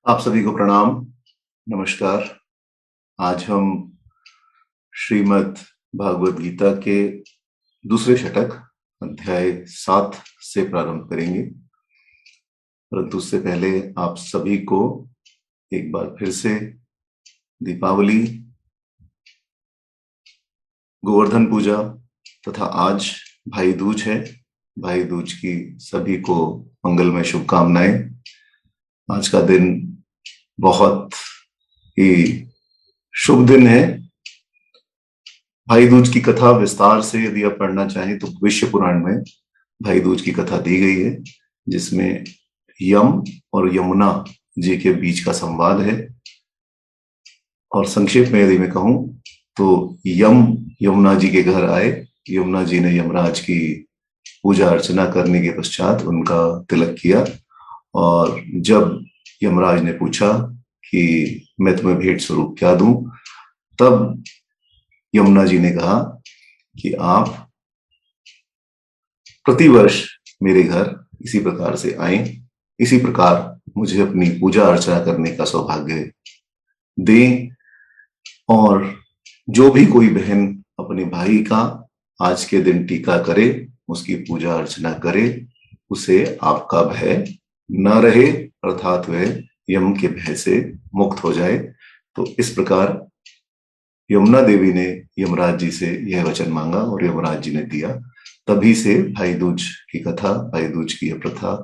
आप सभी को प्रणाम, नमस्कार। आज हम श्रीमद् भागवत गीता के दूसरे शतक अध्याय 7 से प्रारंभ करेंगे। परंतु उससे पहले आप सभी को एक बार फिर से दीपावली, गोवर्धन पूजा तथा आज भाई दूज है। भाई दूज की सभी को मंगलमय शुभकामनाएं। आज का दिन बहुत ही शुभ दिन है। भाई दूज की कथा विस्तार से यदि आप पढ़ना चाहें तो भविष्य पुराण में भाई दूज की कथा दी गई है, जिसमें यम और यमुना जी के बीच का संवाद है। और संक्षेप में यदि मैं कहूं तो यम यमुना जी के घर आए, यमुना जी ने यमराज की पूजा अर्चना करने के पश्चात उनका तिलक किया, और जब यमराज ने पूछा कि मैं तुम्हें भेंट स्वरूप क्या दूं, तब यमुना जी ने कहा कि आप प्रतिवर्ष मेरे घर इसी प्रकार से आएं, इसी प्रकार मुझे अपनी पूजा अर्चना करने का सौभाग्य दें, और जो भी कोई बहन अपने भाई का आज के दिन टीका करे, उसकी पूजा अर्चना करे, उसे आपका भय न रहे, अर्थात वह यम के भय से मुक्त हो जाए। तो इस प्रकार यमुना देवी ने यमराज जी से यह वचन मांगा और यमराज जी ने दिया। तभी से भाई दूज की कथा, भाई दूज की यह प्रथा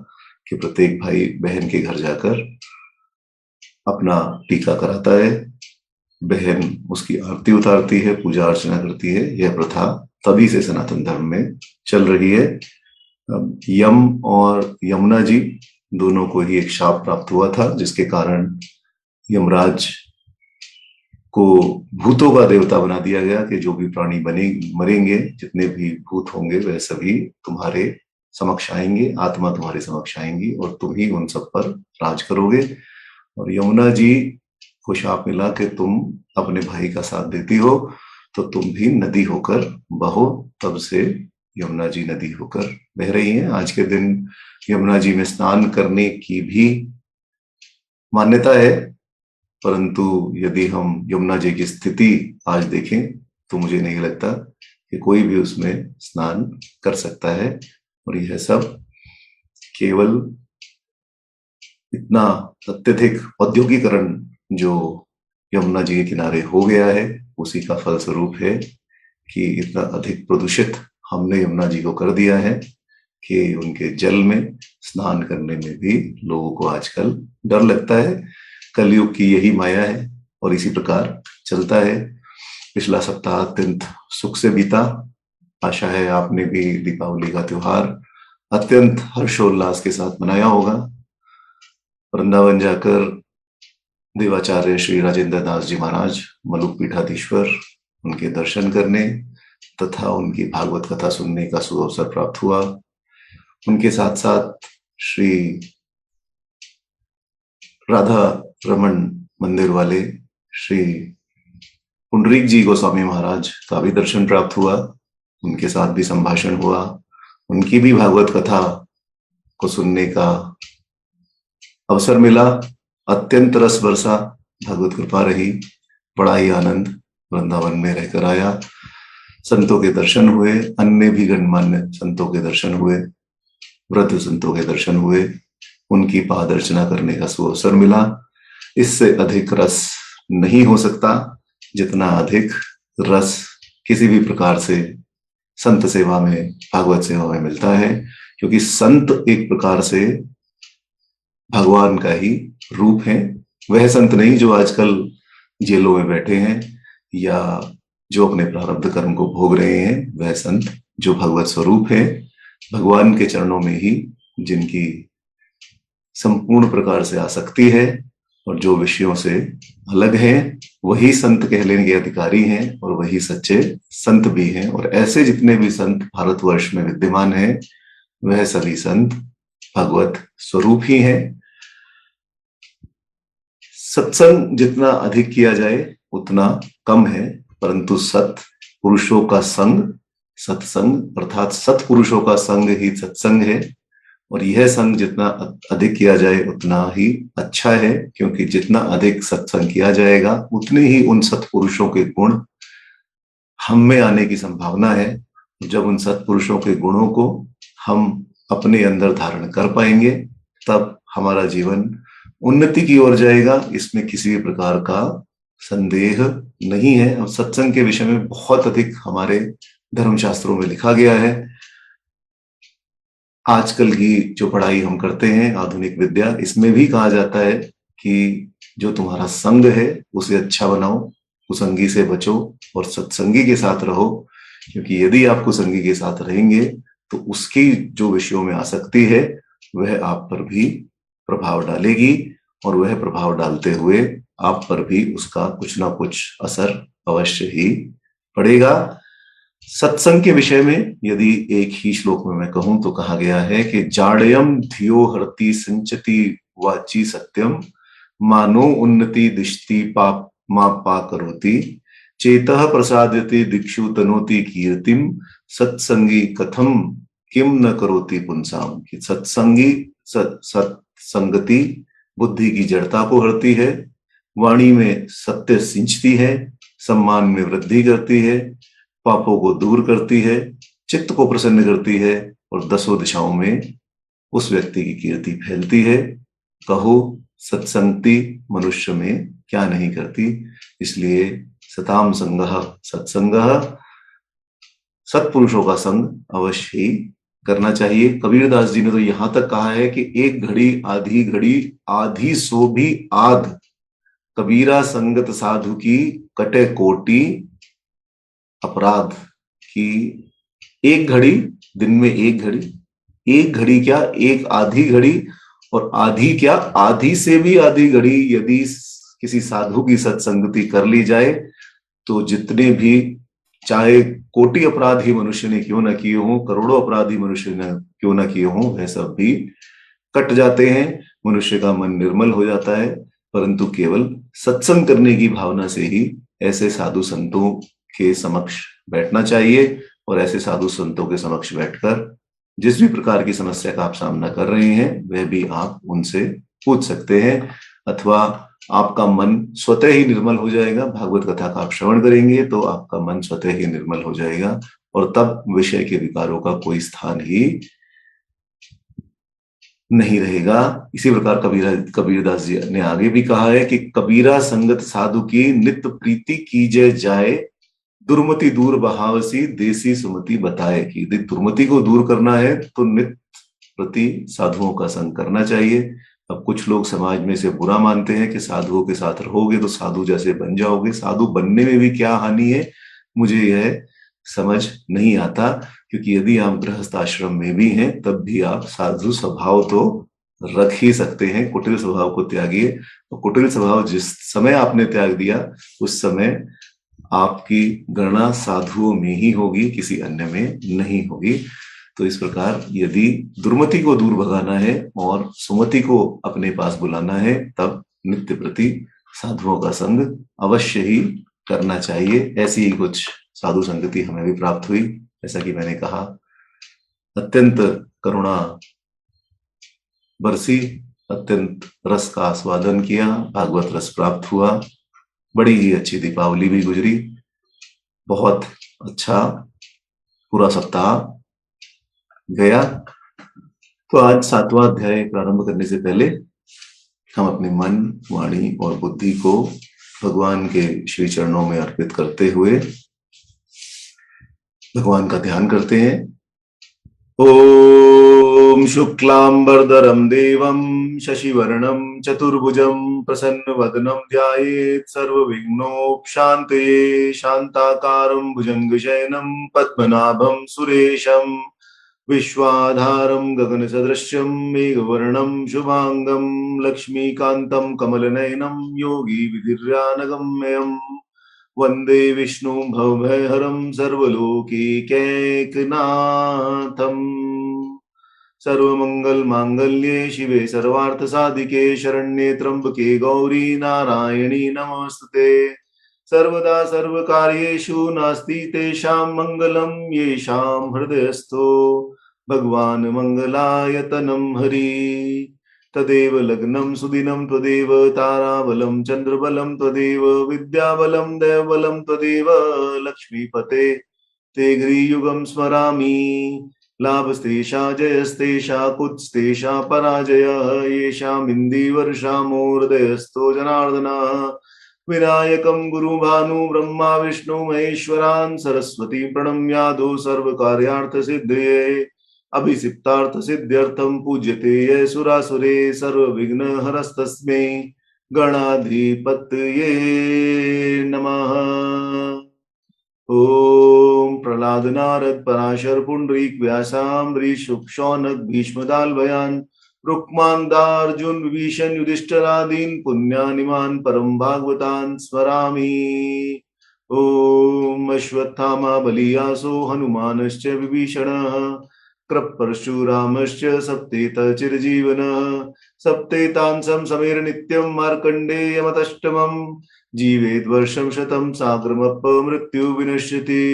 कि प्रत्येक भाई बहन के घर जाकर अपना टीका कराता है, बहन उसकी आरती उतारती है, पूजा अर्चना करती है। यह प्रथा तभी से सनातन धर्म में चल रही है। यम और यमुना जी दोनों को ही एक शाप प्राप्त हुआ था, जिसके कारण यमराज को भूतों का देवता बना दिया गया कि जो भी प्राणी बने मरेंगे, जितने भी भूत होंगे वह सभी तुम्हारे समक्ष आएंगे, आत्मा तुम्हारे समक्ष आएंगी और तुम ही उन सब पर राज करोगे। और यमुना जी को शाप मिला कि तुम अपने भाई का साथ देती हो तो तुम भी नदी होकर बहो। तब से यमुना जी नदी होकर बह रही हैं। आज के दिन यमुना जी में स्नान करने की भी मान्यता है, परंतु यदि हम यमुना जी की स्थिति आज देखें तो मुझे नहीं लगता कि कोई भी उसमें स्नान कर सकता है। और यह सब केवल इतना अत्यधिक औद्योगिकरण जो यमुना जी के किनारे हो गया है, उसी का फलस्वरूप है कि इतना अधिक प्रदूषित हमने यमुना जी को कर दिया है कि उनके जल में स्नान करने में भी लोगों को आजकल डर लगता है। कलयुग की यही माया है और इसी प्रकार चलता है। पिछला सप्ताह अत्यंत सुख से बीता। आशा है आपने भी दीपावली का त्योहार अत्यंत हर्षोल्लास के साथ मनाया होगा। वृंदावन जाकर देवाचार्य श्री राजेंद्र दास जी महाराज, मलुक पीठाधीश्वर, उनके दर्शन करने तथा उनकी भागवत कथा सुनने का सुअवसर प्राप्त हुआ। उनके साथ साथ श्री राधा रमन मंदिर वाले श्री पुंडरीक जी गोस्वामी महाराज का भी दर्शन प्राप्त हुआ। उनके साथ भी संभाषण हुआ, उनकी भी भागवत कथा को सुनने का अवसर मिला। अत्यंत रस बरसा, भगवत कृपा रही, बड़ा ही आनंद वृंदावन में रहकर आया। संतों के दर्शन हुए, अन्य भी गणमान्य संतों के दर्शन हुए, वृद्ध संतों के दर्शन हुए, उनकी पाद अर्चना करने का सुअवसर मिला। इससे अधिक रस नहीं हो सकता जितना अधिक रस किसी भी प्रकार से संत सेवा में, भागवत सेवा में मिलता है। क्योंकि संत एक प्रकार से भगवान का ही रूप है। वह संत नहीं जो आजकल जेलों में बैठे हैं या जो अपने प्रारब्ध कर्म को भोग रहे हैं, वह संत जो भगवत स्वरूप है, भगवान के चरणों में ही जिनकी संपूर्ण प्रकार से आसक्ति है और जो विषयों से अलग है, वही संत कहलाने के अधिकारी हैं और वही सच्चे संत भी हैं। और ऐसे जितने भी संत भारतवर्ष में विद्यमान हैं, वह सभी संत भगवत स्वरूप ही हैं। सत्संग जितना अधिक किया जाए उतना कम है, परंतु सत पुरुषों का संग सत्संग, अर्थात सत्पुरुषों का संग ही सत्संग है। और यह संग जितना अधिक किया जाए उतना ही अच्छा है, क्योंकि जितना अधिक सत्संग किया जाएगा उतने ही उन सत्पुरुषों के गुण हम में आने की संभावना है। जब उन सत्पुरुषों के गुणों को हम अपने अंदर धारण कर पाएंगे तब हमारा जीवन उन्नति की ओर जाएगा, इसमें किसी भी प्रकार का संदेह नहीं है। और सत्संग के विषय में बहुत अधिक हमारे धर्मशास्त्रों में लिखा गया है। आजकल की जो पढ़ाई हम करते हैं आधुनिक विद्या, इसमें भी कहा जाता है कि जो तुम्हारा संग है उसे अच्छा बनाओ, कुसंगी से बचो और सत्संगी के साथ रहो, क्योंकि यदि आप कुसंगी के साथ रहेंगे तो उसकी जो विषयों में आसक्ति है वह आप पर भी प्रभाव डालेगी, और वह प्रभाव डालते हुए आप पर भी उसका कुछ ना कुछ असर अवश्य ही पड़ेगा। सत्संग के विषय में यदि एक ही श्लोक में मैं कहूं तो कहा गया है कि जाडयम धियो हरति संचति वाची सत्यम मानो उन्नति दिशति पाप मा पा करोति चेतः प्रसाद्यते दिक्षु तनोति कीर्तिम सत्संगी कथम किम न करोति पुंसाम। कि सत्संगी सत्संगति बुद्धि की जड़ता को हरती है, वाणी में सत्य सिंचती है, सम्मान में वृद्धि करती है, पापों को दूर करती है, चित्त को प्रसन्न करती है और दसों दिशाओं में उस व्यक्ति की कीर्ति फैलती है। कहो सत्संगति मनुष्य में क्या नहीं करती। इसलिए सताम संगः सत्संगः, सत्पुरुषों का संग अवश्य ही करना चाहिए। कबीरदास जी ने तो यहां तक कहा है कि एक घड़ी आधी सो भी आध, कबीरा संगत साधु की कटे कोटि अपराध। की एक घड़ी, दिन में एक घड़ी क्या एक आधी घड़ी, और आधी क्या आधी से भी आधी घड़ी यदि किसी साधु की सत्संगति कर ली जाए तो जितने भी, चाहे कोटि अपराध ही मनुष्य ने क्यों ना किए हों, करोड़ों अपराध ही मनुष्य ने क्यों ना किए हों, वह सब भी कट जाते हैं। मनुष्य का मन निर्मल हो जाता है। परंतु केवल सत्संग करने की भावना से ही ऐसे साधु संतों के समक्ष बैठना चाहिए, और ऐसे साधु संतों के समक्ष बैठकर जिस भी प्रकार की समस्या का आप सामना कर रहे हैं वह भी आप उनसे पूछ सकते हैं, अथवा आपका मन स्वतः ही निर्मल हो जाएगा। भागवत कथा का आप श्रवण करेंगे तो आपका मन स्वतः ही निर्मल हो जाएगा, और तब विषय के विकारों का कोई स्थान ही नहीं रहेगा। इसी प्रकार कबीरदास जी ने आगे भी कहा है कि कबीरा संगत साधु की नित्य प्रीति कीजे जाए, दुर्मति दूर बहावसी देसी सुमति बताए। कि यदि दुर्मति को दूर करना है तो नित्य प्रति साधुओं का संग करना चाहिए। अब कुछ लोग समाज में से बुरा मानते हैं कि साधुओं के साथ रहोगे तो साधु जैसे बन जाओगे। साधु बनने में भी क्या हानि है, मुझे यह समझ नहीं आता, क्योंकि यदि आप गृहस्थ आश्रम में भी हैं तब भी आप साधु स्वभाव तो रख ही सकते हैं। कुटिल स्वभाव को त्यागिए। तो कुटिल स्वभाव जिस समय आपने त्याग दिया उस समय आपकी गणना साधुओं में ही होगी, किसी अन्य में नहीं होगी। तो इस प्रकार यदि दुर्मति को दूर भगाना है और सुमति को अपने पास बुलाना है तब नित्य प्रति साधुओं का संग अवश्य ही करना चाहिए। ऐसी ही कुछ साधु संगति हमें भी प्राप्त हुई। जैसा कि मैंने कहा, अत्यंत करुणा बरसी, अत्यंत रस का आस्वादन किया, भागवत रस प्राप्त हुआ, बड़ी ही अच्छी दीपावली भी गुजरी, बहुत अच्छा पूरा सप्ताह गया। तो आज 7वां अध्याय प्रारंभ करने से पहले हम अपने मन, वाणी और बुद्धि को भगवान के श्री चरणों में अर्पित करते हुए भगवान का ध्यान करते हैं। ओम शुक्लांबरधरं देवं शशिवर्णं चतुर्भुजं प्रसन्नवदनं ध्यायेत् सर्वविघ्नोपशान्तये। शान्ताकारं भुजङ्गशयनं पद्मनाभं सुरेशं विश्वाधारं गगनसदृशं मेघवर्णं शुभांगं लक्ष्मीकान्तं कमलनयनं योगी विधिर्यानगम्यम् वंदे विष्णु भवभयहरं सर्वलोकैकनाथं। सर्वमंगल मांगल्ये शिवे सर्वार्थ साधिके शरण्ये त्र्यंबके गौरी नारायणी नमोस्तुते। सर्वदा सर्वकार्येषु नास्ति तेषां मंगलं येषां हृदयस्थो भगवान् मङ्गलायतनं हरि तदेव लग्नं सुदिनं त्वदेव ताराबलं चन्द्रबलं त्वदेव विद्याबलं दैवबलं त्वदेव लक्ष्मीपते ते गृयुगं स्मरामि लाभस्तेषा जयस्तेषा कुत्स्तेषा पराजयः येषामिन्दीवर्षामो हृदयस्थो जनार्दनः विनायकं गुरुभानु ब्रह्मा विष्णु महेश्वरान् सरस्वती प्रणम्यादो सर्वकार्यार्थसिद्धये अभिषिक्तार्थसिद्ध्यर्थं पूज्यते ये सुरासुरे सर्वविघ्नहरस्तस्मै गणाधिपतये नमः। ओम प्रहलाद नारद पराशर पुंडरीक व्यासाम्बरीश शुक शौनक भीष्मदालभयान रुक्मांदार अर्जुन विभीषण युधिष्ठिरादीन पुण्यानिमान परम भागवतान स्मरामि। ओम अश्वत्थामा बलियासो हनुमानश्च विभीषणः कृप परशुरामश्च सप्तेत चिरजीवनः सप्तेतांसं समेर नित्यं मार्कण्डेयमतष्टमम् जीवेद वर्षं शतं सागरमप्पमृत्यु विनश्यति।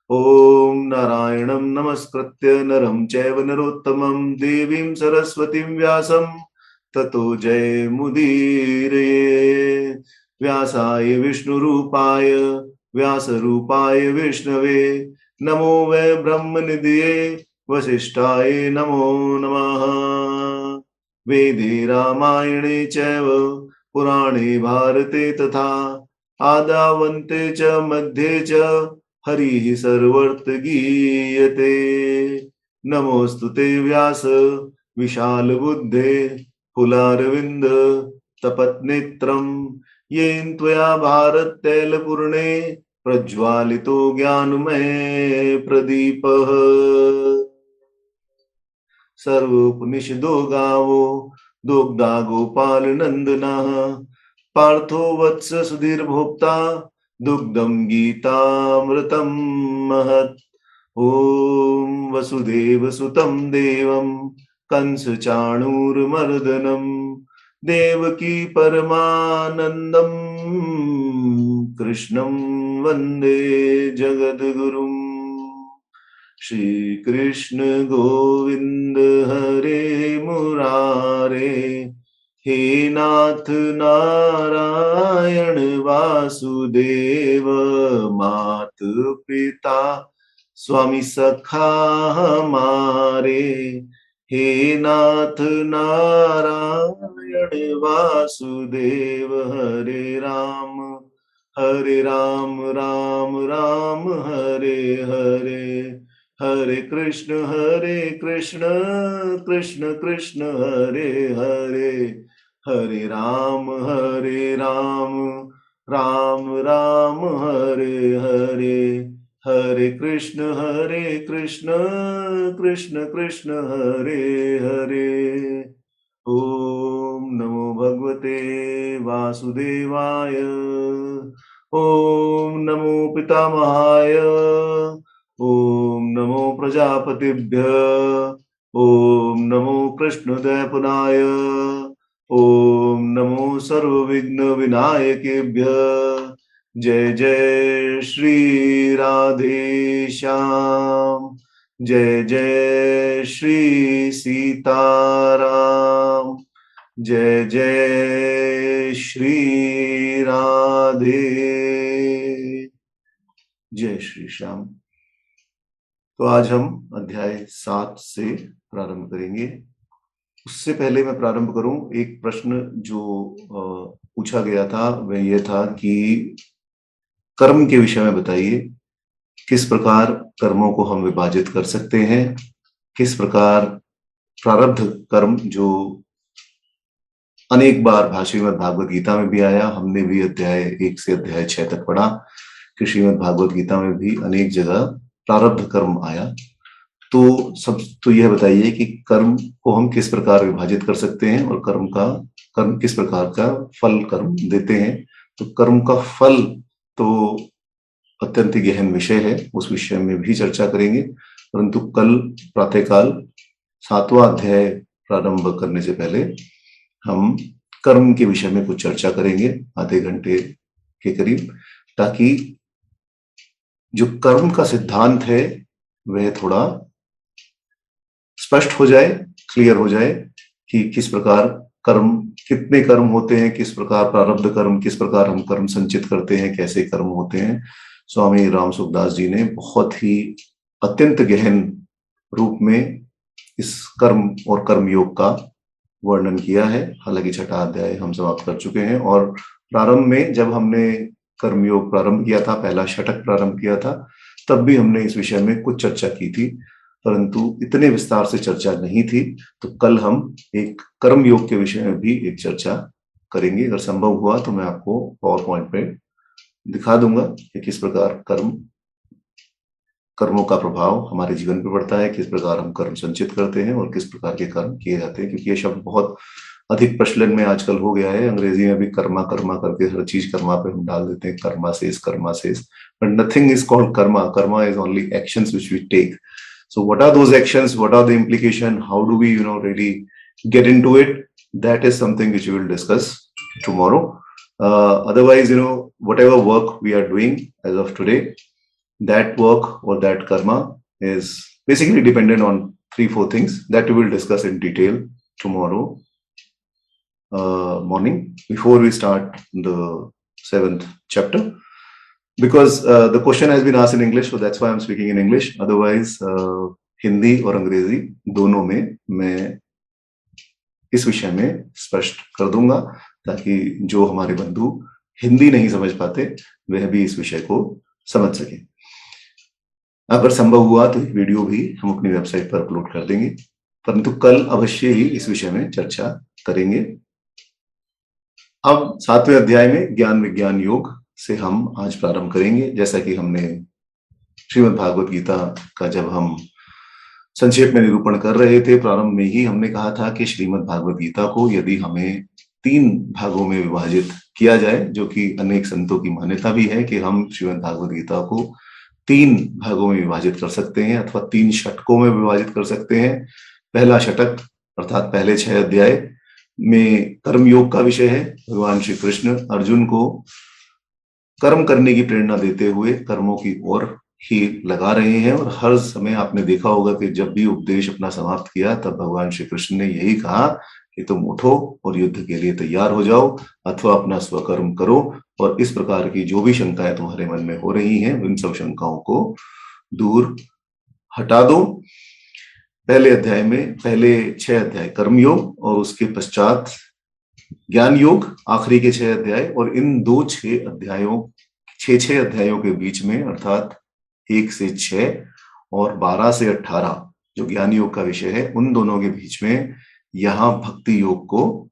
ओम नारायणं नमस्कृत्य नरं चैव नरोत्तमं देवीं सरस्वतीं व्यासं ततो जयमुदीरये। व्यासाय विष्णुरूपाय व्यासरूपाय विष्णवे नमो वै ब्रह्मनिधये वसिष्ठाय नमो नमः। वेदे रामायणे चैव पुराणे भारते तथा आदावन्ते च मध्ये च हरिः सर्वत्र गीयते। नमोऽस्तुते व्यास विशालबुद्धे फुलारविन्द तपत्नेत्रं येन त्वया भारत तैलपूर्णे प्रज्वालितो ज्ञानमय प्रदीपः। सर्वोपनिषदो गावो दोग्धा गोपाल नंदनः पार्थो वत्स सुधीर भोक्ता दुग्धम गीतामृतम महत्। ओम वसुदेव सुतं देवं कंस चाणूरमर्दनम देवकी परमानंदम कृष्णं वंदे जगद्गुरुम्। श्री कृष्ण गोविंद हरे मुरारे हे नाथ नारायण वासुदेव मात पिता स्वामी सखा हमारे। हे नाथ नारायण वासुदेव हरे राम राम राम हरे हरे हरे कृष्ण कृष्ण कृष्ण हरे हरे हरे राम राम राम हरे हरे हरे कृष्ण कृष्ण कृष्ण हरे हरे। ओम नमो भगवते वासुदेवाय। ओम नमो पितामहाय। ओम नमो प्रजापतिभ्य। ओम नमो कृष्णद्वैपायन। ओम नमो सर्वविघ्न विनायकेभ्य। जय जय श्री राधे श्याम जय जय श्री सीताराम जय जय श्री राधे जय श्री श्याम। तो आज हम अध्याय 7 से प्रारंभ करेंगे। उससे पहले मैं प्रारंभ करूं, एक प्रश्न जो पूछा गया था वह यह था कि कर्म के विषय में बताइए, किस प्रकार कर्मों को हम विभाजित कर सकते हैं, किस प्रकार प्रारब्ध कर्म जो अनेक बार श्रीमद् भागवत गीता में भी आया, हमने भी अध्याय 1 से अध्याय 6 तक पढ़ा कि श्रीमद् भागवत गीता में भी अनेक जगह प्रारब्ध कर्म आया। तो यह बताइए कि कर्म को हम किस प्रकार विभाजित कर सकते हैं और कर्म किस प्रकार का फल कर्म देते हैं। तो कर्म का फल तो अत्यंत गहन विषय है, उस विषय में भी चर्चा करेंगे, परंतु कल प्रातःकाल 7वां अध्याय प्रारंभ करने से पहले हम कर्म के विषय में कुछ चर्चा करेंगे आधे घंटे के करीब, ताकि जो कर्म का सिद्धांत है वह थोड़ा स्पष्ट हो जाए, क्लियर हो जाए कि किस प्रकार कर्म, कितने कर्म होते हैं, किस प्रकार प्रारब्ध कर्म, किस प्रकार हम कर्म संचित करते हैं, कैसे कर्म होते हैं। स्वामी राम सुखदास जी ने बहुत ही अत्यंत गहन रूप में इस कर्म और कर्म योग का वर्णन किया है। हालांकि छठा अध्याय हम समाप्त कर चुके हैं, और प्रारंभ में जब हमने कर्मयोग प्रारंभ किया था, पहला षटक प्रारंभ किया था, तब भी हमने इस विषय में कुछ चर्चा की थी, परंतु इतने विस्तार से चर्चा नहीं थी। तो कल हम एक कर्म योग के विषय में भी एक चर्चा करेंगे। अगर संभव हुआ तो मैं आपको पावर पॉइंट पे दिखा दूंगा कि किस प्रकार कर्मों का प्रभाव हमारे जीवन पर पड़ता है, किस प्रकार हम कर्म संचित करते हैं और किस प्रकार के कर्म किए जाते हैं। क्योंकि ये शब्द बहुत अधिक प्रचलन में आजकल हो गया है। अंग्रेजी में भी कर्मा कर्मा करके हर चीज कर्मा पे हम डाल देते हैं, karma says, but nothing is called karma. Karma is only actions which we take. So what are those actions? What are the implication? How do we, really get into it? That is something which we will discuss tomorrow. Otherwise, whatever work we are doing as of today, that work or that karma is basically dependent on 3-4 things that we will discuss in detail tomorrow morning before we start the 7th chapter. Because the question has been asked in English, so that's why I'm speaking in English. Otherwise, Hindi और अंग्रेजी दोनों में मैं इस विषय में स्पष्ट कर दूंगा, ताकि जो हमारे बंधु हिंदी नहीं समझ पाते वह भी इस विषय को समझ सके। अगर संभव हुआ तो एक वीडियो भी हम अपनी वेबसाइट पर अपलोड कर देंगे, परंतु कल अवश्य ही इस विषय में चर्चा करेंगे। अब 7वें अध्याय में ज्ञान विज्ञान योग से हम आज प्रारंभ करेंगे। जैसा कि हमने श्रीमद् भागवत गीता का जब हम संक्षेप में निरूपण कर रहे थे, प्रारंभ में ही हमने कहा था कि श्रीमद् भागवत गीता को यदि हमें 3 भागों में विभाजित किया जाए, जो कि अनेक संतों की मान्यता भी है कि हम श्रीमद् भागवत गीता को 3 भागों में विभाजित कर सकते हैं अथवा 3 षटकों में विभाजित कर सकते हैं। पहला षटक अर्थात पहले 6 अध्याय में कर्म योग का विषय है। भगवान श्री कृष्ण अर्जुन को कर्म करने की प्रेरणा देते हुए कर्मों की ओर ही लगा रहे हैं, और हर समय आपने देखा होगा कि जब भी उपदेश अपना समाप्त किया तब भगवान श्री कृष्ण ने यही कहा कि तुम उठो और युद्ध के लिए तैयार हो जाओ अथवा अपना स्वकर्म करो, और इस प्रकार की जो भी शंकाएं तुम्हारे मन में हो रही हैं उन सब शंकाओं को दूर हटा दो। पहले अध्याय में पहले 6 अध्याय कर्म योग और उसके पश्चात ज्ञान योग, आखिरी के 6 अध्याय, और इन 6 अध्यायों के बीच में अर्थात 1 से 6 और 12 से 18 जो ज्ञान योग का विषय है, उन दोनों के बीच में यहाँ भक्ति योग को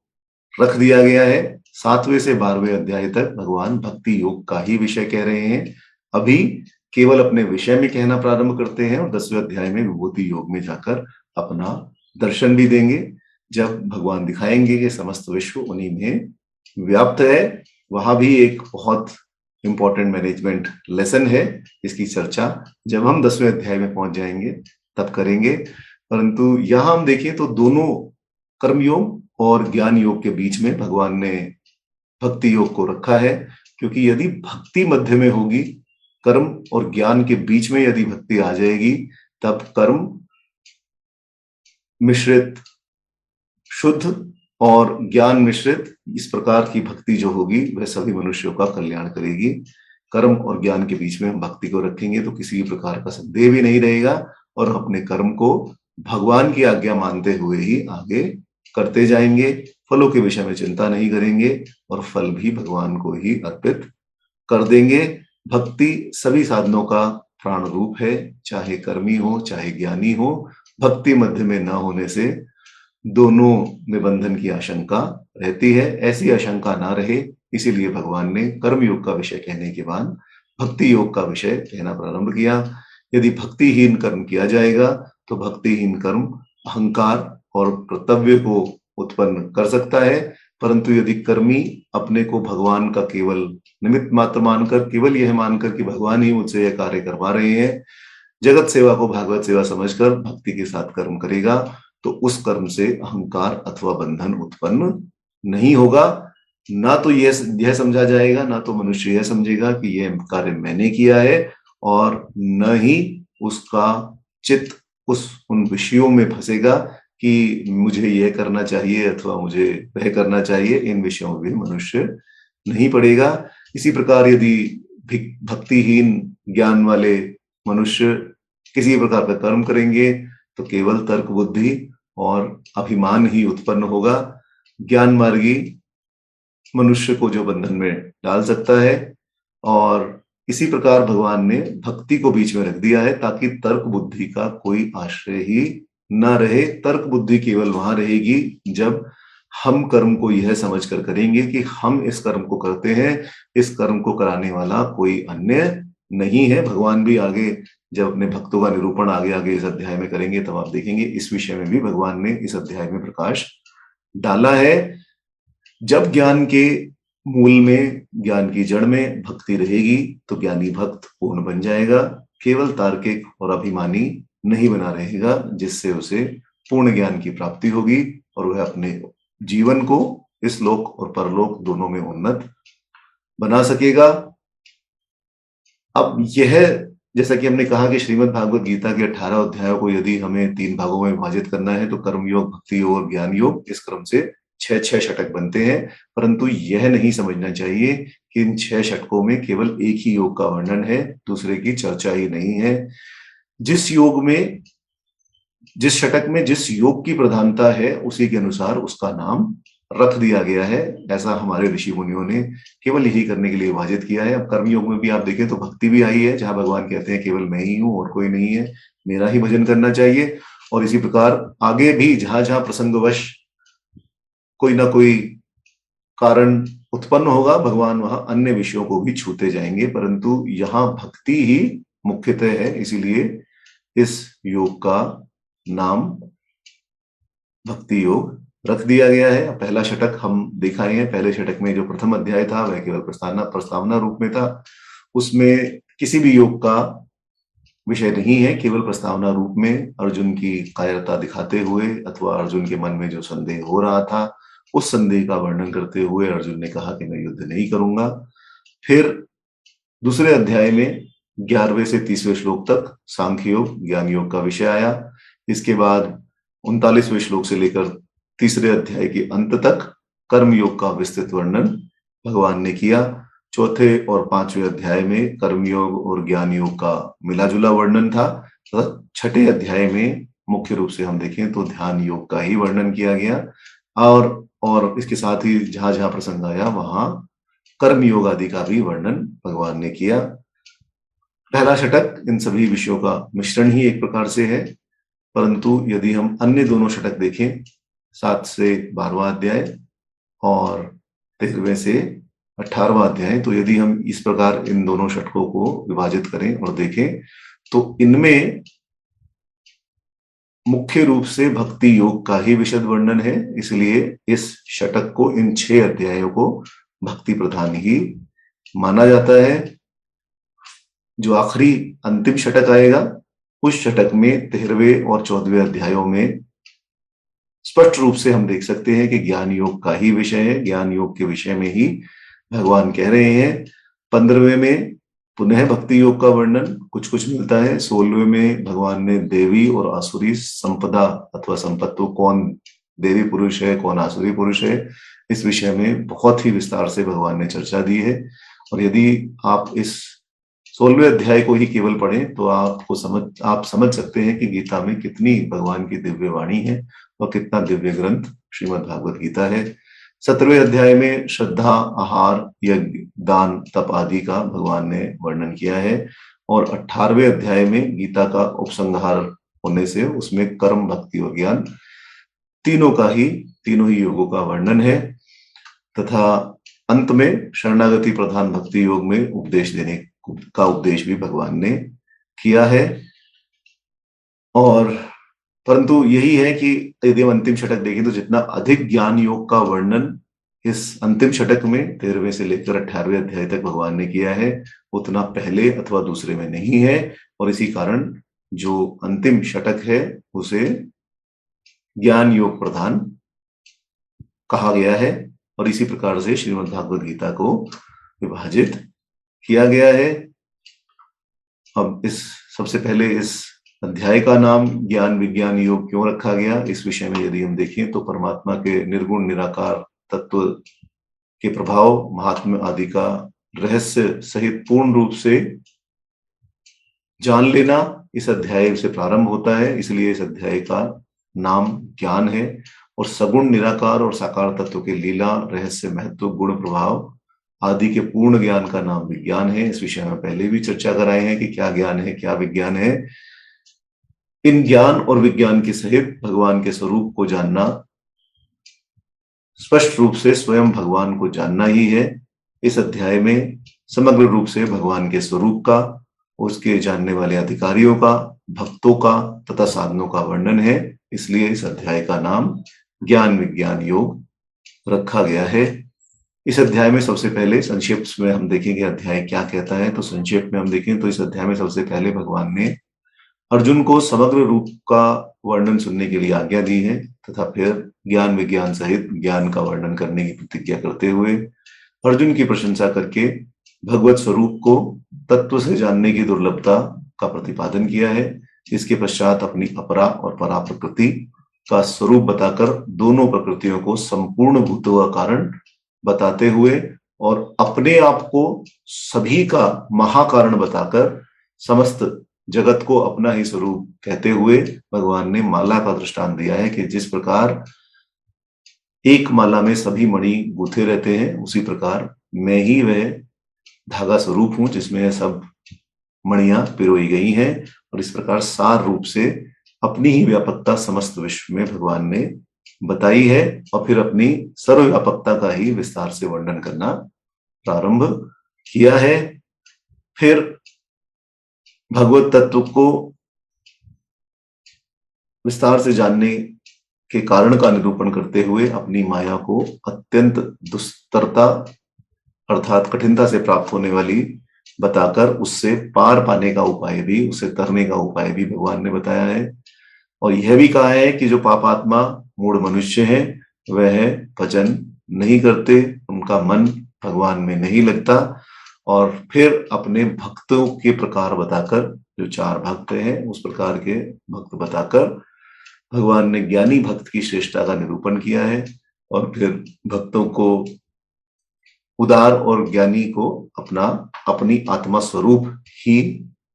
रख दिया गया है। 7वें से 12वें अध्याय तक भगवान भक्ति योग का ही विषय कह रहे हैं। अभी केवल अपने विषय में कहना प्रारंभ करते हैं और 10वें अध्याय में विभूति योग में जाकर अपना दर्शन भी देंगे, जब भगवान दिखाएंगे कि समस्त विश्व उन्हीं में व्याप्त है। वहां भी एक बहुत इंपॉर्टेंट मैनेजमेंट लेसन है, इसकी चर्चा जब हम 10वें अध्याय में पहुंच जाएंगे तब करेंगे। परंतु यहां हम देखें तो दोनों कर्म योग और ज्ञान योग के बीच में भगवान ने भक्ति योग को रखा है, क्योंकि यदि भक्ति मध्य में होगी, कर्म और ज्ञान के बीच में यदि भक्ति आ जाएगी, तब कर्म मिश्रित शुद्ध और ज्ञान मिश्रित इस प्रकार की भक्ति जो होगी वह सभी मनुष्यों का कल्याण करेगी। कर्म और ज्ञान के बीच में हम भक्ति को रखेंगे तो किसी भी प्रकार का संदेह भी नहीं रहेगा, और अपने कर्म को भगवान की आज्ञा मानते हुए ही आगे करते जाएंगे। फलों के विषय में चिंता नहीं करेंगे और फल भी भगवान को ही अर्पित कर देंगे। भक्ति सभी साधनों का प्राण रूप है, चाहे कर्मी हो चाहे ज्ञानी हो। भक्ति मध्य में न होने से दोनों में बंधन की आशंका रहती है। ऐसी आशंका ना रहे, इसीलिए भगवान ने कर्म योग का विषय कहने के बाद भक्ति योग का विषय कहना प्रारंभ किया। यदि भक्तिहीन कर्म किया जाएगा तो भक्तिहीन कर्म अहंकार और कर्तव्य को उत्पन्न कर सकता है, परंतु यदि कर्मी अपने को भगवान का केवल निमित्त मात्र मानकर, केवल यह मानकर कि भगवान ही मुझसे यह कार्य करवा रहे हैं, जगत सेवा को भागवत सेवा समझकर भक्ति के साथ कर्म करेगा, तो उस कर्म से अहंकार अथवा बंधन उत्पन्न नहीं होगा। ना तो यह समझा जाएगा, ना तो मनुष्य यह समझेगा कि यह कार्य मैंने किया है, और न ही उसका चित्त उन विषयों में फंसेगा कि मुझे यह करना चाहिए अथवा मुझे वह करना चाहिए, इन विषयों में भी मनुष्य नहीं पड़ेगा। इसी प्रकार यदि भक्तिहीन ज्ञान वाले मनुष्य किसी प्रकार का कर्म करेंगे तो केवल तर्क बुद्धि और अभिमान ही उत्पन्न होगा। ज्ञान मार्गी मनुष्य को जो बंधन में डाल सकता है, और इसी प्रकार भगवान ने भक्ति को बीच में रख दिया है ताकि तर्क बुद्धि का कोई आश्रय ही न रहे। तर्क बुद्धि केवल वहां रहेगी जब हम कर्म को यह समझकर करेंगे कि हम इस कर्म को करते हैं, इस कर्म को कराने वाला कोई अन्य नहीं है। भगवान भी आगे जब अपने भक्तों का निरूपण आगे आगे इस अध्याय में करेंगे तब आप देखेंगे इस विषय में भी भगवान ने इस अध्याय में प्रकाश डाला है। जब ज्ञान के मूल में, ज्ञान की जड़ में भक्ति रहेगी तो ज्ञानी भक्त पूर्ण बन जाएगा, केवल तार्किक और अभिमानी नहीं बना रहेगा, जिससे उसे पूर्ण ज्ञान की प्राप्ति होगी और वह अपने जीवन को इस लोक और परलोक दोनों में उन्नत बना सकेगा। अब यह, जैसा कि हमने कहा कि श्रीमद् भागवत गीता के 18 अध्यायों को यदि हमें 3 भागों में विभाजित करना है तो कर्म योग, भक्ति योग और ज्ञान योग, इस क्रम से 6 षटक बनते हैं। परंतु यह नहीं समझना चाहिए कि इन 6 षटकों में केवल एक ही योग का वर्णन है, दूसरे की चर्चा ही नहीं है। जिस योग में, जिस षटक में जिस योग की प्रधानता है उसी के अनुसार उसका नाम रख दिया गया है। ऐसा हमारे ऋषि मुनियों ने केवल यही करने के लिए विभाजित किया है। अब कर्म योग में भी आप देखें तो भक्ति भी आई है, जहां भगवान कहते हैं केवल मैं ही हूं और कोई नहीं है, मेरा ही भजन करना चाहिए। और इसी प्रकार आगे भी जहां जहां प्रसंगवश कोई ना कोई कारण उत्पन्न होगा, भगवान वहां अन्य विषयों को भी छूते जाएंगे, परंतु यहाँ भक्ति ही मुख्यतः है, इसीलिए इस योग का नाम भक्ति योग रख दिया गया है। पहला षटक हम दिखाए हैं। पहले षटक में जो प्रथम अध्याय था वह केवल प्रस्तावना रूप में था, उसमें किसी भी योग का विषय नहीं है, केवल प्रस्तावना रूप में अर्जुन की कायरता दिखाते हुए अथवा अर्जुन के मन में जो संदेह हो रहा था उस संदेह का वर्णन करते हुए अर्जुन ने कहा कि मैं युद्ध नहीं करूंगा। फिर दूसरे अध्याय में 11वें से 30वें श्लोक तक सांख्य योग, ज्ञान योग का विषय आया। इसके बाद 39वें श्लोक से लेकर तीसरे अध्याय के अंत तक कर्म योग का विस्तृत वर्णन भगवान ने किया। चौथे और 5वें अध्याय में कर्म योग और ज्ञान योग का मिला जुला वर्णन था। छठे अध्याय में मुख्य रूप से हम देखें तो ध्यान योग का ही वर्णन किया गया, और इसके साथ ही जहां जहां प्रसंग आया वहां कर्म योग आदि का भी वर्णन भगवान ने किया। पहला षटक इन सभी विषयों का मिश्रण ही एक प्रकार से है, परंतु यदि हम अन्य दोनों षटक देखें, 7 से 12वां अध्याय और 13वें से 18वां अध्याय, तो यदि हम इस प्रकार इन दोनों षटकों को विभाजित करें और देखें तो इनमें मुख्य रूप से भक्ति योग का ही विशद वर्णन है। इसलिए इस षटक को, इन 6 अध्यायों को भक्ति प्रधान ही माना जाता है। जो आखिरी अंतिम षटक आएगा उस षटक में 13वें और 14वें अध्यायों में स्पष्ट रूप से हम देख सकते हैं कि ज्ञान योग का ही विषय है। ज्ञान योग के विषय में ही भगवान कह रहे हैं। 15वें में पुनः भक्ति योग का वर्णन कुछ कुछ मिलता है। 16वें में भगवान ने देवी और आसुरी संपदा अथवा संपत्ति, कौन देवी पुरुष है कौन आसुरी पुरुष है, इस विषय में बहुत ही विस्तार से भगवान ने चर्चा दी है। और यदि आप इस 16वें अध्याय को ही केवल पढ़ें तो आप समझ सकते हैं कि गीता में कितनी भगवान की दिव्य वाणी है और कितना दिव्य ग्रंथ श्रीमद् भागवत गीता है। 17वें अध्याय में श्रद्धा, आहार, यज्ञ, दान, तप आदि का भगवान ने वर्णन किया है, और 18वें अध्याय में गीता का उपसंहार होने से उसमें कर्म, भक्ति और ज्ञान तीनों ही योगों का वर्णन है। तथा अंत में शरणागति प्रधान भक्ति योग में उपदेश देने का उपदेश भी भगवान ने किया है। और परंतु यही है कि यदि हम अंतिम षटक देखें तो जितना अधिक ज्ञान योग का वर्णन इस अंतिम षटक में 13वें से लेकर 18वें अध्याय तक भगवान ने किया है, उतना पहले अथवा दूसरे में नहीं है। और इसी कारण जो अंतिम षटक है उसे ज्ञान योग प्रधान कहा गया है, और इसी प्रकार से श्रीमद् भागवत गीता को विभाजित किया गया है। अब सबसे पहले इस अध्याय का नाम ज्ञान विज्ञान योग क्यों रखा गया, इस विषय में यदि हम देखें तो परमात्मा के निर्गुण निराकार तत्व के प्रभाव, महात्म्य आदि का रहस्य सहित पूर्ण रूप से जान लेना इस अध्याय से प्रारंभ होता है। इसलिए इस अध्याय का नाम ज्ञान है और सगुण निराकार और साकार तत्व के लीला, रहस्य, महत्व, गुण, प्रभाव आदि के पूर्ण ज्ञान का नाम विज्ञान है। इस विषय में पहले भी चर्चा कराए हैं कि क्या ज्ञान है, क्या विज्ञान है। इन ज्ञान और विज्ञान के सहित भगवान के स्वरूप को जानना, स्पष्ट रूप से स्वयं भगवान को जानना ही है। इस अध्याय में समग्र रूप से भगवान के स्वरूप का, उसके जानने वाले अधिकारियों का, भक्तों का तथा साधनों का वर्णन है। इसलिए इस अध्याय का नाम ज्ञान विज्ञान योग रखा गया है। इस अध्याय में सबसे पहले संक्षेप में हम देखेंगे अध्याय क्या कहता है। तो संक्षेप में हम देखें तो इस अध्याय में सबसे पहले भगवान ने अर्जुन को समग्र रूप का वर्णन सुनने के लिए आज्ञा दी है तथा फिर ज्ञान विज्ञान सहित ज्ञान का वर्णन करने की प्रतिज्ञा करते हुए अर्जुन की प्रशंसा करके भगवत स्वरूप को तत्व से जानने की दुर्लभता का प्रतिपादन किया है। इसके पश्चात अपनी अपरा और परा प्रकृति का स्वरूप बताकर दोनों प्रकृतियों को संपूर्ण भूतों का कारण बताते हुए और अपने आप को सभी का महाकारण बताकर समस्त जगत को अपना ही स्वरूप कहते हुए भगवान ने माला का दृष्टांत दिया है कि जिस प्रकार एक माला में सभी मणि गूंथे रहते हैं, उसी प्रकार मैं ही वह धागा स्वरूप हूं जिसमें सब मणियां पिरोई गई हैं। और इस प्रकार सार रूप से अपनी ही व्यापकता समस्त विश्व में भगवान ने बताई है और फिर अपनी सर्वव्यापकता का ही विस्तार से वर्णन करना प्रारंभ किया है। फिर भगवत तत्व को विस्तार से जानने के कारण का निरूपण करते हुए अपनी माया को अत्यंत दुस्तरता अर्थात कठिनता से प्राप्त होने वाली बताकर उससे पार पाने का उपाय भी, उसे तरने का उपाय भी भगवान ने बताया है। और यह भी कहा है कि जो पापात्मा मूढ़ मनुष्य हैं वह भजन नहीं करते, उनका मन भगवान में नहीं लगता। और फिर अपने भक्तों के प्रकार बताकर, जो 4 भक्त हैं उस प्रकार के भक्त बताकर भगवान ने ज्ञानी भक्त की श्रेष्ठता का निरूपण किया है। और फिर भक्तों को, उदार और ज्ञानी को अपनी आत्मा स्वरूप ही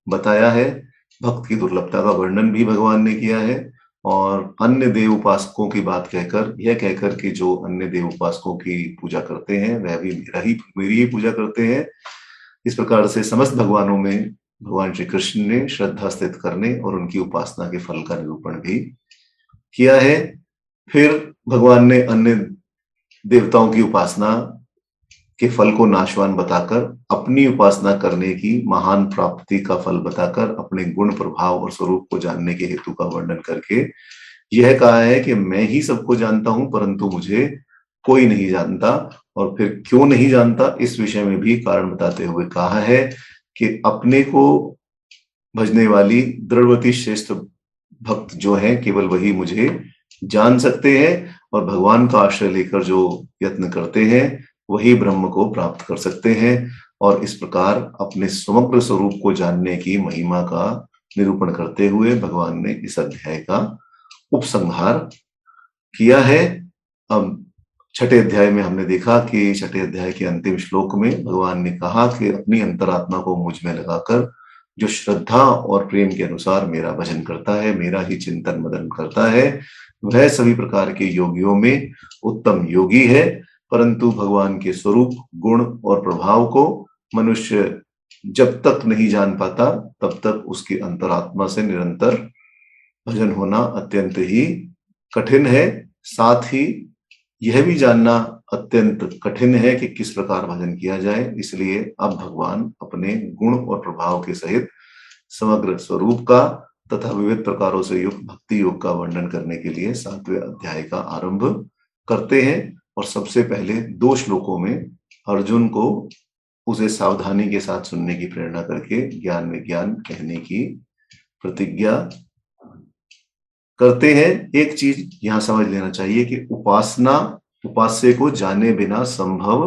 बताया है। भक्त की दुर्लभता का वर्णन भी भगवान ने किया है और अन्य देव उपासकों की बात कहकर, यह कहकर कि जो अन्य देव उपासकों की पूजा करते हैं वह भी मेरी ही पूजा करते हैं। इस प्रकार से समस्त भगवानों में भगवान श्री कृष्ण ने श्रद्धा स्थित करने और उनकी उपासना के फल का निरूपण भी किया है। फिर भगवान ने अन्य देवताओं की उपासना के फल को नाशवान बताकर अपनी उपासना करने की महान प्राप्ति का फल बताकर अपने गुण, प्रभाव और स्वरूप को जानने के हेतु का वर्णन करके यह कहा है कि मैं ही सबको जानता हूं परंतु मुझे कोई नहीं जानता। और फिर क्यों नहीं जानता इस विषय में भी कारण बताते हुए कहा है कि अपने को भजने वाली दृढ़वती श्रेष्ठ भक्त जो है केवल वही मुझे जान सकते हैं और भगवान का आश्रय लेकर जो यत्न करते हैं वही ब्रह्म को प्राप्त कर सकते हैं। और इस प्रकार अपने समग्र स्वरूप को जानने की महिमा का निरूपण करते हुए भगवान ने इस अध्याय का उपसंहार किया है। अब छठे अध्याय में हमने देखा कि छठे अध्याय के अंतिम श्लोक में भगवान ने कहा कि अपनी अंतरात्मा को मुझ में लगाकर जो श्रद्धा और प्रेम के अनुसार मेरा भजन करता है, मेरा ही चिंतन मनन करता है, वह सभी प्रकार के योगियों में उत्तम योगी है। परंतु भगवान के स्वरूप, गुण और प्रभाव को मनुष्य जब तक नहीं जान पाता तब तक उसकी अंतरात्मा से निरंतर भजन होना अत्यंत ही कठिन है। साथ ही यह भी जानना अत्यंत कठिन है कि किस प्रकार भजन किया जाए। इसलिए अब भगवान अपने गुण और प्रभाव के सहित समग्र स्वरूप का तथा विविध प्रकारों से युक्त भक्ति योग का वर्णन करने के लिए 7वें अध्याय का आरंभ करते हैं। और सबसे पहले 2 श्लोकों में अर्जुन को उसे सावधानी के साथ सुनने की प्रेरणा करके ज्ञान विज्ञान कहने की प्रतिज्ञा करते हैं। एक चीज यहां समझ लेना चाहिए कि उपासना उपास्य को जाने बिना संभव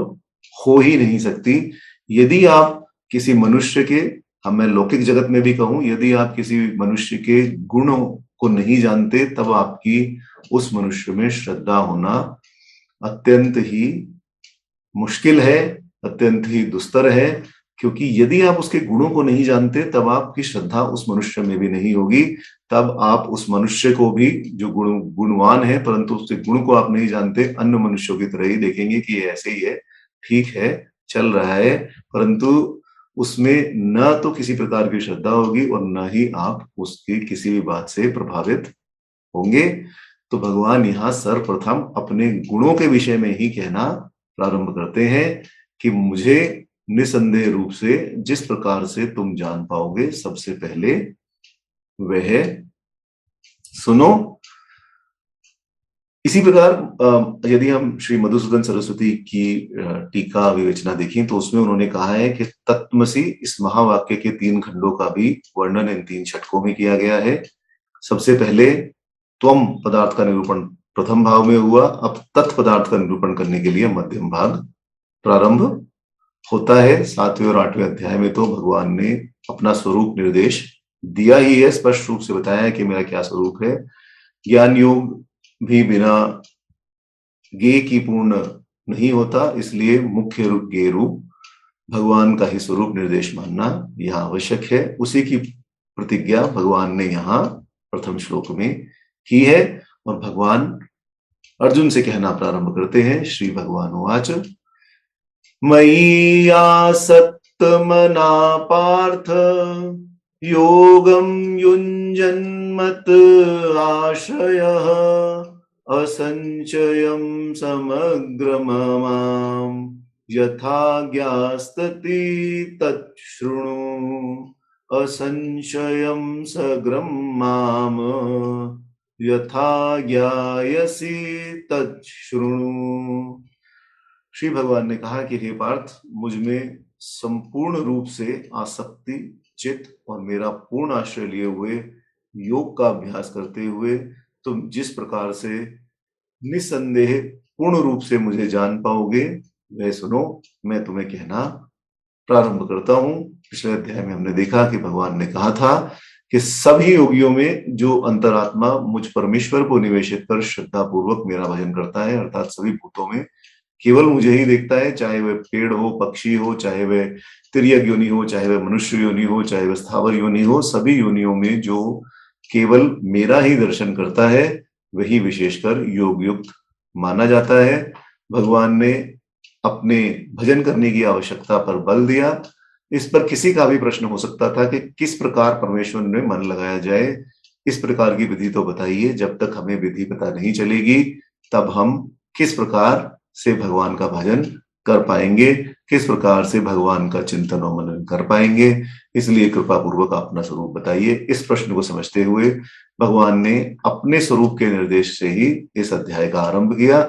हो ही नहीं सकती। यदि आप किसी मनुष्य के मैं लौकिक जगत में भी कहूं, यदि आप किसी मनुष्य के गुणों को नहीं जानते तब आपकी उस मनुष्य में श्रद्धा होना अत्यंत ही मुश्किल है, अत्यंत ही दुस्तर है। क्योंकि यदि आप उसके गुणों को नहीं जानते तब आपकी श्रद्धा उस मनुष्य में भी नहीं होगी। तब आप उस मनुष्य को भी, जो गुणवान है परंतु उसके गुण को आप नहीं जानते, अन्य मनुष्यों की तरह ही देखेंगे कि ये ऐसे ही है, ठीक है, चल रहा है, परंतु उसमें न तो किसी प्रकार की श्रद्धा होगी और न ही आप उसकी किसी भी बात से प्रभावित होंगे। तो भगवान यहाँ सर्वप्रथम अपने गुणों के विषय में ही कहना प्रारंभ करते हैं कि मुझे निसंदेह रूप से जिस प्रकार से तुम जान पाओगे, सबसे पहले वह सुनो। इसी प्रकार यदि हम श्री मधुसूदन सरस्वती की टीका विवेचना देखें तो उसमें उन्होंने कहा है कि तत्त्वमसि इस महावाक्य के 3 खंडों का भी वर्णन इन 3 षटकों में किया गया है। सबसे पहले त्वम पदार्थ का निरूपण प्रथम भाव में हुआ, अब तत् पदार्थ का निरूपण करने के लिए मध्यम भाग प्रारंभ होता है। 7वें और 8वें अध्याय में तो भगवान ने अपना स्वरूप निर्देश दिया ही है, स्पष्ट रूप से बताया है कि मेरा क्या स्वरूप है। ज्ञान योग भी बिना ज्ञेय की पूर्ण नहीं होता, इसलिए मुख्य रूप ज्ञेय रूप भगवान का ही स्वरूप निर्देश मानना यह आवश्यक है। उसी की प्रतिज्ञा भगवान ने यहाँ प्रथम श्लोक में की है और भगवान अर्जुन से कहना प्रारंभ करते हैं। श्री भगवान उवाच मयि आसक्त मना पार्थ योगं युञ्जन्मत आश्रयः असंचयं समग्रममां यथा ज्ञास्यति तच्छृणु असंशयं सग्रं माम यथा ज्ञायसि तच्छृणु। श्री भगवान ने कहा कि हे पार्थ, मुझ में संपूर्ण रूप से आसक्ति चित्त और मेरा पूर्ण आश्रय लिए हुए योग का अभ्यास करते हुए तुम जिस प्रकार से निसंदेह पूर्ण रूप से मुझे जान पाओगे वह सुनो, मैं तुम्हें कहना प्रारंभ करता हूं। पिछले अध्याय में हमने देखा कि भगवान ने कहा था कि सभी योगियों में जो अंतरात्मा मुझ परमेश्वर को निवेशित कर श्रद्धा पूर्वक मेरा भजन करता है, अर्थात सभी भूतों में केवल मुझे ही देखता है, चाहे वह पेड़ हो, पक्षी हो, चाहे वह तिर्यक योनि हो, चाहे वह मनुष्य योनि हो, चाहे वह स्थावर योनि हो, सभी योनियों में जो केवल मेरा ही दर्शन करता है वही विशेषकर योग युक्त माना जाता है। भगवान ने अपने भजन करने की आवश्यकता पर बल दिया। इस पर किसी का भी प्रश्न हो सकता था कि किस प्रकार परमेश्वर में मन लगाया जाए, इस प्रकार की विधि तो बताइए। जब तक हमें विधि पता नहीं चलेगी तब हम किस प्रकार से भगवान का भजन कर पाएंगे, किस प्रकार से भगवान का चिंतन और मनन कर पाएंगे। इसलिए कृपा पूर्वक अपना स्वरूप बताइए। इस प्रश्न को समझते हुए भगवान ने अपने स्वरूप के निर्देश से ही इस अध्याय का आरंभ किया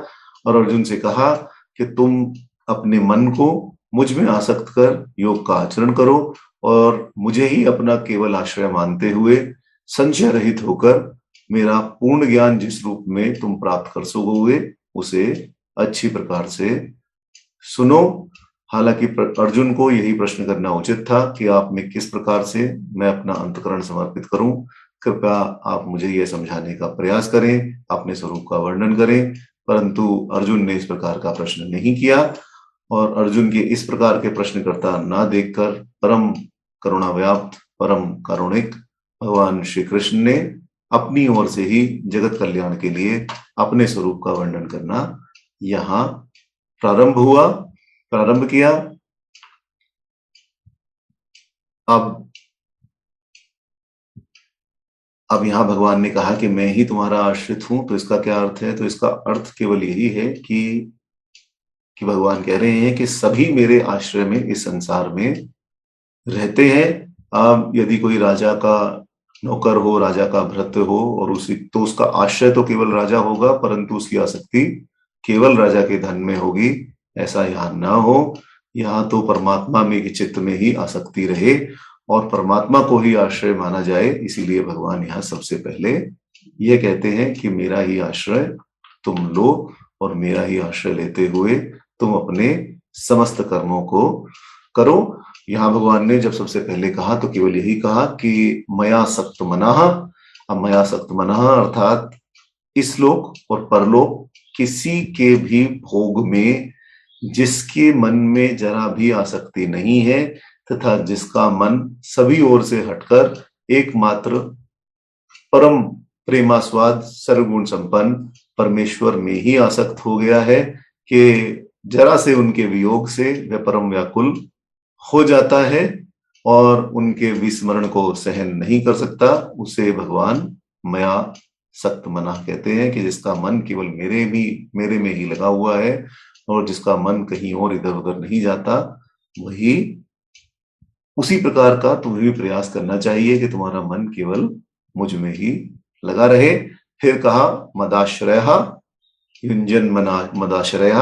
और अर्जुन से कहा कि तुम अपने मन को मुझ में आसक्त कर योग का आचरण करो और मुझे ही अपना केवल आश्रय मानते हुए संशय रहित होकर मेरा पूर्ण ज्ञान जिस रूप में तुम प्राप्त कर सकोगे उसे अच्छी प्रकार से सुनो। हालांकि अर्जुन को यही प्रश्न करना उचित था कि आप में किस प्रकार से मैं अपना अंतःकरण समर्पित करूं, कृपया आप मुझे यह समझाने का प्रयास करें, अपने स्वरूप का वर्णन करें। परंतु अर्जुन ने इस प्रकार का प्रश्न नहीं किया और अर्जुन के इस प्रकार के प्रश्नकर्ता ना देखकर परम करुणा व्याप्त परम कारुणिक भगवान श्री कृष्ण ने अपनी ओर से ही जगत कल्याण के लिए अपने स्वरूप का वर्णन करना यहाँ प्रारंभ किया। अब यहाँ भगवान ने कहा कि मैं ही तुम्हारा आश्रित हूं, तो इसका क्या अर्थ है? तो इसका अर्थ केवल यही है कि भगवान कह रहे हैं कि सभी मेरे आश्रय में इस संसार में रहते हैं। अब यदि कोई राजा का नौकर हो, राजा का भृत्य हो और तो उसका आश्रय तो केवल राजा होगा, परंतु उसकी आसक्ति केवल राजा के धन में होगी, ऐसा यहाँ ना हो। यहाँ तो परमात्मा में की चित्त में ही आसक्ति रहे और परमात्मा को ही आश्रय माना जाए। इसीलिए भगवान यहाँ सबसे पहले ये कहते हैं कि मेरा ही आश्रय तुम लो और मेरा ही आश्रय लेते हुए तुम अपने समस्त कर्मों को करो। यहाँ भगवान ने जब सबसे पहले कहा तो केवल यही कहा कि मया सक्त मनः। अब मया सक्त मनः अर्थात इस लोक और परलोक किसी के भी भोग में जिसके मन में जरा भी आसक्ति नहीं है तथा जिसका मन सभी ओर से हटकर एकमात्र परम प्रेमास्वाद सर्वगुण संपन्न परमेश्वर में ही आसक्त हो गया है कि जरा से उनके वियोग से वह परम व्याकुल हो जाता है और उनके विस्मरण को सहन नहीं कर सकता, उसे भगवान मया सक्त मना कहते हैं कि जिसका मन केवल मेरे में ही लगा हुआ है और जिसका मन कहीं और इधर उधर नहीं जाता, वही उसी प्रकार का तुम्हें भी प्रयास करना चाहिए कि तुम्हारा मन केवल मुझ में ही लगा रहे। फिर कहा मदाश्रय युंजन मदाश्रय,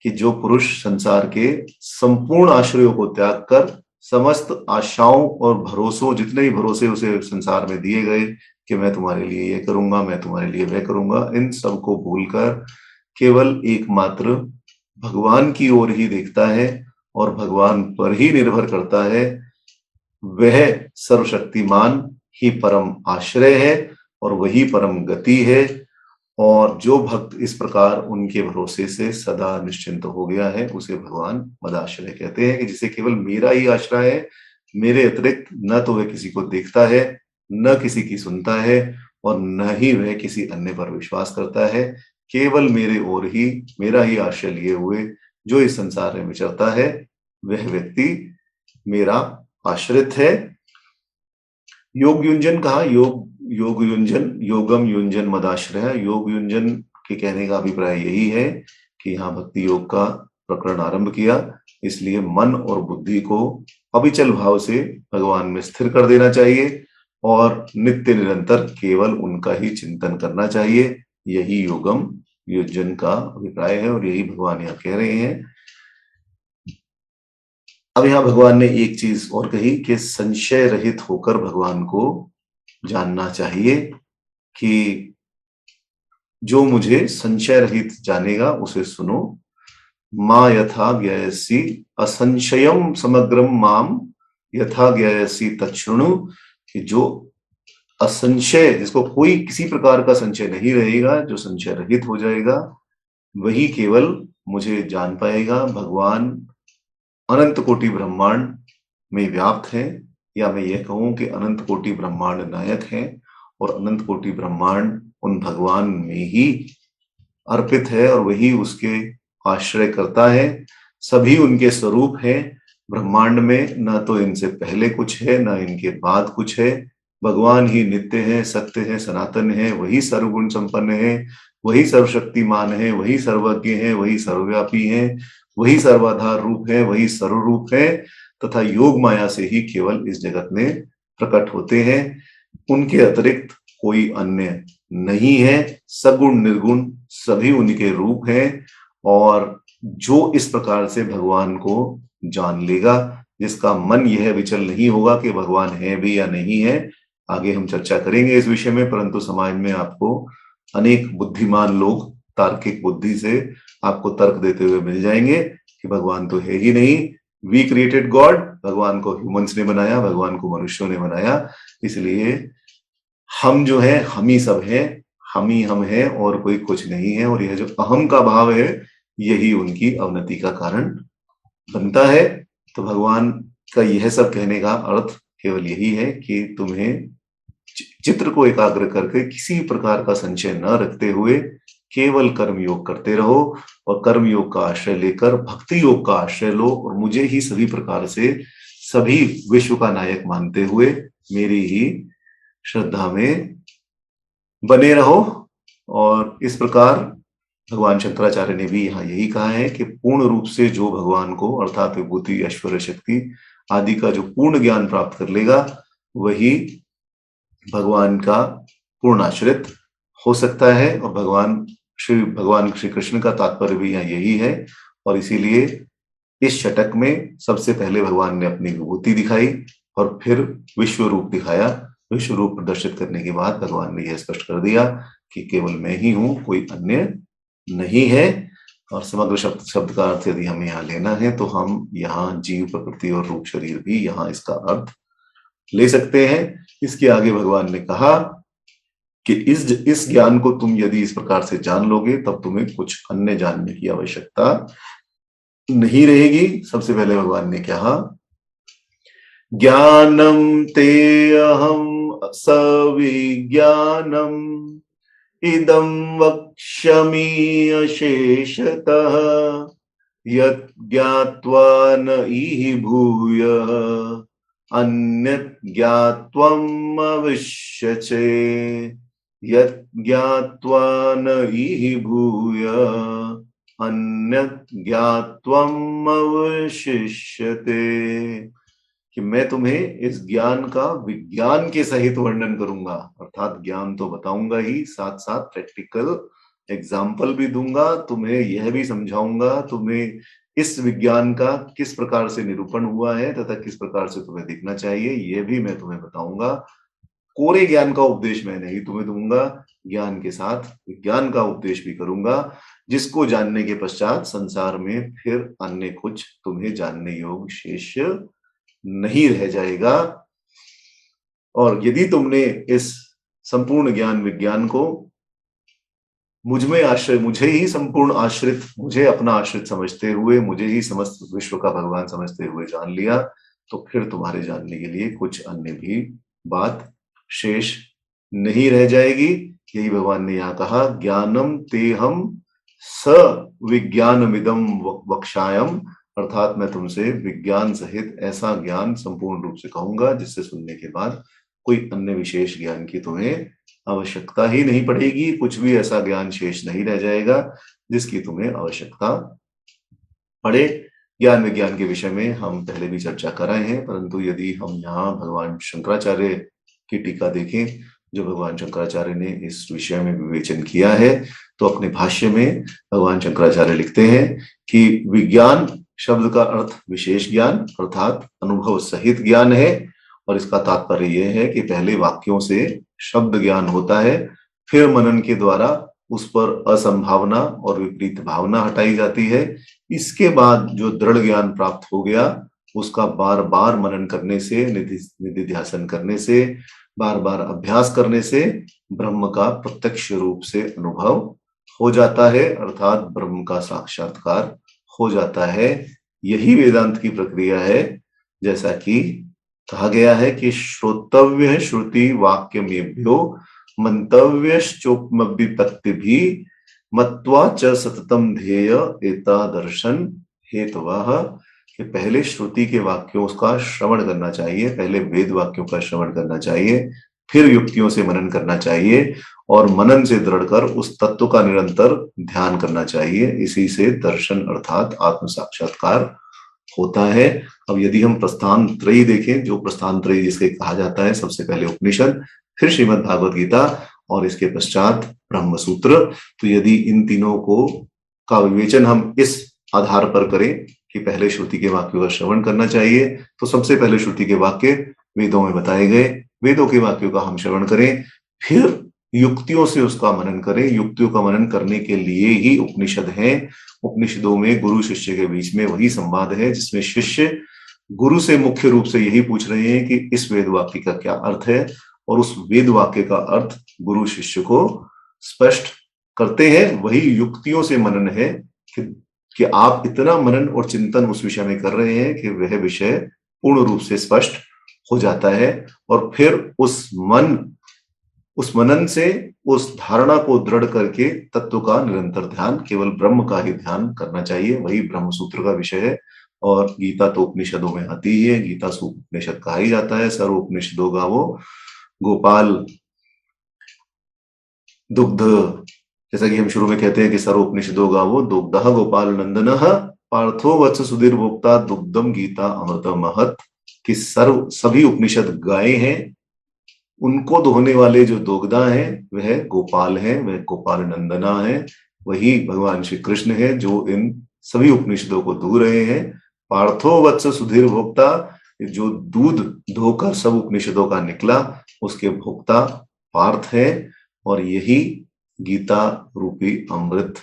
कि जो पुरुष संसार के संपूर्ण आश्रयों को त्याग कर समस्त आशाओं और भरोसों, जितने ही भरोसे उसे संसार में दिए गए कि मैं तुम्हारे लिए ये करूंगा, मैं तुम्हारे लिए वह करूंगा, इन सब को भूलकर केवल एकमात्र भगवान की ओर ही देखता है और भगवान पर ही निर्भर करता है, वह सर्वशक्तिमान ही परम आश्रय है और वही परम गति है। और जो भक्त इस प्रकार उनके भरोसे से सदा निश्चिंत हो गया है, उसे भगवान मदाश्रय कहते हैं, कि जिसे केवल मेरा ही आश्रय है, मेरे अतिरिक्त न तो वह किसी को देखता है, न किसी की सुनता है और न ही वह किसी अन्य पर विश्वास करता है। केवल मेरे ओर ही, मेरा ही आश्रय लिए हुए जो इस संसार में विचरता है, वह व्यक्ति मेरा आश्रित है। योग युंजन कहा, योग युंजन, योगम युंजन मदाश्रय। योग युंजन के कहने का अभिप्राय यही है कि यहाँ भक्ति योग का प्रकरण आरंभ किया, इसलिए मन और बुद्धि को अविचल भाव से भगवान में स्थिर कर देना चाहिए और नित्य निरंतर केवल उनका ही चिंतन करना चाहिए। यही योगम युंजन का अभिप्राय है और यही भगवान यहाँ कह रहे हैं। अब यहाँ भगवान ने एक चीज और कही कि संशय रहित होकर भगवान को जानना चाहिए, कि जो मुझे संशय रहित जानेगा उसे सुनो। मां यथा ज्ञायसी असंशयम समग्रम माम यथा ज्ञायसी तच्छृणु, कि जो असंशय, जिसको कोई किसी प्रकार का संशय नहीं रहेगा, जो संशय रहित हो जाएगा, वही केवल मुझे जान पाएगा। भगवान अनंत कोटि ब्रह्मांड में व्याप्त है, या मैं यह कहूं कि अनंत कोटि ब्रह्मांड नायक है और अनंत कोटि ब्रह्मांड उन भगवान में ही अर्पित है और वही उसके आश्रय करता है। सभी उनके स्वरूप हैं ब्रह्मांड में, न तो इनसे पहले कुछ है न इनके बाद कुछ है। भगवान ही नित्य है, सत्य है, सनातन है, वही सर्वगुण संपन्न है, वही सर्वशक्तिमान है, वही सर्वज्ञ है, वही सर्वव्यापी है, वही सर्वाधार रूप है, वही सर्वरूप है तथा योग माया से ही केवल इस जगत में प्रकट होते हैं। उनके अतिरिक्त कोई अन्य नहीं है। सगुण निर्गुण सभी उनके रूप हैं और जो इस प्रकार से भगवान को जान लेगा, जिसका मन यह विचल नहीं होगा कि भगवान है भी या नहीं है, आगे हम चर्चा करेंगे इस विषय में, परंतु समाज में आपको अनेक बुद्धिमान लोग तार्किक बुद्धि से आपको तर्क देते हुए मिल जाएंगे कि भगवान तो है ही नहीं, वी क्रिएटेड गॉड, भगवान को ह्यूमंस ने बनाया, भगवान को मनुष्यों ने बनाया, इसलिए हम जो है हम ही सब हैं, हम ही हम हैं और कोई कुछ नहीं है। और यह जो अहम का भाव है यही उनकी अवनति का कारण बनता है। तो भगवान का यह सब कहने का अर्थ केवल यही है कि तुम्हें चित्र को एकाग्र करके किसी प्रकार का संशय न रखते हुए केवल कर्म योग करते रहो और कर्म योग का आश्रय लेकर भक्ति योग का आश्रय लो और मुझे ही सभी प्रकार से सभी विश्व का नायक मानते हुए मेरी ही श्रद्धा में बने रहो। और इस प्रकार भगवान शंकराचार्य ने भी यहाँ यही कहा है कि पूर्ण रूप से जो भगवान को अर्थात विभूति ऐश्वर्य शक्ति आदि का जो पूर्ण ज्ञान प्राप्त कर लेगा, वही भगवान का पूर्ण आश्रित हो सकता है। और भगवान श्री कृष्ण का तात्पर्य भी यहाँ यही है और इसीलिए इस षटक में सबसे पहले भगवान ने अपनी विभूति दिखाई और फिर विश्व रूप दिखाया। विश्व रूप प्रदर्शित करने के बाद भगवान ने यह स्पष्ट कर दिया कि केवल मैं ही हूं, कोई अन्य नहीं है। और समग्र शब्द शब्द का अर्थ यदि हमें यहाँ लेना है तो हम यहाँ जीव, प्रकृति और रूप शरीर भी यहाँ इसका अर्थ ले सकते हैं। इसके आगे भगवान ने कहा कि इस ज्ञान को तुम यदि इस प्रकार से जान लोगे तब तुम्हें कुछ अन्य जानने की आवश्यकता नहीं रहेगी। सबसे पहले भगवान ने कहा, ज्ञानम ते अहम सविज्ञानम इदं वक्ष्यामि अशेषतः यत् ज्ञात्वा न इह भूयः अन्यत् ज्ञात्वम् अविष्यचे यत् ज्ञात्वा न इह भूयः अन्यत् ज्ञात्वम् अवशिष्यते। कि मैं तुम्हें इस ज्ञान का विज्ञान के सहित वर्णन करूंगा, अर्थात ज्ञान तो बताऊंगा ही, साथ साथ प्रैक्टिकल एग्जाम्पल भी दूंगा, तुम्हें यह भी समझाऊंगा तुम्हें इस विज्ञान का किस प्रकार से निरूपण हुआ है तथा किस प्रकार से तुम्हें दिखना चाहिए, यह भी मैं तुम्हें बताऊंगा। कोरे ज्ञान का उपदेश मैं नहीं तुम्हें दूंगा, ज्ञान के साथ विज्ञान का उपदेश भी करूंगा, जिसको जानने के पश्चात संसार में फिर अन्य कुछ तुम्हें जानने योग्य शेष नहीं रह जाएगा। और यदि तुमने इस संपूर्ण ज्ञान विज्ञान को मुझमें आश्रय, मुझे ही संपूर्ण आश्रित, मुझे अपना आश्रित समझते हुए, मुझे ही समस्त विश्व का भगवान समझते हुए जान लिया, तो फिर तुम्हारे जानने के लिए कुछ अन्य भी बात शेष नहीं रह जाएगी। यही भगवान ने यहाँ कहा, ज्ञानम तेहम स विज्ञानमिदम वक्ष्यामि, अर्थात मैं तुमसे विज्ञान सहित ऐसा ज्ञान संपूर्ण रूप से कहूंगा जिससे सुनने के बाद कोई अन्य विशेष ज्ञान की तुम्हें आवश्यकता ही नहीं पड़ेगी, कुछ भी ऐसा ज्ञान शेष नहीं रह जाएगा जिसकी तुम्हें आवश्यकता पड़े। ज्ञान विज्ञान के विषय में हम पहले भी चर्चा कर रहे हैं, परंतु यदि हम यहाँ भगवान शंकराचार्य की टीका देखें, जो भगवान शंकराचार्य ने इस विषय में विवेचन किया है, तो अपने भाष्य में भगवान शंकराचार्य लिखते हैं कि विज्ञान शब्द का अर्थ विशेष ज्ञान अर्थात अनुभव सहित ज्ञान है। और इसका तात्पर्य यह है कि पहले वाक्यों से शब्द ज्ञान होता है, फिर मनन के द्वारा उस पर असंभावना और विपरीत भावना हटाई जाती है। इसके बाद जो दृढ़ ज्ञान प्राप्त हो गया, उसका बार बार मनन करने से, निधिध्यासन करने से, बार बार अभ्यास करने से ब्रह्म का प्रत्यक्ष रूप से अनुभव हो जाता है, अर्थात ब्रह्म का साक्षात्कार हो जाता है। यही वेदांत की प्रक्रिया है। जैसा कि कहा गया है कि श्रोतव्य श्रुति वाक्यमेभ्यो मंतव्यश्चोपमभिपत्ति भी मत्वा च सततम ध्येय एतादर्शन हेतवः, कि पहले श्रुति के वाक्यों का श्रवण करना चाहिए, पहले वेद वाक्यों का श्रवण करना चाहिए, फिर युक्तियों से मनन करना चाहिए और मनन से दृढ़ कर उस तत्व का निरंतर ध्यान करना चाहिए। इसी से दर्शन अर्थात आत्म साक्षात्कार होता है। अब यदि हम प्रस्थान त्रयी देखें, जो प्रस्थान त्रयी जिसके कहा जाता है, सबसे पहले उपनिषद, फिर श्रीमद् भागवत गीता और इसके पश्चात ब्रह्म सूत्र, तो यदि इन तीनों को का विवेचन हम इस आधार पर करें कि पहले श्रुति के वाक्यों का श्रवण करना चाहिए, तो सबसे पहले श्रुति के वाक्य वेदों में बताए गए, वेदों के वाक्यों का हम श्रवण करें, फिर युक्तियों से उसका मनन करें। युक्तियों का मनन करने के लिए ही उपनिषद हैं। उपनिषदों में गुरु शिष्य के बीच में वही संवाद है जिसमें शिष्य गुरु से मुख्य रूप से यही पूछ रहे हैं कि इस वेद वाक्य का क्या अर्थ है, और उस वेद वाक्य का अर्थ गुरु शिष्य को स्पष्ट करते हैं। वही युक्तियों से मनन है कि आप इतना मनन और चिंतन उस विषय में कर रहे हैं कि वह विषय पूर्ण रूप से स्पष्ट हो जाता है, और फिर उस मनन से उस धारणा को दृढ़ करके तत्व का निरंतर ध्यान, केवल ब्रह्म का ही ध्यान करना चाहिए। वही ब्रह्म सूत्र का विषय है। और गीता तो उपनिषदों में आती ही है, गीता उपनिषद कहा ही जाता है। सर्व उपनिषदो गावो गोपाल दुग्ध, जैसा कि हम शुरू में कहते हैं कि सर्व उपनिषदो गावो दुग्धः गोपाल नंदनः पार्थो वत्स सुधीर भोक्ता दुग्धम गीता अमृत महत, कि सभी उपनिषद गाय हैं, उनको दोहने वाले जो दोग्धा हैं वह गोपाल हैं, वह गोपाल नंदना है, वही भगवान श्री कृष्ण है जो इन सभी उपनिषदों को दू रहे हैं। पार्थो वत्स सुधीर भोक्ता, जो दूध धोकर सब उपनिषदों का निकला उसके भोक्ता पार्थ है, और यही गीता रूपी अमृत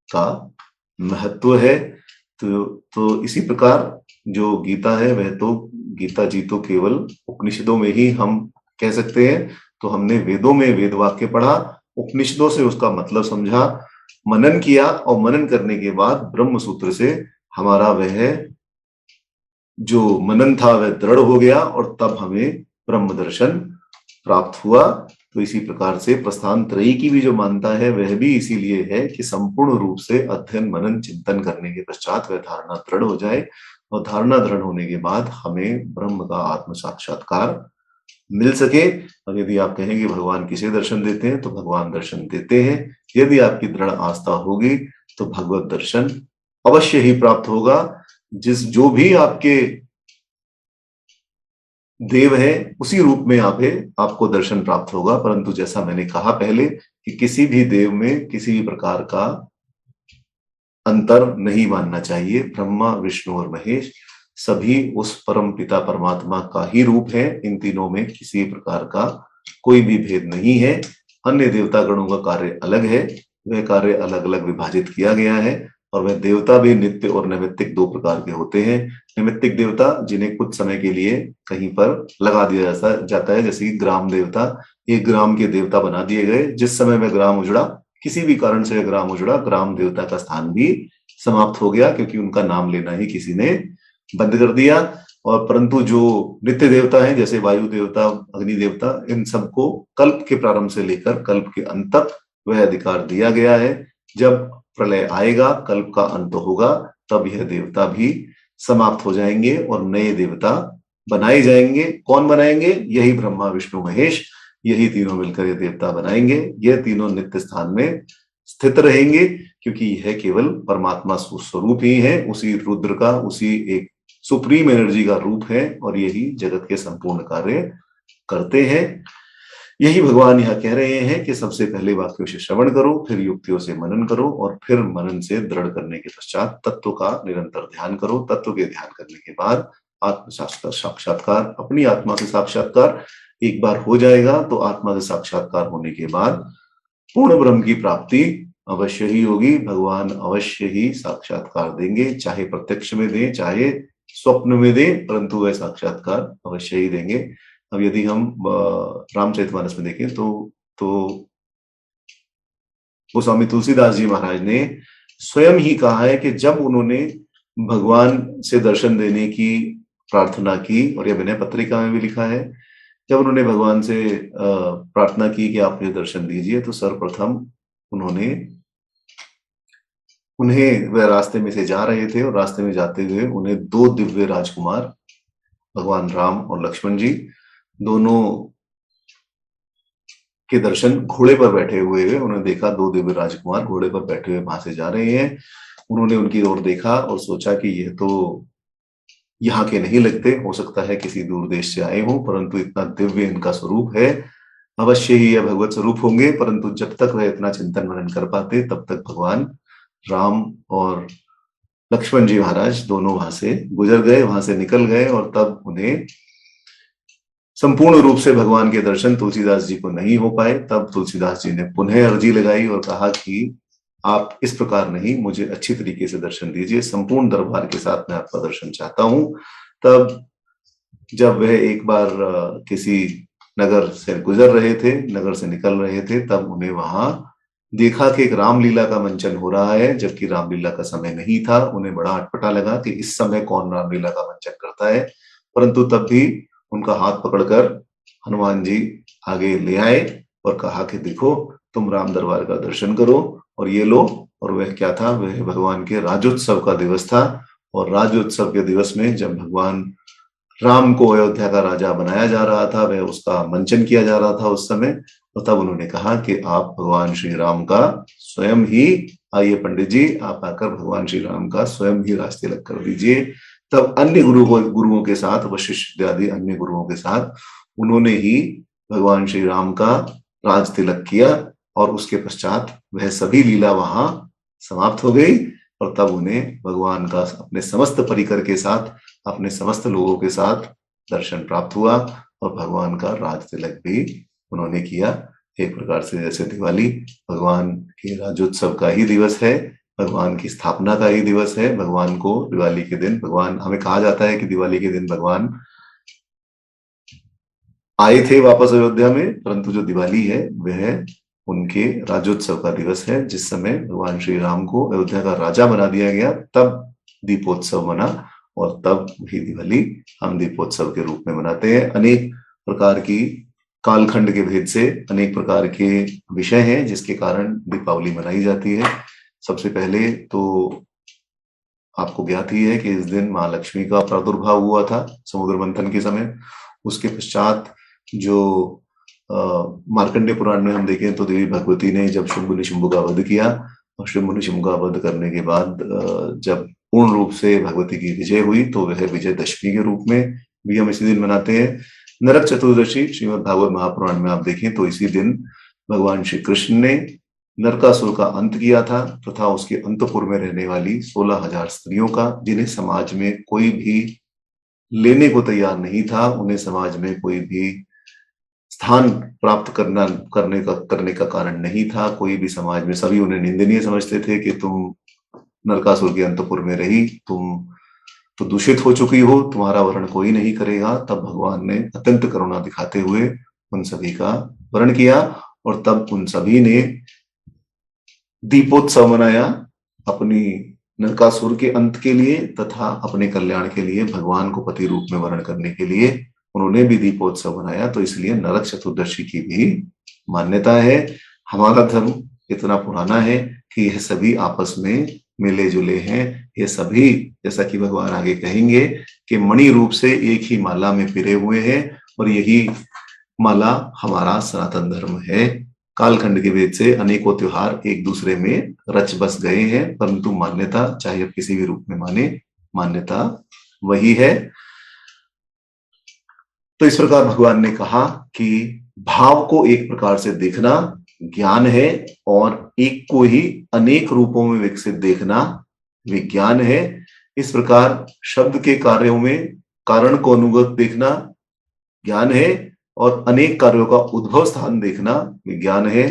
का महत्व है। तो इसी प्रकार जो गीता है वह तो गीता जी तो केवल उपनिषदों में ही हम कह सकते हैं। तो हमने वेदों में वेद वाक्य पढ़ा, उपनिषदों से उसका मतलब समझा, मनन किया, और मनन करने के बाद ब्रह्म सूत्र से हमारा वह जो मनन था वह दृढ़ हो गया, और तब हमें ब्रह्म दर्शन प्राप्त हुआ। तो इसी प्रकार से प्रस्थान त्रयी की भी जो मान्यता है वह भी इसीलिए है कि संपूर्ण रूप से अध्ययन मनन चिंतन करने के पश्चात वह धारणा दृढ़ हो जाए, और धारणा दृढ़ होने के बाद हमें ब्रह्म का आत्म साक्षात्कार मिल सके। और यदि आप कहेंगे भगवान किसे दर्शन देते हैं, तो भगवान दर्शन देते हैं। यदि आपकी दृढ़ आस्था होगी तो भगवत दर्शन अवश्य ही प्राप्त होगा। जो भी आपके देव है उसी रूप में आपको दर्शन प्राप्त होगा। परंतु जैसा मैंने कहा पहले कि किसी भी देव में किसी भी प्रकार का अंतर नहीं मानना चाहिए। ब्रह्मा, विष्णु और महेश सभी उस परम पिता परमात्मा का ही रूप है। इन तीनों में किसी प्रकार का कोई भी भेद नहीं है। अन्य देवता गणों का कार्य अलग है, वह कार्य अलग अलग विभाजित किया गया है। और वह देवता भी नित्य और नैमित्तिक दो प्रकार के होते हैं। नैमित्तिक देवता जिन्हें कुछ समय के लिए कहीं पर लगा दिया जाता है, जैसे कि ग्राम देवता, एक ग्राम के देवता बना दिए गए। जिस समय वह ग्राम उजड़ा, किसी भी कारण से ग्राम उजड़ा, ग्राम देवता का स्थान भी समाप्त हो गया, क्योंकि उनका नाम लेना ही किसी ने बंद कर दिया। और परंतु जो नित्य देवता हैं, जैसे वायु देवता, अग्नि देवता, इन सबको कल्प के प्रारंभ से लेकर कल्प के अंत तक वह अधिकार दिया गया है। जब प्रलय आएगा, कल्प का अंत होगा, तब यह देवता भी समाप्त हो जाएंगे और नए देवता बनाए जाएंगे। कौन बनाएंगे? यही ब्रह्मा, विष्णु, महेश, यही तीनों मिलकर ये देवता बनाएंगे। यह तीनों नित्य स्थान में स्थित रहेंगे, क्योंकि यह केवल परमात्मा स्वरूप ही है, उसी रुद्र का, उसी एक सुप्रीम एनर्जी का रूप है, और यही जगत के संपूर्ण कार्य करते हैं। यही भगवान यहाँ कह रहे हैं कि सबसे पहले वाक्यों से श्रवण करो, फिर युक्तियों से मनन करो, और फिर मनन से दृढ़ करने के पश्चात तत्व का निरंतर ध्यान करो। तत्व के ध्यान करने के बाद आत्म साक्षात्कार, अपनी आत्मा से साक्षात्कार एक बार हो जाएगा, तो आत्मा से साक्षात्कार होने के बाद पूर्ण ब्रह्म की प्राप्ति अवश्य ही होगी। भगवान अवश्य ही साक्षात्कार देंगे, चाहे प्रत्यक्ष में दें, चाहे स्वप्न में दें, परंतु वह साक्षात्कार अवश्य ही देंगे। अब यदि हम रामचरितमानस में देखें तो गोस्वामी तुलसीदास जी महाराज ने स्वयं ही कहा है कि जब उन्होंने भगवान से दर्शन देने की प्रार्थना की, और यह विनय पत्रिका में भी लिखा है, जब उन्होंने भगवान से प्रार्थना की कि आप मुझे दर्शन दीजिए, तो सर्वप्रथम उन्हें वह रास्ते में से जा रहे थे, और रास्ते में जाते हुए उन्हें दो दिव्य राजकुमार, भगवान राम और लक्ष्मण जी, दोनों के दर्शन घोड़े पर बैठे हुए हुए उन्होंने देखा। दो दिव्य राजकुमार घोड़े पर बैठे हुए वहां से जा रहे हैं। उन्होंने उनकी ओर देखा और सोचा कि यह तो यहाँ के नहीं लगते, हो सकता है किसी दूर देश से आए हों, परंतु इतना दिव्य इनका स्वरूप है, अवश्य ही यह भगवत स्वरूप होंगे। परंतु जब तक वह इतना चिंतन मनन कर पाते, तब तक भगवान राम और लक्ष्मण जी महाराज दोनों वहां से गुजर गए, वहां से निकल गए, और तब उन्हें संपूर्ण रूप से भगवान के दर्शन तुलसीदास जी को नहीं हो पाए। तब तुलसीदास जी ने पुनः अर्जी लगाई और कहा कि आप इस प्रकार नहीं, मुझे अच्छी तरीके से दर्शन दीजिए, संपूर्ण दरबार के साथ मैं आपका दर्शन चाहता हूं। तब जब वह एक बार किसी नगर से गुजर रहे थे, नगर से निकल रहे थे, तब उन्हें वहां देखा कि एक रामलीला का मंचन हो रहा है, जबकि रामलीला का समय नहीं था। उन्हें बड़ा अटपटा लगा कि इस समय कौन रामलीला का मंचन करता है, परंतु तब भी उनका हाथ पकड़कर हनुमान जी आगे ले आए और कहा कि देखो, तुम राम दरबार का दर्शन करो और ये लो। और वह क्या था? वह भगवान के राज्योत्सव का दिवस था, और राज्योत्सव के दिवस में जब भगवान राम को अयोध्या का राजा बनाया जा रहा था, वह उसका मंचन किया जा रहा था उस समय। तो तब उन्होंने कहा कि आप भगवान श्री राम का स्वयं ही, आइए पंडित जी, आप आकर भगवान श्री राम का स्वयं ही राज तिलक कर दीजिए। तब अन्य गुरुओं के साथ, वशिष्ठ इत्यादि अन्य गुरुओं के साथ उन्होंने ही भगवान श्री राम का राज तिलक किया, और उसके पश्चात वह सभी लीला वहां समाप्त हो गई। और तब उन्हें भगवान का अपने समस्त परिकर के साथ, अपने समस्त लोगों के साथ दर्शन प्राप्त हुआ, और भगवान का राज तिलक भी उन्होंने किया। एक प्रकार से जैसे दिवाली भगवान के राज्योत्सव का ही दिवस है, भगवान की स्थापना का ही दिवस है। भगवान को दिवाली के दिन, भगवान, हमें कहा जाता है कि दिवाली के दिन भगवान आए थे वापस अयोध्या में, परंतु जो दिवाली है वह उनके राज्योत्सव का दिवस है। जिस समय भगवान श्री राम को अयोध्या का राजा बना दिया गया, तब दीपोत्सव बना, और तब ही दिवाली हम दीपोत्सव के रूप में मनाते हैं। अनेक प्रकार की कालखंड के भेद से अनेक प्रकार के विषय हैं जिसके कारण दीपावली मनाई जाती है। सबसे पहले तो आपको ज्ञात ही है कि इस दिन माँ लक्ष्मी का प्रादुर्भाव हुआ था समुद्र मंथन के समय। उसके पश्चात जो मार्कंडेय पुराण में हम देखें तो देवी भगवती ने जब शुंभ निशुंभ का वध किया, और शुंभ निशुंभ का वध करने के बाद जब पूर्ण रूप से भगवती की विजय हुई, तो वह विजयदशमी के रूप में भी हम इसी दिन मनाते हैं। नरक चतुर्दशी श्रीमद् भागवत महापुराण में आप देखें तो इसी दिन भगवान श्री कृष्ण ने नरकासुर का अंत किया था, तथा उसके अंतपुर में रहने वाली 16,000 स्त्रियों का, जिन्हें समाज में कोई भी लेने को तैयार नहीं था, उन्हें समाज में कोई भी स्थान प्राप्त करने का कारण नहीं था। कोई भी समाज में, सभी उन्हें निंदनीय समझते थे कि तुम नरकासुर के अंतपुर में रही, तुम तो दूषित हो चुकी हो, तुम्हारा वर्ण कोई नहीं करेगा। तब भगवान ने अत्यंत करुणा दिखाते हुए उन सभी का वर्ण किया, और तब उन सभी ने दीपोत्सव मनाया अपनी नरकासुर के अंत के लिए तथा अपने कल्याण के लिए, भगवान को पति रूप में वर्ण करने के लिए उन्होंने भी दीपोत्सव मनाया। तो इसलिए नरक चतुर्दशी की भी मान्यता है। हमारा धर्म इतना पुराना है कि यह सभी आपस में मिले जुले हैं। ये सभी, जैसा कि भगवान आगे कहेंगे, कि मणि रूप से एक ही माला में पिरे हुए हैं, और यही माला हमारा सनातन धर्म है। कालखंड के भेद से अनेकों त्योहार एक दूसरे में रच बस गए हैं, परंतु मान्यता, चाहे आप किसी भी रूप में माने, मान्यता वही है। तो इस प्रकार भगवान ने कहा कि भाव को एक प्रकार से देखना ज्ञान है, और एक को ही अनेक रूपों में विकसित देखना विज्ञान है। इस प्रकार शब्द के कार्यों में कारण को अनुगत देखना ज्ञान है, और अनेक कार्यों का उद्भव स्थान देखना विज्ञान है।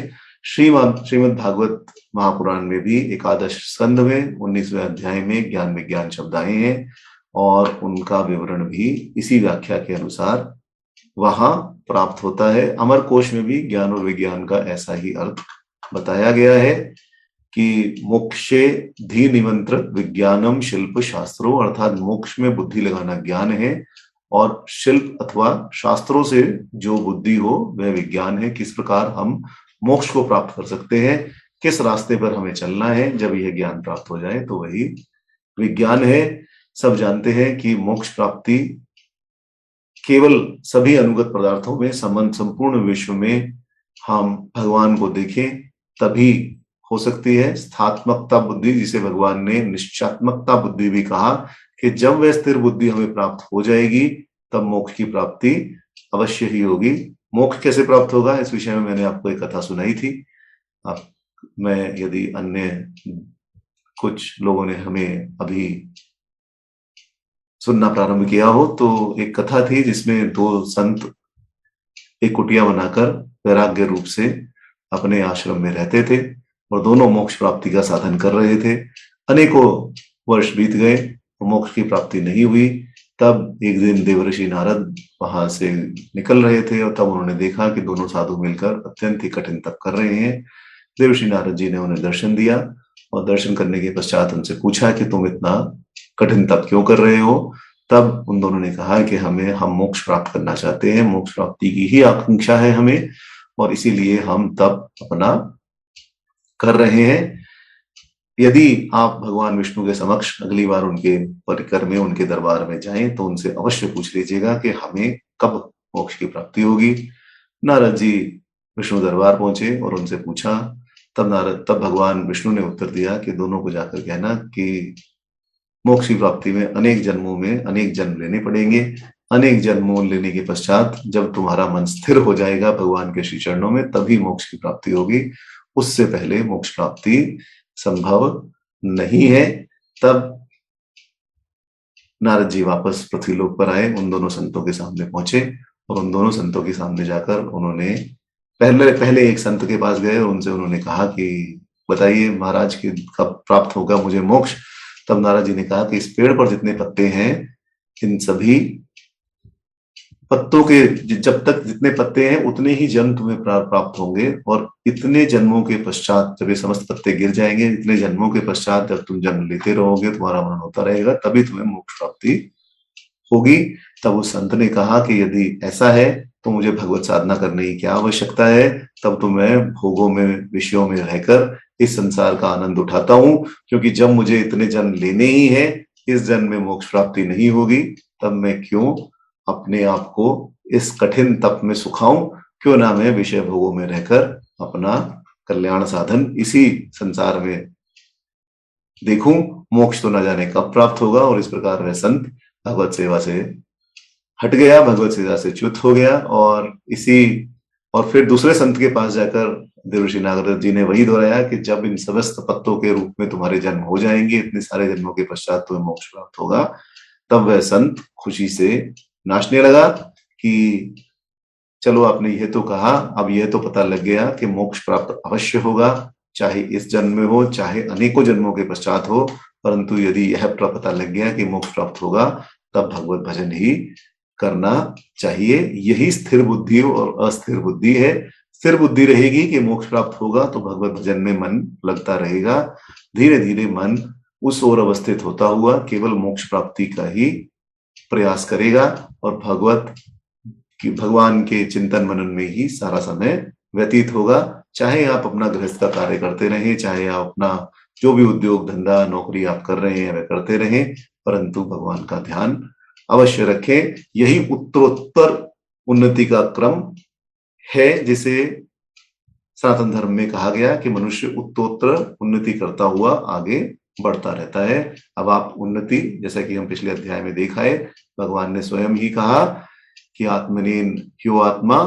श्रीमद् भागवत महापुराण में भी एकादश स्कंद में 19वें अध्याय में ज्ञान विज्ञान शब्द आए हैं, और उनका विवरण भी इसी व्याख्या के अनुसार वहां प्राप्त होता है। अमर कोश में भी ज्ञान और विज्ञान का ऐसा ही अर्थ बताया गया है कि मोक्षे धी निमंत्र विज्ञानम शिल्प शास्त्रों, अर्थात मोक्ष में बुद्धि लगाना ज्ञान है, और शिल्प अथवा शास्त्रों से जो बुद्धि हो वह विज्ञान है। किस प्रकार हम मोक्ष को प्राप्त कर सकते हैं, किस रास्ते पर हमें चलना है, जब यह ज्ञान प्राप्त हो जाए तो वही विज्ञान है। सब जानते हैं कि मोक्ष प्राप्ति केवल सभी अनुगत पदार्थों में, संपूर्ण विश्व में हम भगवान को देखें तभी हो सकती है। स्थात्मकता बुद्धि, जिसे भगवान ने निश्चयात्मकता बुद्धि भी कहा, कि जब वह स्थिर बुद्धि हमें प्राप्त हो जाएगी तब मोक्ष की प्राप्ति अवश्य ही होगी। मोक्ष कैसे प्राप्त होगा, इस विषय में मैंने आपको एक कथा सुनाई थी। मैं, यदि अन्य कुछ लोगों ने हमें अभी सुनना प्रारंभ किया हो, तो एक कथा थी जिसमें दो संत एक कुटिया बनाकर वैराग्य रूप से अपने आश्रम में रहते थे, और दोनों मोक्ष प्राप्ति का साधन कर रहे थे। अनेकों वर्ष बीत गए, मोक्ष की प्राप्ति नहीं हुई। तब एक दिन देवर्षि नारद वहां से निकल रहे थे, और तब उन्होंने देखा कि दोनों साधु मिलकर अत्यंत ही कठिन तप कर रहे हैं। देवर्षि नारद जी ने उन्हें दर्शन दिया, और दर्शन करने के पश्चात उनसे पूछा कि तुम इतना कठिन तप क्यों कर रहे हो। तब उन दोनों ने कहा कि हम मोक्ष प्राप्त करना चाहते हैं, मोक्ष प्राप्ति की ही आकांक्षा है हमें, और इसीलिए हम तप अपना कर रहे हैं। यदि आप भगवान विष्णु के समक्ष अगली बार उनके परिकर में, उनके दरबार में जाएं, तो उनसे अवश्य पूछ लीजिएगा कि हमें कब मोक्ष की प्राप्ति होगी। नारद जी विष्णु दरबार पहुंचे और उनसे पूछा। तब भगवान विष्णु ने उत्तर दिया कि दोनों को जाकर कहना कि मोक्ष की प्राप्ति में अनेक जन्मों में अनेक जन्म लेने पड़ेंगे। अनेक जन्मों लेने के पश्चात जब तुम्हारा मन स्थिर हो जाएगा भगवान के श्री चरणों में, तभी मोक्ष की प्राप्ति होगी। उससे पहले मोक्ष प्राप्ति संभव नहीं है। तब नारद जी वापस पृथ्वीलोक पर आए, उन दोनों संतों के सामने पहुंचे, और उन दोनों संतों के सामने जाकर उन्होंने पहले एक संत के पास गए और उनसे उन्होंने कहा कि बताइए महाराज कि कब प्राप्त होगा मुझे मोक्ष। तब नारद जी ने कहा कि इस पेड़ पर जितने पत्ते हैं इन सभी पत्तों के जब तक जितने पत्ते हैं उतने ही जन्म तुम्हें प्राप्त होंगे, और इतने जन्मों के पश्चात जब ये समस्त पत्ते गिर जाएंगे, इतने जन्मों के पश्चात जब तुम जन्म लेते रहोगे, तुम्हारा मन होता रहेगा, तभी तुम्हें मोक्ष प्राप्ति होगी। तब उस संत ने कहा कि यदि ऐसा है तो मुझे भगवत साधना करने की क्या आवश्यकता है, तब तो मैं भोगों में विषयों में रहकर इस संसार का आनंद उठाता हूं, क्योंकि जब मुझे इतने जन्म लेने ही है, इस जन्म में मोक्ष प्राप्ति नहीं होगी, तब मैं क्यों अपने आप को इस कठिन तप में सुखाऊं, क्यों ना मैं विषय भोगों में रहकर अपना कल्याण साधन इसी संसार में देखूं, मोक्ष तो न जाने कब प्राप्त होगा। और इस प्रकार वह संत भगवत सेवा से हट गया, भगवत सेवा से च्युत हो गया, और फिर दूसरे संत के पास जाकर देवर्षि नारद जी ने वही दोहराया कि जब इन समस्त पत्तों के रूप में तुम्हारे जन्म हो जाएंगे, इतने सारे जन्मों के पश्चात तुम्हें मोक्ष प्राप्त होगा। तब वह संत खुशी से नाचने लगा कि चलो आपने यह तो कहा, अब यह तो पता लग गया कि मोक्ष प्राप्त अवश्य होगा, चाहे इस जन्म में हो चाहे अनेकों जन्मों के पश्चात हो, परंतु यदि यह पता लग गया कि मोक्ष प्राप्त होगा, तब भगवत भजन ही करना चाहिए। यही स्थिर बुद्धि और अस्थिर बुद्धि है। स्थिर बुद्धि रहेगी कि मोक्ष प्राप्त होगा तो भगवत भजन में मन लगता रहेगा, धीरे धीरे मन उस ओर अवस्थित होता हुआ केवल मोक्ष प्राप्ति का ही प्रयास करेगा, और भगवान के चिंतन मनन में ही सारा समय व्यतीत होगा। चाहे आप अपना गृहस्थ का कार्य करते रहें, चाहे आप अपना जो भी उद्योग धंधा नौकरी आप कर रहे हैं वह करते रहें, परंतु भगवान का ध्यान अवश्य रखें। यही उत्तरोत्तर उन्नति का क्रम है, जिसे सनातन धर्म में कहा गया कि मनुष्य उत्तरोत्तर उन्नति करता हुआ आगे बढ़ता रहता है। अब आप उन्नति, जैसा कि हम पिछले अध्याय में देखा है, भगवान ने स्वयं ही कहा कि आत्मनेन ह्यो आत्मा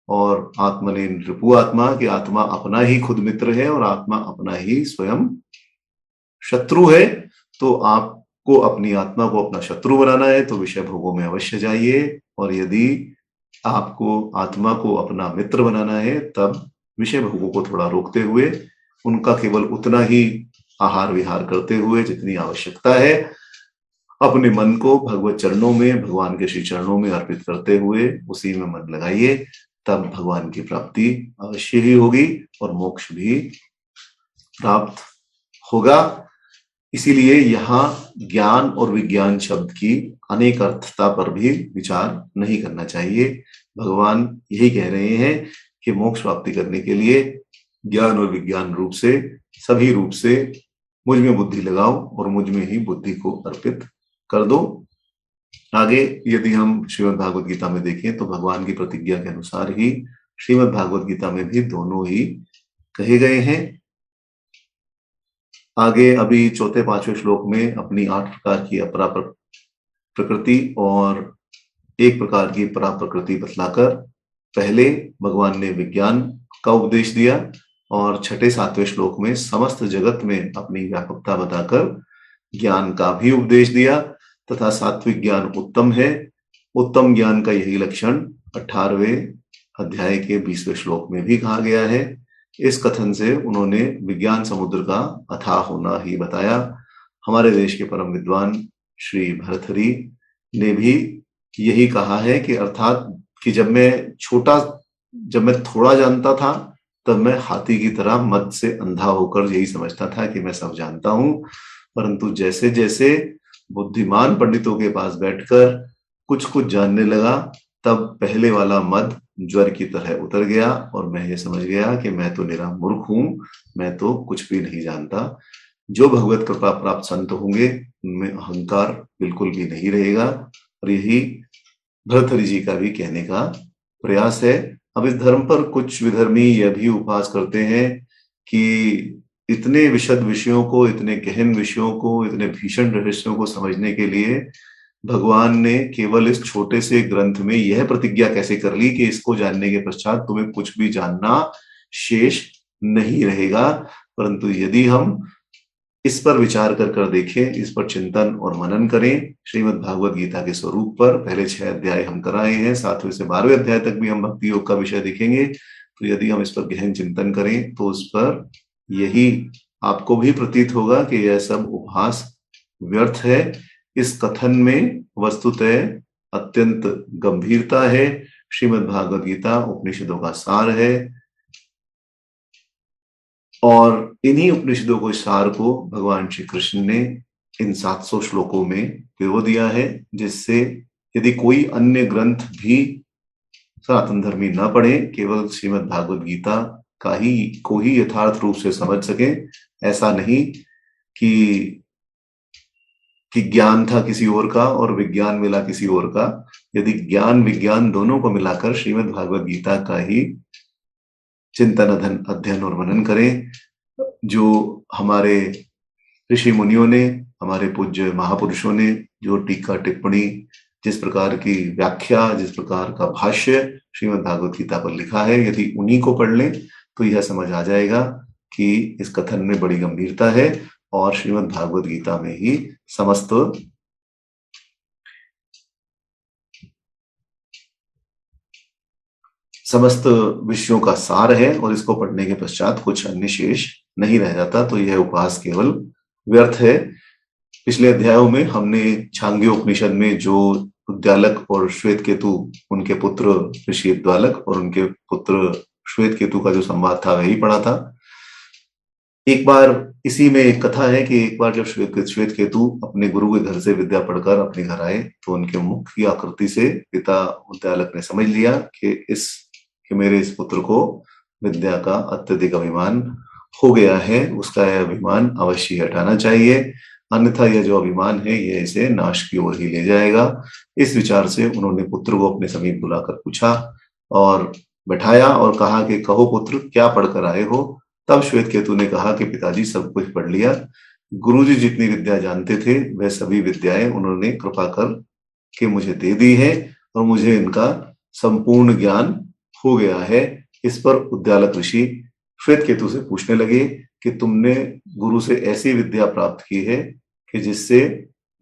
और आत्मनेन रिपु आत्मा, कि आत्मा अपना ही खुद मित्र है और आत्मा अपना ही स्वयं शत्रु है। तो आपको अपनी आत्मा को अपना शत्रु बनाना है तो विषय भोगों में अवश्य जाइए, और यदि आपको आत्मा को अपना मित्र बनाना है तब विषय भोगों को थोड़ा रोकते हुए, उनका केवल उतना ही आहार विहार करते हुए जितनी आवश्यकता है, अपने मन को भगवत चरणों में, भगवान के श्री चरणों में अर्पित करते हुए उसी में मन लगाइए, तब भगवान की प्राप्ति अवश्य ही होगी और मोक्ष भी प्राप्त होगा। इसीलिए यहाँ ज्ञान और विज्ञान शब्द की अनेक अर्थता पर भी विचार नहीं करना चाहिए। भगवान यही कह रहे हैं कि मोक्ष प्राप्ति करने के लिए ज्ञान और विज्ञान रूप से, सभी रूप से मुझ में बुद्धि लगाओ और मुझ में ही बुद्धि को अर्पित कर दो। आगे यदि हम श्रीमद् भागवत गीता में देखें तो भगवान की प्रतिज्ञा के अनुसार ही श्रीमद् भागवत गीता में भी दोनों ही कहे गए हैं। आगे अभी चौथे पांचवें श्लोक में अपनी 8 प्रकार की अपरा प्रकृति और 1 प्रकार की परा प्रकृति बतलाकर पहले भगवान ने विज्ञान का उपदेश दिया, और छठे 7वें श्लोक में समस्त जगत में अपनी व्यापकता बताकर ज्ञान का भी उपदेश दिया, तथा सात्विक ज्ञान उत्तम है। उत्तम ज्ञान का यही लक्षण 18वें अध्याय के 20वें श्लोक में भी कहा गया है। इस कथन से उन्होंने विज्ञान समुद्र का अथाह होना ही बताया। हमारे देश के परम विद्वान श्री भरथरी ने भी यही कहा है कि अर्थात कि जब मैं थोड़ा जानता था तब मैं हाथी की तरह मद से अंधा होकर यही समझता था कि मैं सब जानता हूं, परंतु जैसे जैसे बुद्धिमान पंडितों के पास बैठकर कुछ कुछ जानने लगा, तब पहले वाला मद ज्वर की तरह उतर गया और मैं ये समझ गया कि मैं तो निरा मूर्ख हूं, मैं तो कुछ भी नहीं जानता। जो भगवत कृपा प्राप्त संत होंगे उनमें अहंकार बिल्कुल भी नहीं रहेगा, और यही भरथरी जी का भी कहने का प्रयास है। अब इस धर्म पर कुछ विधर्मी यह भी उपहास करते हैं कि इतने विशद विषयों को, इतने गहन विषयों को, इतने भीषण रहस्यों को समझने के लिए भगवान ने केवल इस छोटे से ग्रंथ में यह प्रतिज्ञा कैसे कर ली कि इसको जानने के पश्चात तुम्हें कुछ भी जानना शेष नहीं रहेगा। परंतु यदि हम इस पर विचार कर देखें, इस पर चिंतन और मनन करें, श्रीमद् भागवत गीता के स्वरूप पर पहले 6 अध्याय हम कराए हैं, 7वें से 12वें अध्याय तक भी हम भक्ति योग का विषय देखेंगे। तो यदि हम इस पर गहन चिंतन करें तो उस पर यही आपको भी प्रतीत होगा कि यह सब उपहास व्यर्थ है। इस कथन में वस्तुतः अत्यंत गंभीरता है। श्रीमद् भागवत गीता उपनिषदों का सार है और इन्हीं उपनिषदों को सार को भगवान श्री कृष्ण ने इन 700 श्लोकों में पिरो दिया है, जिससे यदि कोई अन्य ग्रंथ भी सनातन धर्मी न पढ़े, केवल श्रीमद् भागवत गीता का ही को ही यथार्थ रूप से समझ सके। ऐसा नहीं कि ज्ञान था किसी और का और विज्ञान मिला किसी और का। यदि ज्ञान विज्ञान दोनों को मिलाकर श्रीमद् भागवत गीता का ही चिंतन अध्ययन और मनन करें, जो हमारे ऋषि मुनियों ने, हमारे पूज्य महापुरुषों ने जो टीका टिप्पणी, जिस प्रकार की व्याख्या, जिस प्रकार का भाष्य श्रीमद् भागवत गीता पर लिखा है, यदि उन्हीं को पढ़ लें तो यह समझ आ जाएगा कि इस कथन में बड़ी गंभीरता है और श्रीमद् भागवत गीता में ही समस्त विषयों का सार है और इसको पढ़ने के पश्चात कुछ अन्य शेष नहीं रह जाता। तो यह उपहास केवल व्यर्थ है। पिछले अध्यायों में हमने छांग्य उपनिषद में जो उद्दालक और श्वेत केतु, उनके पुत्र ऋषि उद्दालक और उनके पुत्र श्वेत केतु का जो संवाद था वही पढ़ा था। एक बार इसी में एक कथा है कि एक बार जब श्वेत केतु अपने गुरु के घर से विद्या पढ़कर अपने घर आए तो उनके मुख की आकृति से पिता उद्दालक ने समझ लिया कि मेरे इस पुत्र को विद्या का अत्यधिक अभिमान हो गया है, उसका यह अभिमान अवश्य हटाना चाहिए, अन्यथा यह जो अभिमान है यह इसे नाश की ओर ही ले जाएगा। इस विचार से उन्होंने पुत्र को अपने समीप बुलाकर पूछा और बैठाया और कहा कि कहो पुत्र, क्या पढ़कर आए हो? तब श्वेत केतु ने कहा कि पिताजी सब कुछ पढ़ लिया, गुरुजी जितनी विद्या जानते थे वह सभी विद्याएं उन्होंने कृपा कर के मुझे दे दी है और मुझे इनका संपूर्ण ज्ञान हो गया है। इस पर उद्दालक ऋषि श्वेत केतु से पूछने लगे कि तुमने गुरु से ऐसी विद्या प्राप्त की है कि जिससे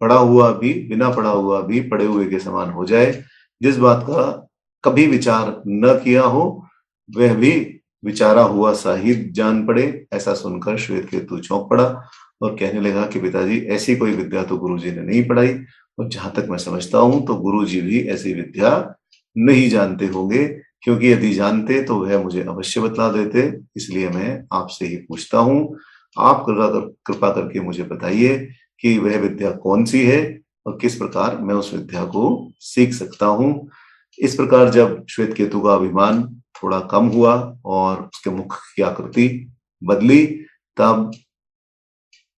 पढ़ा हुआ भी बिना पढ़ा हुआ भी पढ़े हुए के समान हो जाए, जिस बात का कभी विचार न किया हो वह भी विचारा हुआ सा ही जान पड़े। ऐसा सुनकर श्वेत केतु चौंक पड़ा और कहने लगा कि पिताजी ऐसी कोई विद्या तो गुरुजी ने नहीं पढ़ाई और जहां तक मैं समझता हूं तो गुरुजी भी ऐसी विद्या नहीं जानते होंगे, क्योंकि यदि जानते तो वह मुझे अवश्य बतला देते। इसलिए मैं आपसे ही पूछता हूं, आप कृपा करके मुझे बताइए कि वह विद्या कौन सी है और किस प्रकार मैं उस विद्या को सीख सकता हूं। इस प्रकार जब श्वेत केतु का अभिमान थोड़ा कम हुआ और उसके मुख की आकृति बदली, तब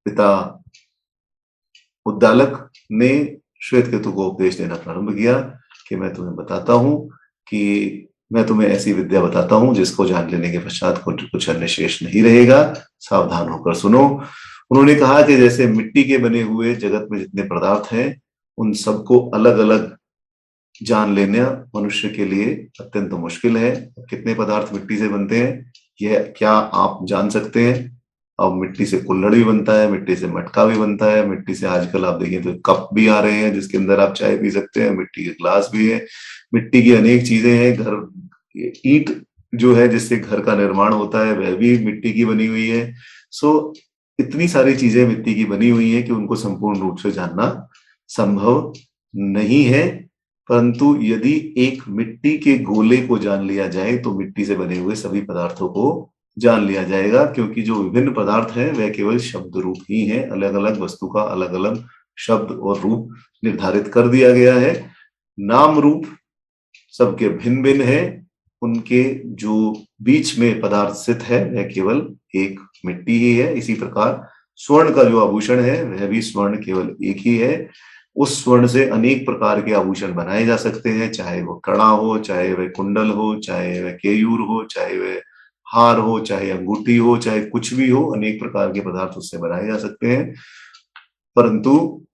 पिता उद्दालक ने श्वेत केतु को उपदेश देना प्रारंभ किया कि मैं तुम्हें बताता हूं कि मैं तुम्हें ऐसी विद्या बताता हूं जिसको जान लेने के पश्चात कुछ अन्य शेष नहीं रहेगा, सावधान होकर सुनो। उन्होंने कहा कि जैसे मिट्टी के बने हुए जगत में जितने पदार्थ हैं उन सबको अलग अलग जान लेना मनुष्य के लिए अत्यंत मुश्किल है। कितने पदार्थ मिट्टी से बनते हैं यह क्या आप जान सकते हैं? अब मिट्टी से कुल्हड़ भी बनता है, मिट्टी से मटका भी बनता है, मिट्टी से आजकल आप देखिए तो कप भी आ रहे हैं जिसके अंदर आप चाय पी सकते हैं, मिट्टी के ग्लास भी है, मिट्टी की अनेक चीजें हैं। घर ईंट जो है जिससे घर का निर्माण होता है वह भी मिट्टी की बनी हुई है। सो इतनी सारी चीजें मिट्टी की बनी हुई है कि उनको संपूर्ण रूप से जानना संभव नहीं है। परंतु यदि एक मिट्टी के गोले को जान लिया जाए तो मिट्टी से बने हुए सभी पदार्थों को जान लिया जाएगा, क्योंकि जो विभिन्न पदार्थ हैं वह केवल शब्द रूप ही हैं। अलग अलग वस्तु का अलग अलग शब्द और रूप निर्धारित कर दिया गया है। नाम रूप सबके भिन्न भिन्न है, उनके जो बीच में पदार्थ स्थित है वह केवल एक मिट्टी ही है। इसी प्रकार स्वर्ण का जो आभूषण है वह भी स्वर्ण केवल एक ही है। उस स्वर्ण से अनेक प्रकार के आभूषण बनाए जा सकते हैं, चाहे वो कड़ा हो, चाहे वह कुंडल हो, चाहे वह केयूर हो, चाहे वह हार हो, चाहे अंगूठी हो, चाहे कुछ भी हो, अनेक प्रकार के पदार्थ उससे बनाए जा सकते हैं। परंतु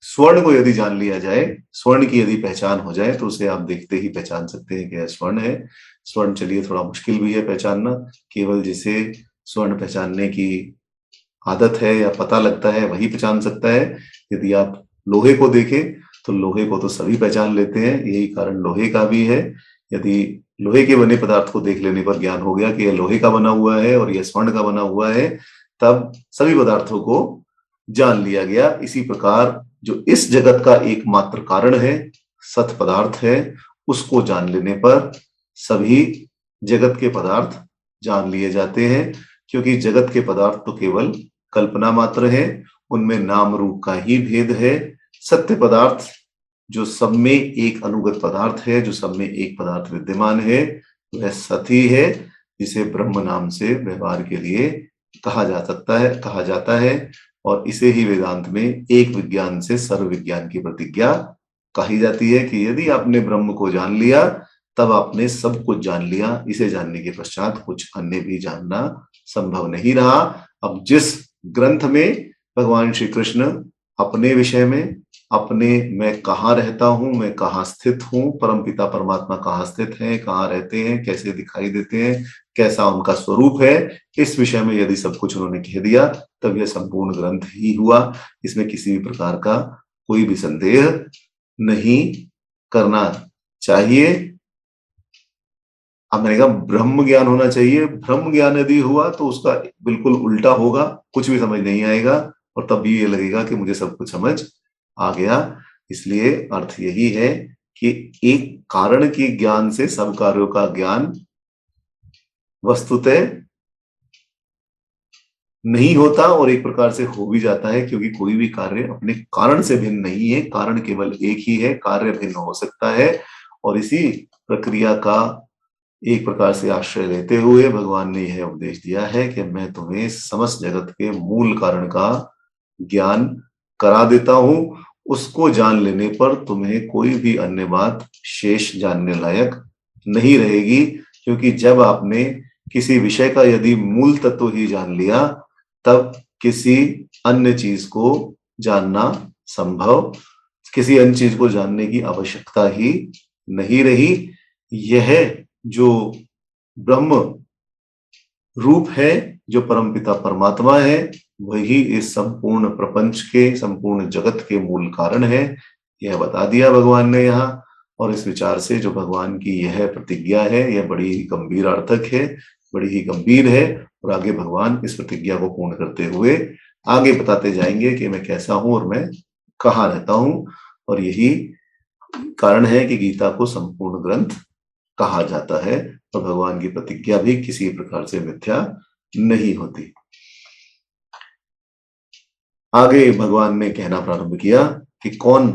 स्वर्ण को यदि जान लिया जाए, स्वर्ण की यदि पहचान हो जाए तो उसे आप देखते ही पहचान सकते हैं कि यह स्वर्ण है। स्वर्ण चलिए थोड़ा मुश्किल भी है पहचानना, केवल जिसे स्वर्ण पहचानने की आदत है या पता लगता है वही पहचान सकता है। यदि आप लोहे को देखें तो लोहे को तो सभी पहचान लेते हैं, यही कारण लोहे का भी है यदि लोहे के बने पदार्थ को देख लेने पर ज्ञान हो गया कि यह लोहे का बना हुआ है और यह स्वर्ण का बना हुआ है, तब सभी पदार्थों को जान लिया गया। इसी प्रकार जो इस जगत का एकमात्र कारण है, सत पदार्थ है, उसको जान लेने पर सभी जगत के पदार्थ जान लिए जाते हैं, क्योंकि जगत के पदार्थ तो केवल कल्पना मात्र है, उनमें नाम रूप का ही भेद है। सत्य पदार्थ जो सब में एक अनुगत पदार्थ है, जो सब में एक पदार्थ विद्यमान है, वह सत ही है, जिसे ब्रह्म नाम से व्यवहार के लिए कहा जाता है। और इसे ही वेदांत में एक विज्ञान से सर्व विज्ञान की प्रतिज्ञा कही जाती है कि यदि आपने ब्रह्म को जान लिया तब आपने सब कुछ जान लिया। इसे जानने के पश्चात कुछ अन्य भी जानना संभव नहीं रहा। अब जिस ग्रंथ में भगवान श्री कृष्ण अपने विषय में, अपने मैं कहाँ रहता हूं, मैं कहाँ स्थित हूं, परमपिता परमात्मा कहाँ स्थित हैं, कहाँ रहते हैं, कैसे दिखाई देते हैं, कैसा उनका स्वरूप है, इस विषय में यदि सब कुछ उन्होंने कह दिया तब यह संपूर्ण ग्रंथ ही हुआ। इसमें किसी भी प्रकार का कोई भी संदेह नहीं करना चाहिए। अब मैंने कहा ब्रह्म ज्ञान होना चाहिए, ब्रह्म ज्ञान यदि हुआ तो उसका बिल्कुल उल्टा होगा, कुछ भी समझ नहीं आएगा और तब भी ये लगेगा कि मुझे सब कुछ समझ आ गया। इसलिए अर्थ यही है कि एक कारण के ज्ञान से सब कार्यों का ज्ञान वस्तुतः नहीं होता और एक प्रकार से हो भी जाता है, क्योंकि कोई भी कार्य अपने कारण से भिन्न नहीं है, कारण केवल एक ही है, कार्य भिन्न हो सकता है। और इसी प्रक्रिया का एक प्रकार से आश्रय लेते हुए भगवान ने यह उपदेश दिया है कि मैं तुम्हें समस्त जगत के मूल कारण का ज्ञान करा देता हूं। उसको जान लेने पर तुम्हें कोई भी अन्य बात शेष जानने लायक नहीं रहेगी, क्योंकि जब आपने किसी विषय का यदि मूल तत्व ही जान लिया तब किसी अन्य चीज को जानना संभव, किसी अन्य चीज को जानने की आवश्यकता ही नहीं रही। यह जो ब्रह्म रूप है, जो परमपिता परमात्मा है, वही इस संपूर्ण प्रपंच के, संपूर्ण जगत के मूल कारण है। यह बता दिया भगवान ने यहाँ। और इस विचार से जो भगवान की यह प्रतिज्ञा है, यह बड़ी ही गंभीर अर्थक है, बड़ी ही गंभीर है। और आगे भगवान इस प्रतिज्ञा को पूर्ण करते हुए आगे बताते जाएंगे कि मैं कैसा हूं और मैं कहाँ रहता हूं। और यही कारण है कि गीता को संपूर्ण ग्रंथ कहा जाता है और भगवान की प्रतिज्ञा भी किसी प्रकार से मिथ्या नहीं होती। आगे भगवान ने कहना प्रारंभ किया कि कौन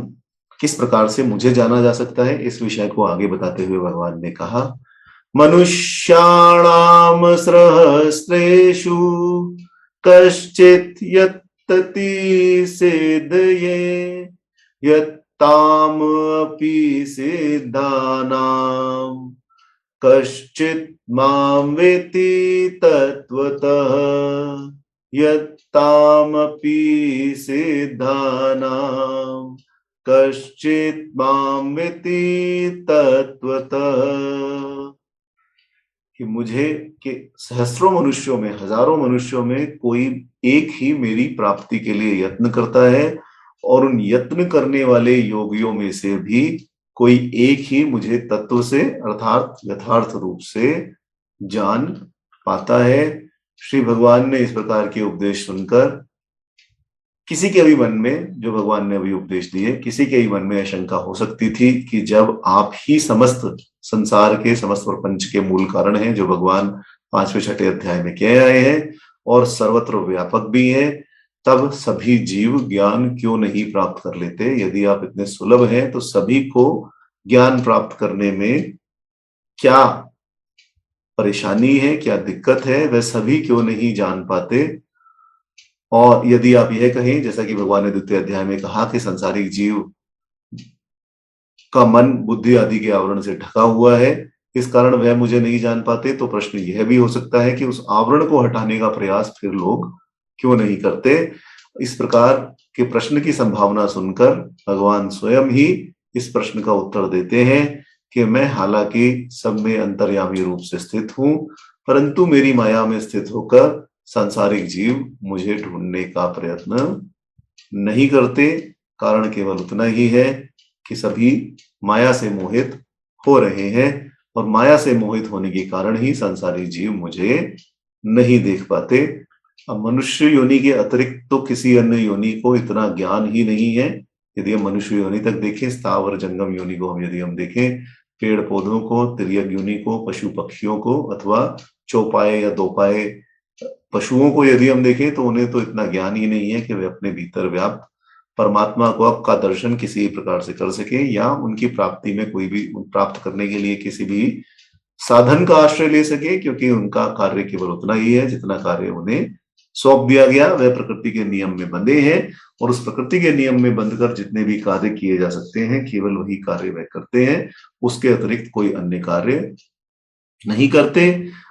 किस प्रकार से मुझे जाना जा सकता है। इस विषय को आगे बताते हुए भगवान ने कहा, मनुष्याणाम सहस्रेषु कश्चित् यत्तति सिद्धये यत्ताम अपि सिद्धानाम कश्चित् मां वेति तत्वतः यत्तामपि सिद्धानां कश्चित् मां वेति तत्वतः। कि मुझे कि सहस्रों मनुष्यों में, हजारों मनुष्यों में कोई एक ही मेरी प्राप्ति के लिए यत्न करता है और उन यत्न करने वाले योगियों में से भी कोई एक ही मुझे तत्व से अर्थात यथार्थ रूप से जान पाता है। श्री भगवान ने इस प्रकार के उपदेश सुनकर किसी के भी मन में, जो भगवान ने अभी उपदेश दिए, किसी के भी मन में शंका हो सकती थी कि जब आप ही समस्त संसार के, समस्त प्रपंच के मूल कारण हैं, जो भगवान 5वें 6ठे अध्याय में कह आए हैं और सर्वत्र व्यापक भी हैं, तब सभी जीव ज्ञान क्यों नहीं प्राप्त कर लेते। यदि आप इतने सुलभ हैं तो सभी को ज्ञान प्राप्त करने में क्या परेशानी है, क्या दिक्कत है, वह सभी क्यों नहीं जान पाते। और यदि आप यह कहें, जैसा कि भगवान ने 2वें अध्याय में कहा कि संसारिक जीव का मन बुद्धि आदि के आवरण से ढका हुआ है, इस कारण वह मुझे नहीं जान पाते, तो प्रश्न यह भी हो सकता है कि उस आवरण को हटाने का प्रयास फिर लोग क्यों नहीं करते। इस प्रकार के प्रश्न की संभावना सुनकर भगवान स्वयं ही इस प्रश्न का उत्तर देते हैं कि मैं हालांकि सब में अंतर्यामी रूप से स्थित हूं, परंतु मेरी माया में स्थित होकर सांसारिक जीव मुझे ढूंढने का प्रयत्न नहीं करते। कारण केवल उतना ही है कि सभी माया से मोहित हो रहे हैं। और माया से मोहित होने के कारण ही संसारी जीव मुझे नहीं देख पाते। अब मनुष्य योनि के अतिरिक्त तो किसी अन्य योनि को इतना ज्ञान ही नहीं है। यदि हम मनुष्य योनि तक देखें, स्थावर जंगम योनि को यदि हम देखें, पेड़ पौधों को, तिर्यक योनि को, पशु पक्षियों को, अथवा चौपाए या दोपाए पशुओं को यदि हम देखें, तो उन्हें तो इतना ज्ञान ही नहीं है कि वे अपने भीतर व्याप्त परमात्मा को का दर्शन किसी प्रकार से कर सके, या उनकी प्राप्ति में कोई भी प्राप्त करने के लिए किसी भी साधन का आश्रय ले सके, क्योंकि उनका कार्य केवल उतना ही है जितना कार्य उन्हें सौंप दिया गया। वह प्रकृति के नियम में बंधे हैं और उस प्रकृति के नियम में बंधकर जितने भी कार्य किए जा सकते हैं, केवल वही कार्य वह करते हैं। उसके अतिरिक्त कोई अन्य कार्य नहीं करते।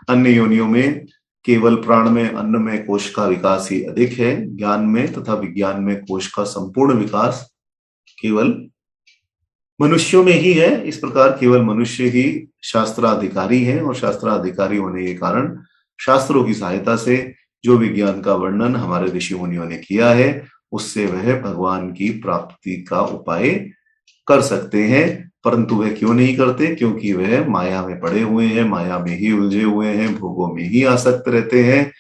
अन्य योनियों में केवल प्राण में, अन्न में कोश का विकास ही अधिक है। ज्ञान में तथा विज्ञान में कोश का संपूर्ण विकास केवल मनुष्यों में ही है। इस प्रकार केवल मनुष्य ही शास्त्राधिकारी है, और शास्त्राधिकारी होने के कारण शास्त्रों की सहायता से जो विज्ञान का वर्णन हमारे ऋषि मुनियों ने किया है, उससे वह भगवान की प्राप्ति का उपाय कर सकते हैं। परंतु वह क्यों नहीं करते? क्योंकि वह माया में पड़े हुए हैं, माया में ही उलझे हुए हैं, भोगों में ही आसक्त रहते हैं।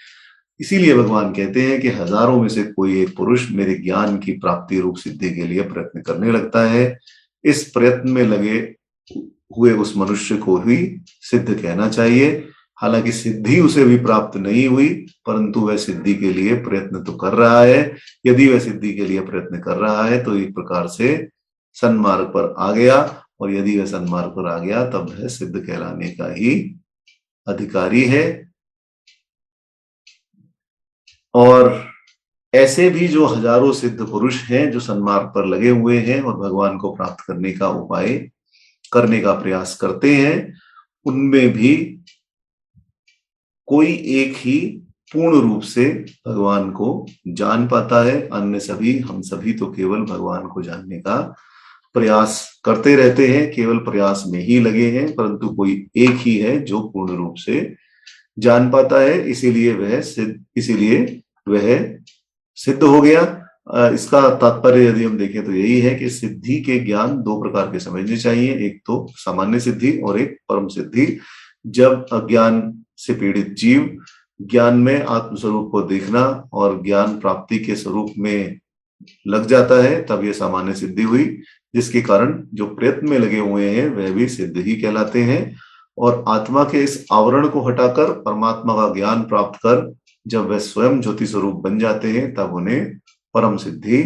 इसीलिए भगवान कहते हैं कि हजारों में से कोई एक पुरुष मेरे ज्ञान की प्राप्ति रूप सिद्धि के लिए प्रयत्न करने लगता है। इस प्रयत्न में लगे हुए उस मनुष्य को ही सिद्ध कहना चाहिए। हालांकि सिद्धि उसे भी प्राप्त नहीं हुई, परंतु वह सिद्धि के लिए प्रयत्न तो कर रहा है। यदि वह सिद्धि के लिए प्रयत्न कर रहा है तो एक प्रकार से सन्मार्ग पर आ गया, और यदि वह सन्मार्ग पर आ गया तब वह सिद्ध कहलाने का ही अधिकारी है। और ऐसे भी जो हजारों सिद्ध पुरुष हैं जो सन्मार्ग पर लगे हुए हैं और भगवान को प्राप्त करने का उपाय करने का प्रयास करते हैं, उनमें भी कोई एक ही पूर्ण रूप से भगवान को जान पाता है। अन्य सभी, हम सभी तो केवल भगवान को जानने का प्रयास करते रहते हैं, केवल प्रयास में ही लगे हैं, परंतु कोई एक ही है जो पूर्ण रूप से जान पाता है। इसीलिए वह सिद्ध हो गया। इसका तात्पर्य यदि हम देखें तो यही है कि सिद्धि के ज्ञान दो प्रकार के समझने चाहिए, एक तो सामान्य सिद्धि और एक परम सिद्धि। जब अज्ञान से पीड़ित जीव ज्ञान में आत्मस्वरूप को देखना और ज्ञान प्राप्ति के स्वरूप में लग जाता है, तब यह सामान्य सिद्धि हुई, जिसके कारण जो प्रयत्न में लगे हुए हैं वह भी सिद्ध ही कहलाते हैं। और आत्मा के इस आवरण को हटाकर परमात्मा का ज्ञान प्राप्त कर जब वह स्वयं ज्योति स्वरूप बन जाते हैं, तब उन्हें परम सिद्धि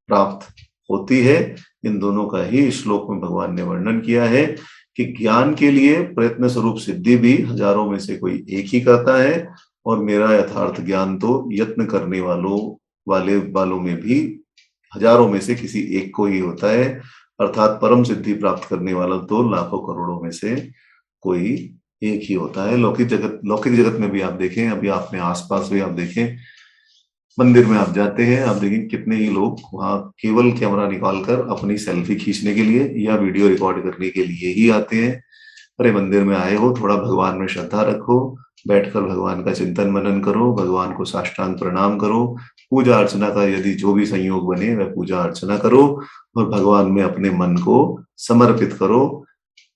प्राप्त होती है। इन दोनों का ही श्लोक में भगवान ने वर्णन किया है कि ज्ञान के लिए प्रयत्न स्वरूप सिद्धि भी हजारों में से कोई एक ही करता है, और मेरा यथार्थ ज्ञान तो यत्न करने वालों में भी हजारों में से किसी एक को ही होता है। अर्थात परम सिद्धि प्राप्त करने वाला तो लाखों करोड़ों में से कोई एक ही होता है। लौकिक जगत में भी आप देखें, अभी आपने आसपास भी आप देखें, मंदिर में आप जाते हैं, आप देखें कितने ही लोग वहां केवल कैमरा निकालकर अपनी सेल्फी खींचने के लिए या वीडियो रिकॉर्ड करने के लिए ही आते हैं। अरे मंदिर में आए हो, थोड़ा भगवान में श्रद्धा रखो, बैठकर भगवान का चिंतन मनन करो, भगवान को साष्टांग प्रणाम करो, पूजा अर्चना का यदि जो भी संयोग बने वह पूजा अर्चना करो, और भगवान में अपने मन को समर्पित करो।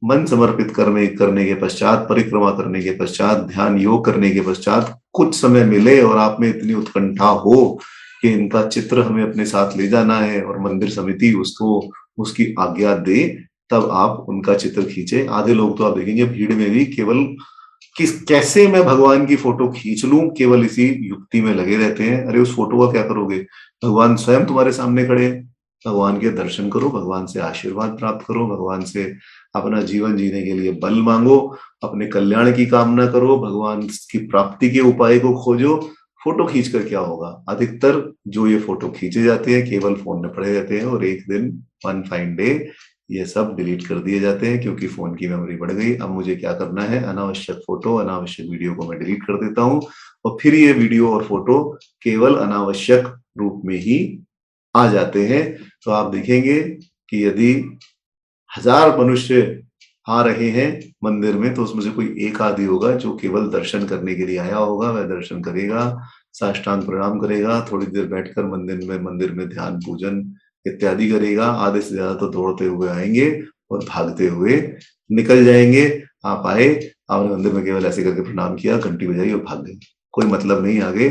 मन समर्पित करने के पश्चात, परिक्रमा करने के पश्चात, ध्यान योग करने के पश्चात कुछ समय मिले और आप में इतनी उत्कंठा हो कि इनका चित्र हमें अपने साथ ले जाना है और मंदिर समिति उसको उसकी आज्ञा दे, तब आप उनका चित्र खींचे। आधे लोग तो आप देखेंगे भीड़ में भी केवल कैसे मैं भगवान की फोटो खींच लूं, केवल इसी युक्ति में लगे रहते हैं। अरे उस फोटो का क्या करोगे? भगवान स्वयं तुम्हारे सामने खड़े हैं। भगवान के दर्शन करो, भगवान से आशीर्वाद प्राप्त करो, भगवान से अपना जीवन जीने के लिए बल मांगो, अपने कल्याण की कामना करो, भगवान की प्राप्ति के उपाय को खोजो। फोटो खींचकर क्या होगा? अधिकतर जो ये फोटो खींचे जाते हैं केवल फोन में पड़े रहते हैं, और एक दिन वन फाइन डे ये सब डिलीट कर दिए जाते हैं, क्योंकि फोन की मेमोरी बढ़ गई। अब मुझे क्या करना है, अनावश्यक फोटो, अनावश्यक वीडियो को मैं डिलीट कर देता हूँ, और फिर ये वीडियो और फोटो केवल अनावश्यक रूप में ही आ जाते हैं। तो आप देखेंगे कि यदि 1000 मनुष्य आ रहे हैं मंदिर में, तो उसमें से कोई एक आदि होगा जो केवल दर्शन करने के लिए आया होगा। वह दर्शन करेगा, साष्टांग प्रणाम करेगा, थोड़ी देर बैठकर मंदिर में ध्यान पूजन इत्यादि करेगा। आधे से ज्यादा तो दौड़ते हुए आएंगे और भागते हुए निकल जाएंगे। आप आए, आपने मंदिर में केवल ऐसे करके प्रणाम किया, घंटी बजाई और भाग गए। कोई मतलब नहीं आगे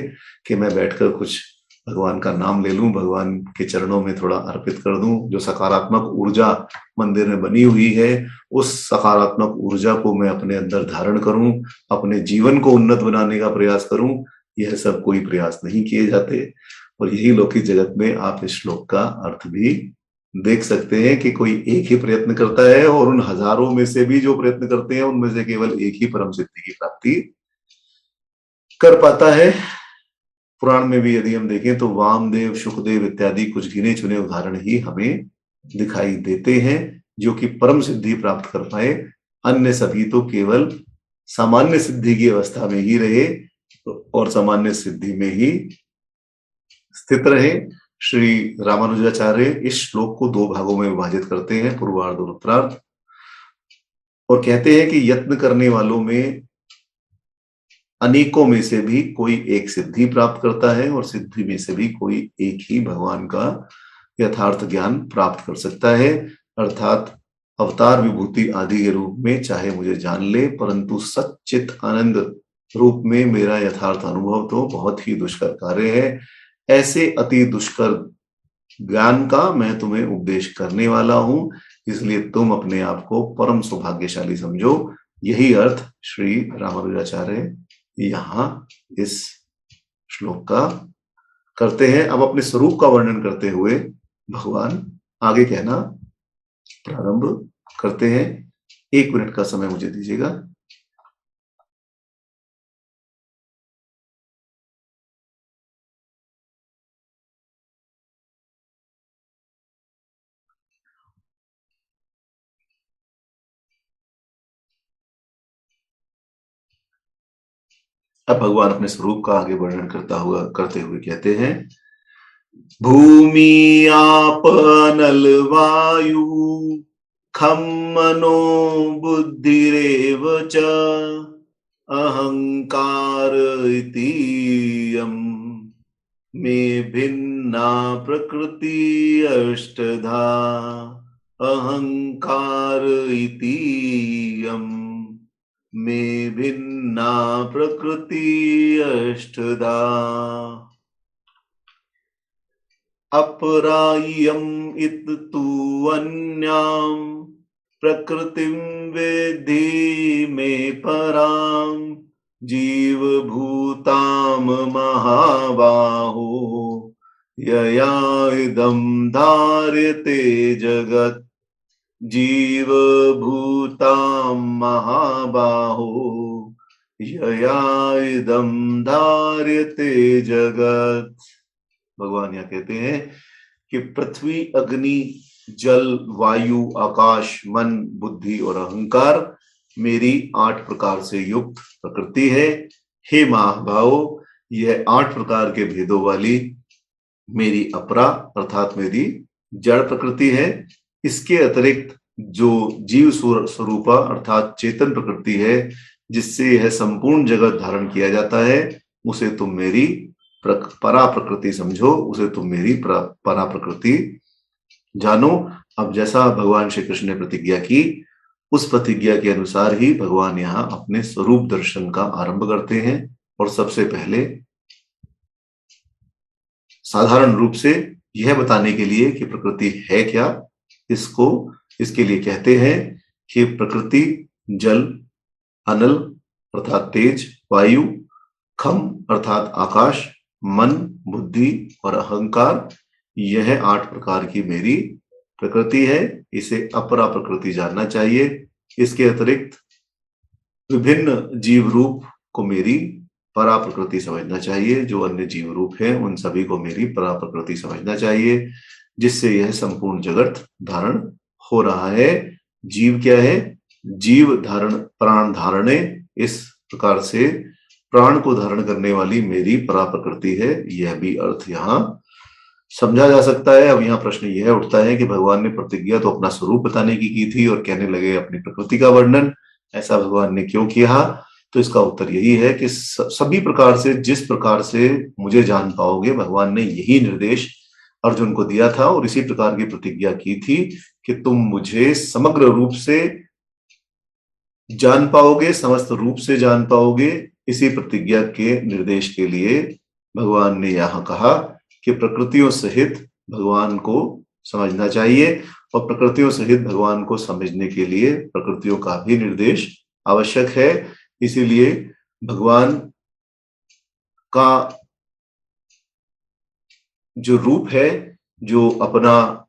कि मैं बैठकर कुछ भगवान का नाम ले लूं, भगवान के चरणों में थोड़ा अर्पित कर दूं। जो सकारात्मक ऊर्जा मंदिर में बनी हुई है, उस सकारात्मक ऊर्जा को मैं अपने अंदर धारण करूं, अपने जीवन को उन्नत बनाने का प्रयास करूं। यह सब कोई प्रयास नहीं किए जाते। और यही लौकिक जगत में आप इस श्लोक का अर्थ भी देख सकते हैं कि कोई एक ही प्रयत्न करता है, और उन हजारों में से भी जो प्रयत्न करते हैं उनमें से केवल एक ही परम सिद्धि की प्राप्ति कर पाता है। पुराण में भी यदि हम देखें तो वामदेव, सुखदेव इत्यादि कुछ गिने चुने उदाहरण ही हमें दिखाई देते हैं जो कि परम सिद्धि प्राप्त कर पाए। अन्य सभी तो केवल सामान्य सिद्धि की अवस्था में ही रहे और सामान्य सिद्धि में ही स्थित रहे। श्री रामानुजाचार्य इस श्लोक को दो भागों में विभाजित करते हैं, पूर्वार्ध और उत्तरार्ध, और कहते हैं कि यत्न करने वालों में अनेकों में से भी कोई एक सिद्धि प्राप्त करता है, और सिद्धि में से भी कोई एक ही भगवान का यथार्थ ज्ञान प्राप्त कर सकता है। अर्थात अवतार विभूति आदि के रूप में चाहे मुझे जान ले, परंतु सच्चित आनंद रूप में मेरा यथार्थ अनुभव तो बहुत ही दुष्कर कार्य है। ऐसे अति दुष्कर ज्ञान का मैं तुम्हें उपदेश करने वाला हूं, इसलिए तुम अपने आप को परम सौभाग्यशाली समझो। यही अर्थ श्री रामानुजाचार्य यहाँ इस श्लोक का करते हैं। अब अपने स्वरूप का वर्णन करते हुए भगवान आगे कहना प्रारंभ करते हैं। 1 मिनट का समय मुझे दीजिएगा। अब भगवान अपने स्वरूप का आगे वर्णन करते हुए कहते हैं, भूमि आप नल वायु खम मनो बुद्धिरेव च अहंकार इतीयं मे भिन्ना प्रकृति अष्टधा अहंकार इतीयं मे भिन्ना प्रकृति अष्टधा अपराय्यम् इत तु अन्यां प्रकृतिं वेद्धि मे परां जीवभूतां महाबाहो यया इदं धार्यते जगत् जीवभूतां महाबाहो यया इदं धार्यते जगत्। भगवान यहाँ कहते हैं कि पृथ्वी, अग्नि, जल, वायु, आकाश, मन, बुद्धि और अहंकार मेरी 8 प्रकार से युक्त प्रकृति है। हे महाभावो, यह 8 प्रकार के भेदों वाली मेरी अपरा अर्थात मेरी जड़ प्रकृति है। इसके अतिरिक्त जो जीव स्वरूपा अर्थात चेतन प्रकृति है, जिससे यह संपूर्ण जगत धारण किया जाता है, उसे तुम मेरी परा प्रकृति समझो, उसे तुम मेरी परा प्रकृति जानो। अब जैसा भगवान श्री कृष्ण ने प्रतिज्ञा की, उस प्रतिज्ञा के अनुसार ही भगवान यहाँ अपने स्वरूप दर्शन का आरंभ करते हैं। और सबसे पहले साधारण रूप से यह बताने के लिए कि प्रकृति है क्या, इसके लिए कहते हैं कि प्रकृति जल, अनल अर्थात तेज, वायु, खम अर्थात आकाश, मन, बुद्धि और अहंकार, यह 8 प्रकार की मेरी प्रकृति है। इसे अपरा प्रकृति जानना चाहिए। इसके अतिरिक्त विभिन्न जीव रूप को मेरी परा प्रकृति समझना चाहिए। जो अन्य जीव रूप हैं उन सभी को मेरी परा प्रकृति समझना चाहिए, जिससे यह संपूर्ण जगत धारण हो रहा है। जीव क्या है? जीव धारण, प्राण धारणे, इस प्रकार से प्राण को धारण करने वाली मेरी परा प्रकृति है। यह भी अर्थ यहाँ समझा जा सकता है। अब यहाँ प्रश्न यह उठता है कि भगवान ने प्रतिज्ञा तो अपना स्वरूप बताने की थी और कहने लगे अपनी प्रकृति का वर्णन, ऐसा भगवान ने क्यों किया? तो इसका उत्तर यही है कि सभी प्रकार से, जिस प्रकार से मुझे जान पाओगे, भगवान ने यही निर्देश अर्जुन को दिया था और इसी प्रकार की प्रतिज्ञा की थी कि तुम मुझे समग्र रूप से जान पाओगे, समस्त रूप से जान पाओगे। इसी प्रतिज्ञा के निर्देश के लिए भगवान ने यहाँ कहा कि प्रकृतियों सहित भगवान को समझना चाहिए, और प्रकृतियों सहित भगवान को समझने के लिए प्रकृतियों का भी निर्देश आवश्यक है। इसीलिए भगवान का जो रूप है, जो अपना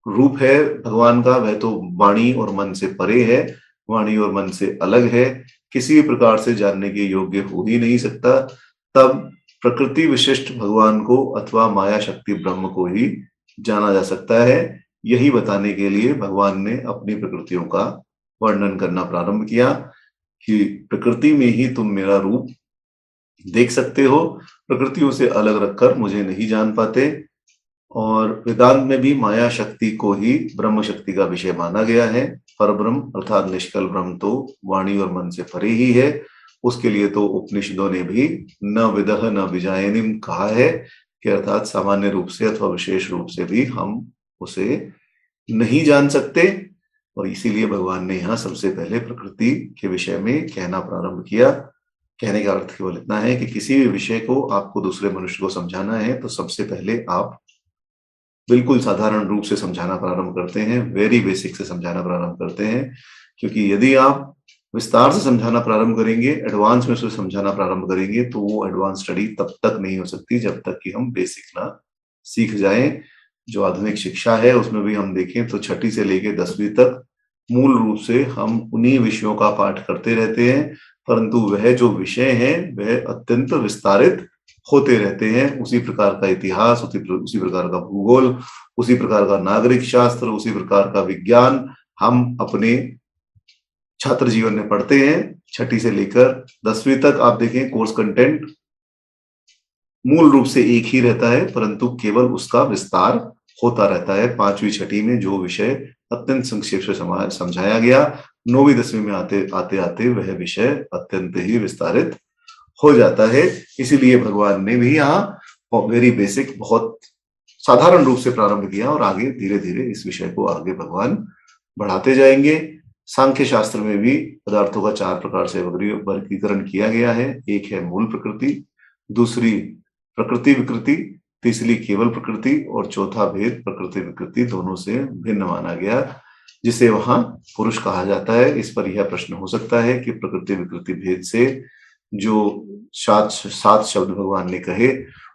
रूप है भगवान का, वह तो वाणी और मन से परे है, वाणी और मन से अलग है, किसी भी प्रकार से जानने के योग्य हो ही नहीं सकता। तब प्रकृति विशिष्ट भगवान को अथवा माया शक्ति ब्रह्म को ही जाना जा सकता है। यही बताने के लिए भगवान ने अपनी प्रकृतियों का वर्णन करना प्रारंभ किया कि प्रकृति में ही तुम मेरा रूप देख सकते हो, प्रकृतियों से अलग रखकर मुझे नहीं जान पाते। और वेदांत में भी माया शक्ति को ही ब्रह्म शक्ति का विषय माना गया है। पर ब्रह्म अर्थात निष्कल ब्रह्म तो वाणी और मन से परे ही है। उसके लिए तो उपनिषदों ने भी न विदह न विजायनिम कहा है कि अर्थात सामान्य रूप से अथवा विशेष रूप से भी हम उसे नहीं जान सकते। और इसीलिए भगवान ने यहाँ सबसे पहले प्रकृति के विषय में कहना प्रारंभ किया। कहने का अर्थ केवल इतना है कि किसी भी विषय को आपको दूसरे मनुष्य को समझाना है तो सबसे पहले आप बिल्कुल साधारण रूप से समझाना प्रारंभ करते हैं, वेरी बेसिक से समझाना प्रारंभ करते हैं। क्योंकि यदि आप विस्तार से समझाना प्रारंभ करेंगे, एडवांस में उसे समझाना प्रारंभ करेंगे, तो वो एडवांस स्टडी तब तक नहीं हो सकती जब तक कि हम बेसिक ना सीख जाएं। जो आधुनिक शिक्षा है उसमें भी हम देखें तो 6ठी से लेकर 10वीं तक मूल रूप से हम उन्हीं विषयों का पाठ करते रहते हैं, परंतु वह जो विषय है वह अत्यंत विस्तारित होते रहते हैं। उसी प्रकार का इतिहास, उसी प्रकार का भूगोल, उसी प्रकार का नागरिक शास्त्र, उसी प्रकार का विज्ञान हम अपने छात्र जीवन में पढ़ते हैं। 6ठी से लेकर 10वीं तक आप देखें कोर्स कंटेंट मूल रूप से एक ही रहता है, परंतु केवल उसका विस्तार होता रहता है। 5वीं 6ठी में जो विषय अत्यंत संक्षेप से समझाया गया, 9वीं 10वीं में आते आते आते वह विषय अत्यंत ही विस्तारित हो जाता है। इसीलिए भगवान ने भी यहाँ वेरी बेसिक, बहुत साधारण रूप से प्रारंभ किया और आगे धीरे धीरे इस विषय को आगे भगवान बढ़ाते जाएंगे। सांख्य शास्त्र में भी पदार्थों का 4 प्रकार से वर्गीकरण किया गया है। एक है मूल प्रकृति, दूसरी प्रकृति विकृति, तीसरी केवल प्रकृति, और चौथा भेद प्रकृति विकृति दोनों से भिन्न माना गया, जिसे वहां पुरुष कहा जाता है। इस पर यह प्रश्न हो सकता है कि प्रकृति विकृति भेद से जो 7 शब्द भगवान ने कहे,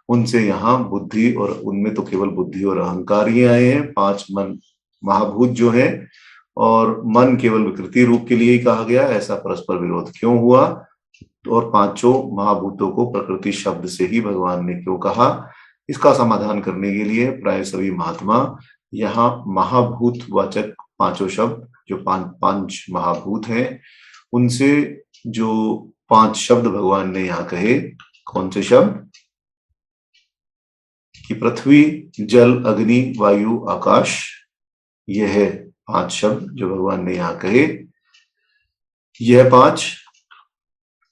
उनसे यहाँ बुद्धि, और उनमें तो केवल बुद्धि और अहंकार ही आए हैं। 5 मन महाभूत जो है, और मन केवल विकृति रूप के लिए ही कहा गया, ऐसा परस्पर विरोध क्यों हुआ? और 5 महाभूतों को प्रकृति शब्द से ही भगवान ने क्यों कहा? इसका समाधान करने के लिए प्राय सभी महात्मा यहाँ महाभूत वाचक 5 शब्द, जो 5 महाभूत हैं, उनसे जो 5 शब्द भगवान ने यहाँ कहे, कौन से शब्द? कि पृथ्वी, जल, अग्नि, वायु, आकाश, यह है 5 शब्द जो भगवान ने यहाँ कहे। यह 5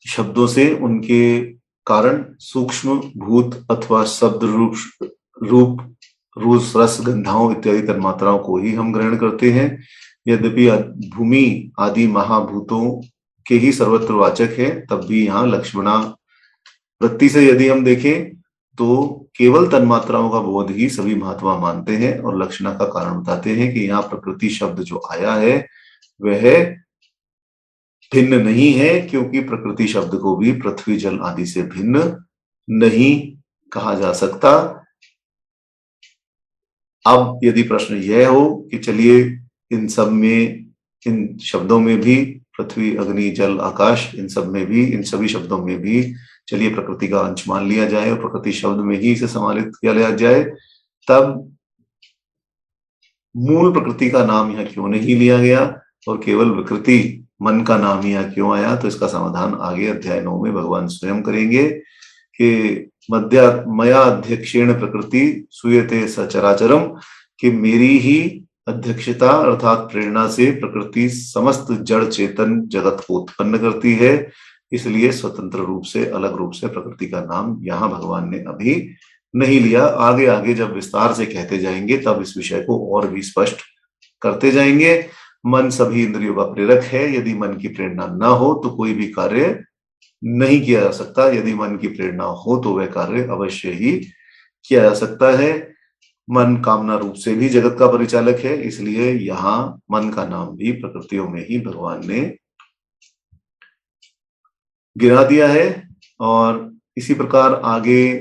शब्दों से उनके कारण सूक्ष्म भूत अथवा शब्द रूप रस गंधाओं इत्यादि तन्मात्राओं को ही हम ग्रहण करते हैं। यद्यपि भूमि आदि महाभूतों के ही सर्वत्र वाचक है, तब भी यहाँ लक्ष्मणा वृत्ति से यदि हम देखें तो केवल तन्मात्राओं का बोध ही सभी महात्मा मानते हैं, और लक्षणा का कारण बताते हैं कि यहाँ प्रकृति शब्द जो आया है वह भिन्न नहीं है, क्योंकि प्रकृति शब्द को भी पृथ्वी, जल आदि से भिन्न नहीं कहा जा सकता। अब यदि प्रश्न यह हो कि चलिए इन सब में, इन शब्दों में भी, पृथ्वी, अग्नि, जल, आकाश, इन सब में भी, इन सभी शब्दों में भी चलिए प्रकृति का अंश मान लिया जाए और प्रकृति शब्द में ही इसे सम्मिलित किया जाए, तब मूल प्रकृति का नाम यहाँ क्यों नहीं लिया गया और केवल विकृति मन का नाम यहाँ क्यों आया? तो इसका समाधान आगे अध्याय 9 में भगवान स्वयं करेंगे कि मया अध्यक्षेण प्रकृति सूयते सचराचरम, कि मेरी ही अध्यक्षता अर्थात प्रेरणा से प्रकृति समस्त जड़ चेतन जगत को उत्पन्न करती है। इसलिए स्वतंत्र रूप से, अलग रूप से प्रकृति का नाम यहाँ भगवान ने अभी नहीं लिया। आगे आगे जब विस्तार से कहते जाएंगे तब इस विषय को और भी स्पष्ट करते जाएंगे। मन सभी इंद्रियों का प्रेरक है, यदि मन की प्रेरणा न हो तो कोई भी कार्य नहीं किया जा सकता, यदि मन की प्रेरणा हो तो वह कार्य अवश्य ही किया जा सकता है। मन कामना रूप से भी जगत का परिचालक है, इसलिए यहाँ मन का नाम भी प्रकृतियों में ही भगवान ने गिरा दिया है। और इसी प्रकार आगे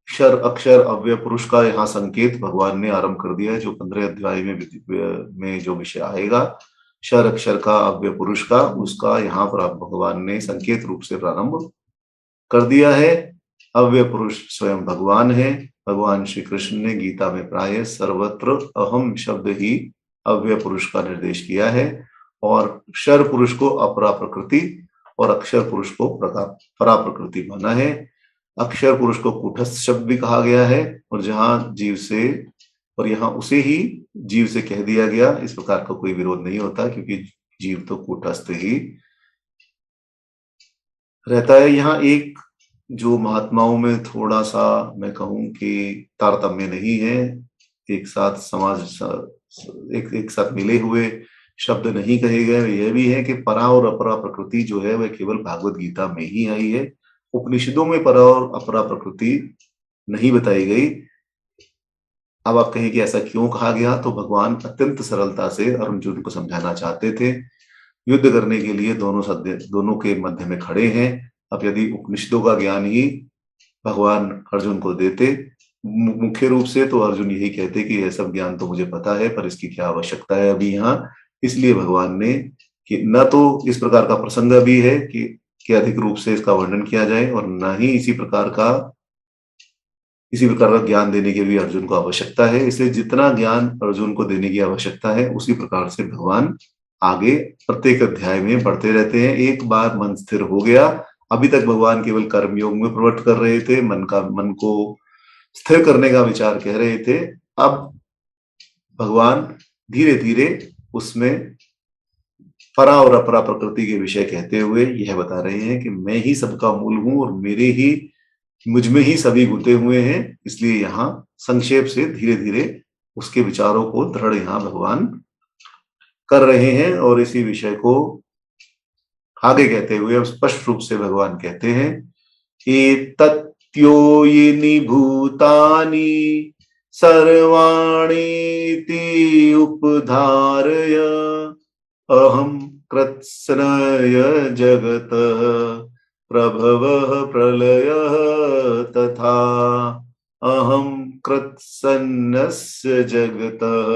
क्षर अक्षर अव्यय पुरुष का यहाँ संकेत भगवान ने आरंभ कर दिया है, जो 15 अध्याय में जो विषय आएगा क्षर अक्षर का अव्यय पुरुष का, उसका यहाँ पर भगवान ने संकेत रूप से प्रारंभ कर दिया है। अव्यय पुरुष स्वयं भगवान है। भगवान श्री कृष्ण ने गीता में प्राय सर्वत्र अहम शब्द ही अव्यय पुरुष का निर्देश किया है, और क्षर पुरुष को अपरा प्रकृति और अक्षर पुरुष को परा प्रकृति माना है। अक्षर पुरुष को कूटस्थ शब्द भी कहा गया है, और जहां जीव से और यहाँ उसे ही जीव से कह दिया गया, इस प्रकार का कोई विरोध नहीं होता, क्योंकि जीव तो कूटस्थ ही रहता है। यहाँ एक जो महात्माओं में थोड़ा सा मैं कहूं कि तारतम्य नहीं है, एक साथ एक साथ मिले हुए शब्द नहीं कहे गए, यह भी है कि परा और अपरा प्रकृति जो है वह केवल भागवत गीता में ही आई है। उपनिषदों में परा और अपरा प्रकृति नहीं बताई गई। अब आप कहें कि ऐसा क्यों कहा गया, तो भगवान अत्यंत सरलता से अर्जुन को समझाना चाहते थे। युद्ध करने के लिए दोनों के मध्य में खड़े हैं। अब यदि उपनिषदों का ज्ञान ही भगवान अर्जुन को देते मुख्य रूप से, तो अर्जुन यही कहते कि यह सब ज्ञान तो मुझे पता है, पर इसकी क्या आवश्यकता है अभी यहाँ। इसलिए भगवान ने कि न तो इस प्रकार का प्रसंग अभी है कि अधिक रूप से इसका वर्णन किया जाए, और न ही इसी प्रकार का ज्ञान देने की भी अर्जुन को आवश्यकता है। इसलिए जितना ज्ञान अर्जुन को देने की आवश्यकता है, उसी प्रकार से भगवान आगे प्रत्येक अध्याय में बढ़ते रहते हैं। एक बार मन स्थिर हो गया, अभी तक भगवान केवल कर्मयोग में प्रवृत्त कर रहे थे, मन को स्थिर करने का विचार कह रहे थे। अब भगवान धीरे धीरे उसमें परा और अपरा प्रकृति के विषय कहते हुए यह बता रहे हैं कि मैं ही सबका मूल हूं, और मुझ में ही सभी घुटे हुए हैं। इसलिए यहाँ संक्षेप से धीरे धीरे उसके विचारों को दृढ़ यहाँ भगवान कर रहे हैं, और इसी विषय को आगे कहते हुए अब स्पष्ट रूप से भगवान कहते हैं कि तत्योयिनी भूतानि सर्वाणि इति उपधारय अहम कृत्स्नय जगत प्रभवः प्रलयः तथा अहम कृत्स्नस्य जगतः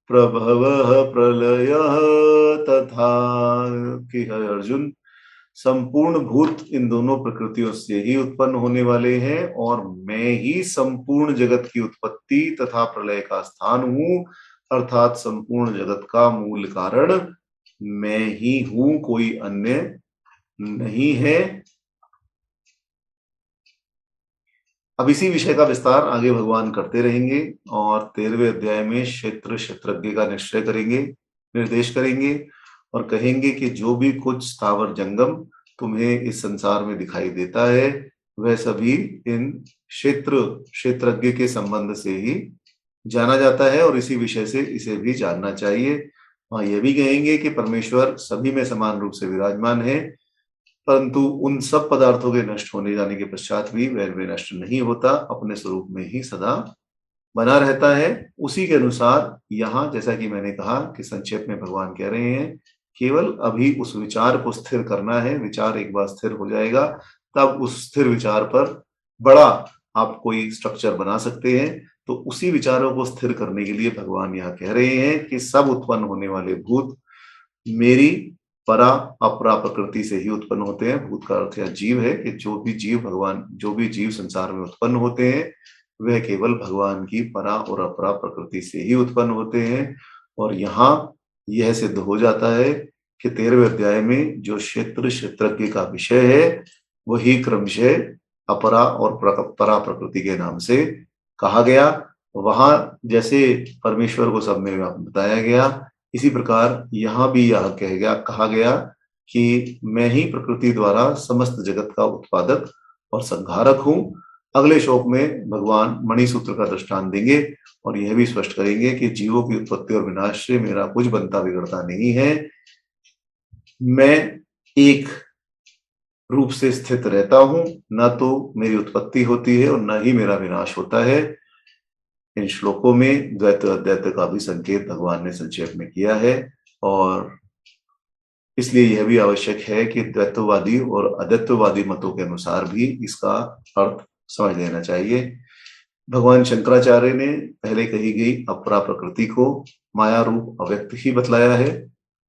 प्रभवः प्रलयः तथा। कि अर्जुन, संपूर्ण भूत इन दोनों प्रकृतियों से ही उत्पन्न होने वाले हैं, और मैं ही संपूर्ण जगत की उत्पत्ति तथा प्रलय का स्थान हूं, अर्थात संपूर्ण जगत का मूल कारण मैं ही हूं, कोई अन्य नहीं है। अब इसी विषय का विस्तार आगे भगवान करते रहेंगे, और 13वें अध्याय में क्षेत्रज्ञ का निश्चय करेंगे, निर्देश करेंगे, और कहेंगे कि जो भी कुछ स्थावर जंगम तुम्हें इस संसार में दिखाई देता है, वह सभी इन क्षेत्रज्ञ के संबंध से ही जाना जाता है, और इसी विषय से इसे भी जानना चाहिए। वहां यह भी कहेंगे कि परमेश्वर सभी में समान रूप से विराजमान है, परंतु उन सब पदार्थों के नष्ट होने जाने के पश्चात भी वह नष्ट नहीं होता, अपने स्वरूप में ही सदा बना रहता है। उसी के अनुसार यहाँ जैसा कि मैंने कहा कि संक्षेप में भगवान कह रहे हैं, केवल अभी उस विचार को स्थिर करना है। विचार एक बार स्थिर हो जाएगा, तब उस स्थिर विचार पर बड़ा आप कोई स्ट्रक्चर बना सकते हैं। तो उसी विचारों को स्थिर करने के लिए भगवान यहाँ कह रहे हैं कि सब उत्पन्न होने वाले भूत मेरी परा अपरा प्रकृति से ही उत्पन्न होते हैं। भूत का अर्थ यहाँ जीव है, कि जो भी जीव संसार में उत्पन्न होते हैं, वह केवल भगवान की परा और अपरा प्रकृति से ही उत्पन्न होते हैं। और यहाँ यह सिद्ध हो जाता है कि 13वें अध्याय में जो क्षेत्रज्ञ का विषय है, वही क्रमशः अपरा और परा प्रकृति के नाम से कहा गया। वहां जैसे परमेश्वर को सब में बताया गया, इसी प्रकार यहाँ भी यह कहा गया कि मैं ही प्रकृति द्वारा समस्त जगत का उत्पादक और संहारक हूं। अगले श्लोक में भगवान मणिसूत्र का दृष्टांत देंगे और यह भी स्पष्ट करेंगे कि जीवों की उत्पत्ति और विनाश से मेरा कुछ बनता बिगड़ता नहीं है। मैं एक रूप से स्थित रहता हूं, न तो मेरी उत्पत्ति होती है और न ही मेरा विनाश होता है। इन श्लोकों में द्वैत अद्वैत का भी संकेत भगवान ने संक्षेप में किया है और इसलिए यह भी आवश्यक है कि द्वैतवादी और अद्वैतवादी मतों के अनुसार भी इसका अर्थ समझ लेना चाहिए। भगवान शंकराचार्य ने पहले कही गई अपरा प्रकृति को माया रूप अव्यक्त ही बतलाया है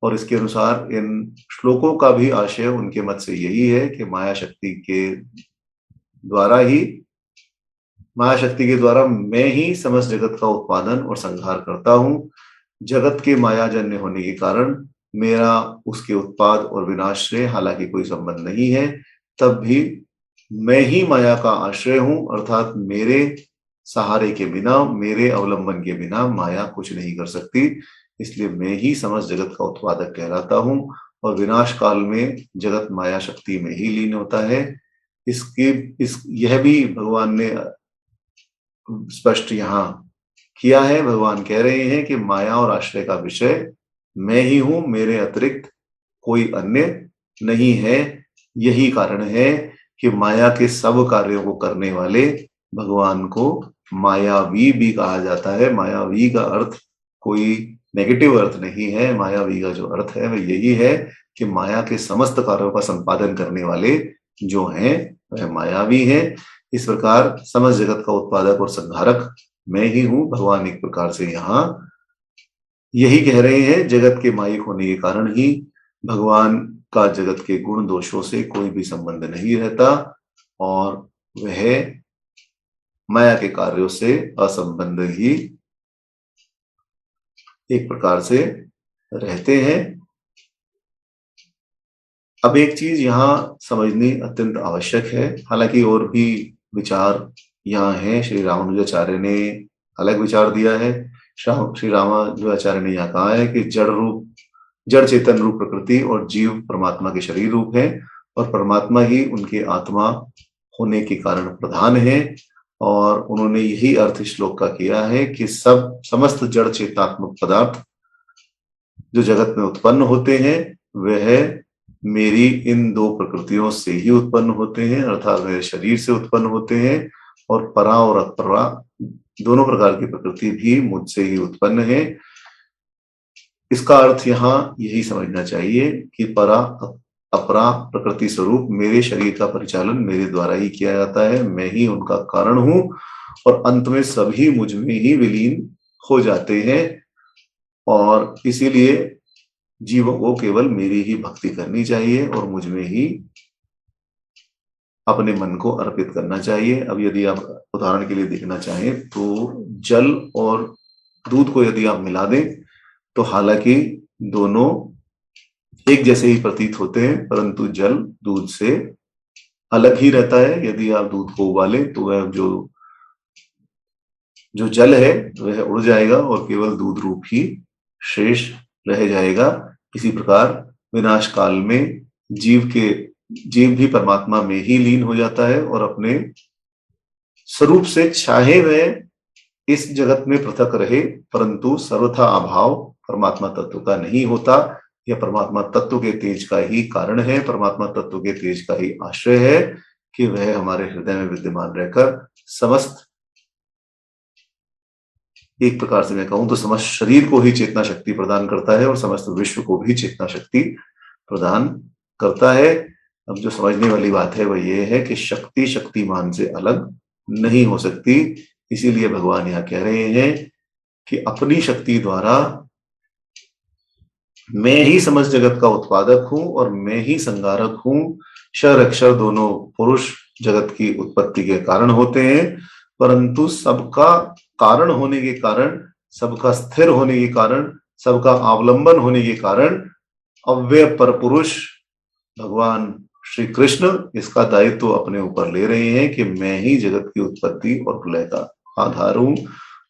और इसके अनुसार इन श्लोकों का भी आशय उनके मत से यही है कि माया शक्ति के द्वारा मैं ही समस्त जगत का उत्पादन और संहार करता हूं। जगत के मायाजन्य होने के कारण मेरा उसके उत्पाद और विनाश से हालांकि कोई संबंध नहीं है, तब भी मैं ही माया का आश्रय हूं, अर्थात मेरे सहारे के बिना, मेरे अवलंबन के बिना माया कुछ नहीं कर सकती। इसलिए मैं ही समस्त जगत का उत्पादक कहलाता हूं और विनाश काल में जगत माया शक्ति में ही लीन होता है। यह भी भगवान ने स्पष्ट यहाँ किया है। भगवान कह रहे हैं कि माया और आश्रय का विषय मैं ही हूं, मेरे अतिरिक्त कोई अन्य नहीं है। यही कारण है कि माया के सब कार्यों को करने वाले भगवान को मायावी भी कहा जाता है। मायावी का अर्थ कोई नेगेटिव अर्थ नहीं है। मायावी का जो अर्थ है वह यही है कि माया के समस्त कार्यों का संपादन करने वाले जो हैं वह मायावी हैं। इस प्रकार समस्त जगत का उत्पादक और संहारक मैं ही हूं। भगवान एक प्रकार से यहाँ यही कह रहे हैं। जगत के मायिक होने के कारण ही भगवान का जगत के गुण दोषों से कोई भी संबंध नहीं रहता और वह माया के कार्यों से असंबंध ही एक प्रकार से रहते हैं। अब एक चीज यहाँ समझनी अत्यंत आवश्यक है, हालांकि और भी विचार यहाँ है। श्री रामानुजाचार्य ने अलग विचार दिया है। श्री रामानुजाचार्य ने यहाँ कहा है कि जड़ चेतन रूप प्रकृति और जीव परमात्मा के शरीर रूप है और परमात्मा ही उनके आत्मा होने के कारण प्रधान है। और उन्होंने यही अर्थ इस श्लोक का किया है कि समस्त जड़ चेतनात्मक पदार्थ जो जगत में उत्पन्न होते हैं वह मेरी इन दो प्रकृतियों से ही उत्पन्न होते हैं, अर्थात मेरे शरीर से उत्पन्न होते हैं और परा और अपरा दोनों प्रकार की प्रकृति भी मुझसे ही उत्पन्न है। इसका अर्थ यहाँ यही समझना चाहिए कि परा अपरा प्रकृति स्वरूप मेरे शरीर का परिचालन मेरे द्वारा ही किया जाता है। मैं ही उनका कारण हूं और अंत में सभी मुझ में ही विलीन हो जाते हैं और इसीलिए जीवों को केवल मेरी ही भक्ति करनी चाहिए और मुझ में ही अपने मन को अर्पित करना चाहिए। अब यदि आप उदाहरण के लिए देखना चाहें तो जल और दूध को यदि आप मिला दें तो हालांकि दोनों एक जैसे ही प्रतीत होते हैं, परंतु जल दूध से अलग ही रहता है। यदि आप दूध को उबालें तो वह जो जल है वह उड़ जाएगा और केवल दूध रूप ही शेष रह जाएगा। इसी प्रकार विनाश काल में जीव भी परमात्मा में ही लीन हो जाता है और अपने स्वरूप से चाहे वह इस जगत में पृथक रहे, परंतु सर्वथा अभाव परमात्मा तत्व का नहीं होता। यह परमात्मा तत्व के तेज का ही कारण है, परमात्मा तत्व के तेज का ही आश्रय है कि वह हमारे हृदय में विद्यमान रहकर समस्त, एक प्रकार से मैं कहूं तो समस्त शरीर को ही चेतना शक्ति प्रदान करता है और समस्त विश्व को भी चेतना शक्ति प्रदान करता है। अब जो समझने वाली बात है वह यह है कि शक्ति शक्तिमान से अलग नहीं हो सकती। इसीलिए भगवान यहाँ कह रहे हैं कि अपनी शक्ति द्वारा मैं ही समस्त जगत का उत्पादक हूं और मैं ही संहारक हूं। क्षर अक्षर दोनों पुरुष जगत की उत्पत्ति के कारण होते हैं, परंतु सबका कारण होने के कारण, सबका स्थिर होने के कारण, सबका अवलंबन होने के कारण अव्यय परपुरुष भगवान श्री कृष्ण इसका दायित्व अपने ऊपर ले रहे हैं कि मैं ही जगत की उत्पत्ति और प्रलय का आधार हूं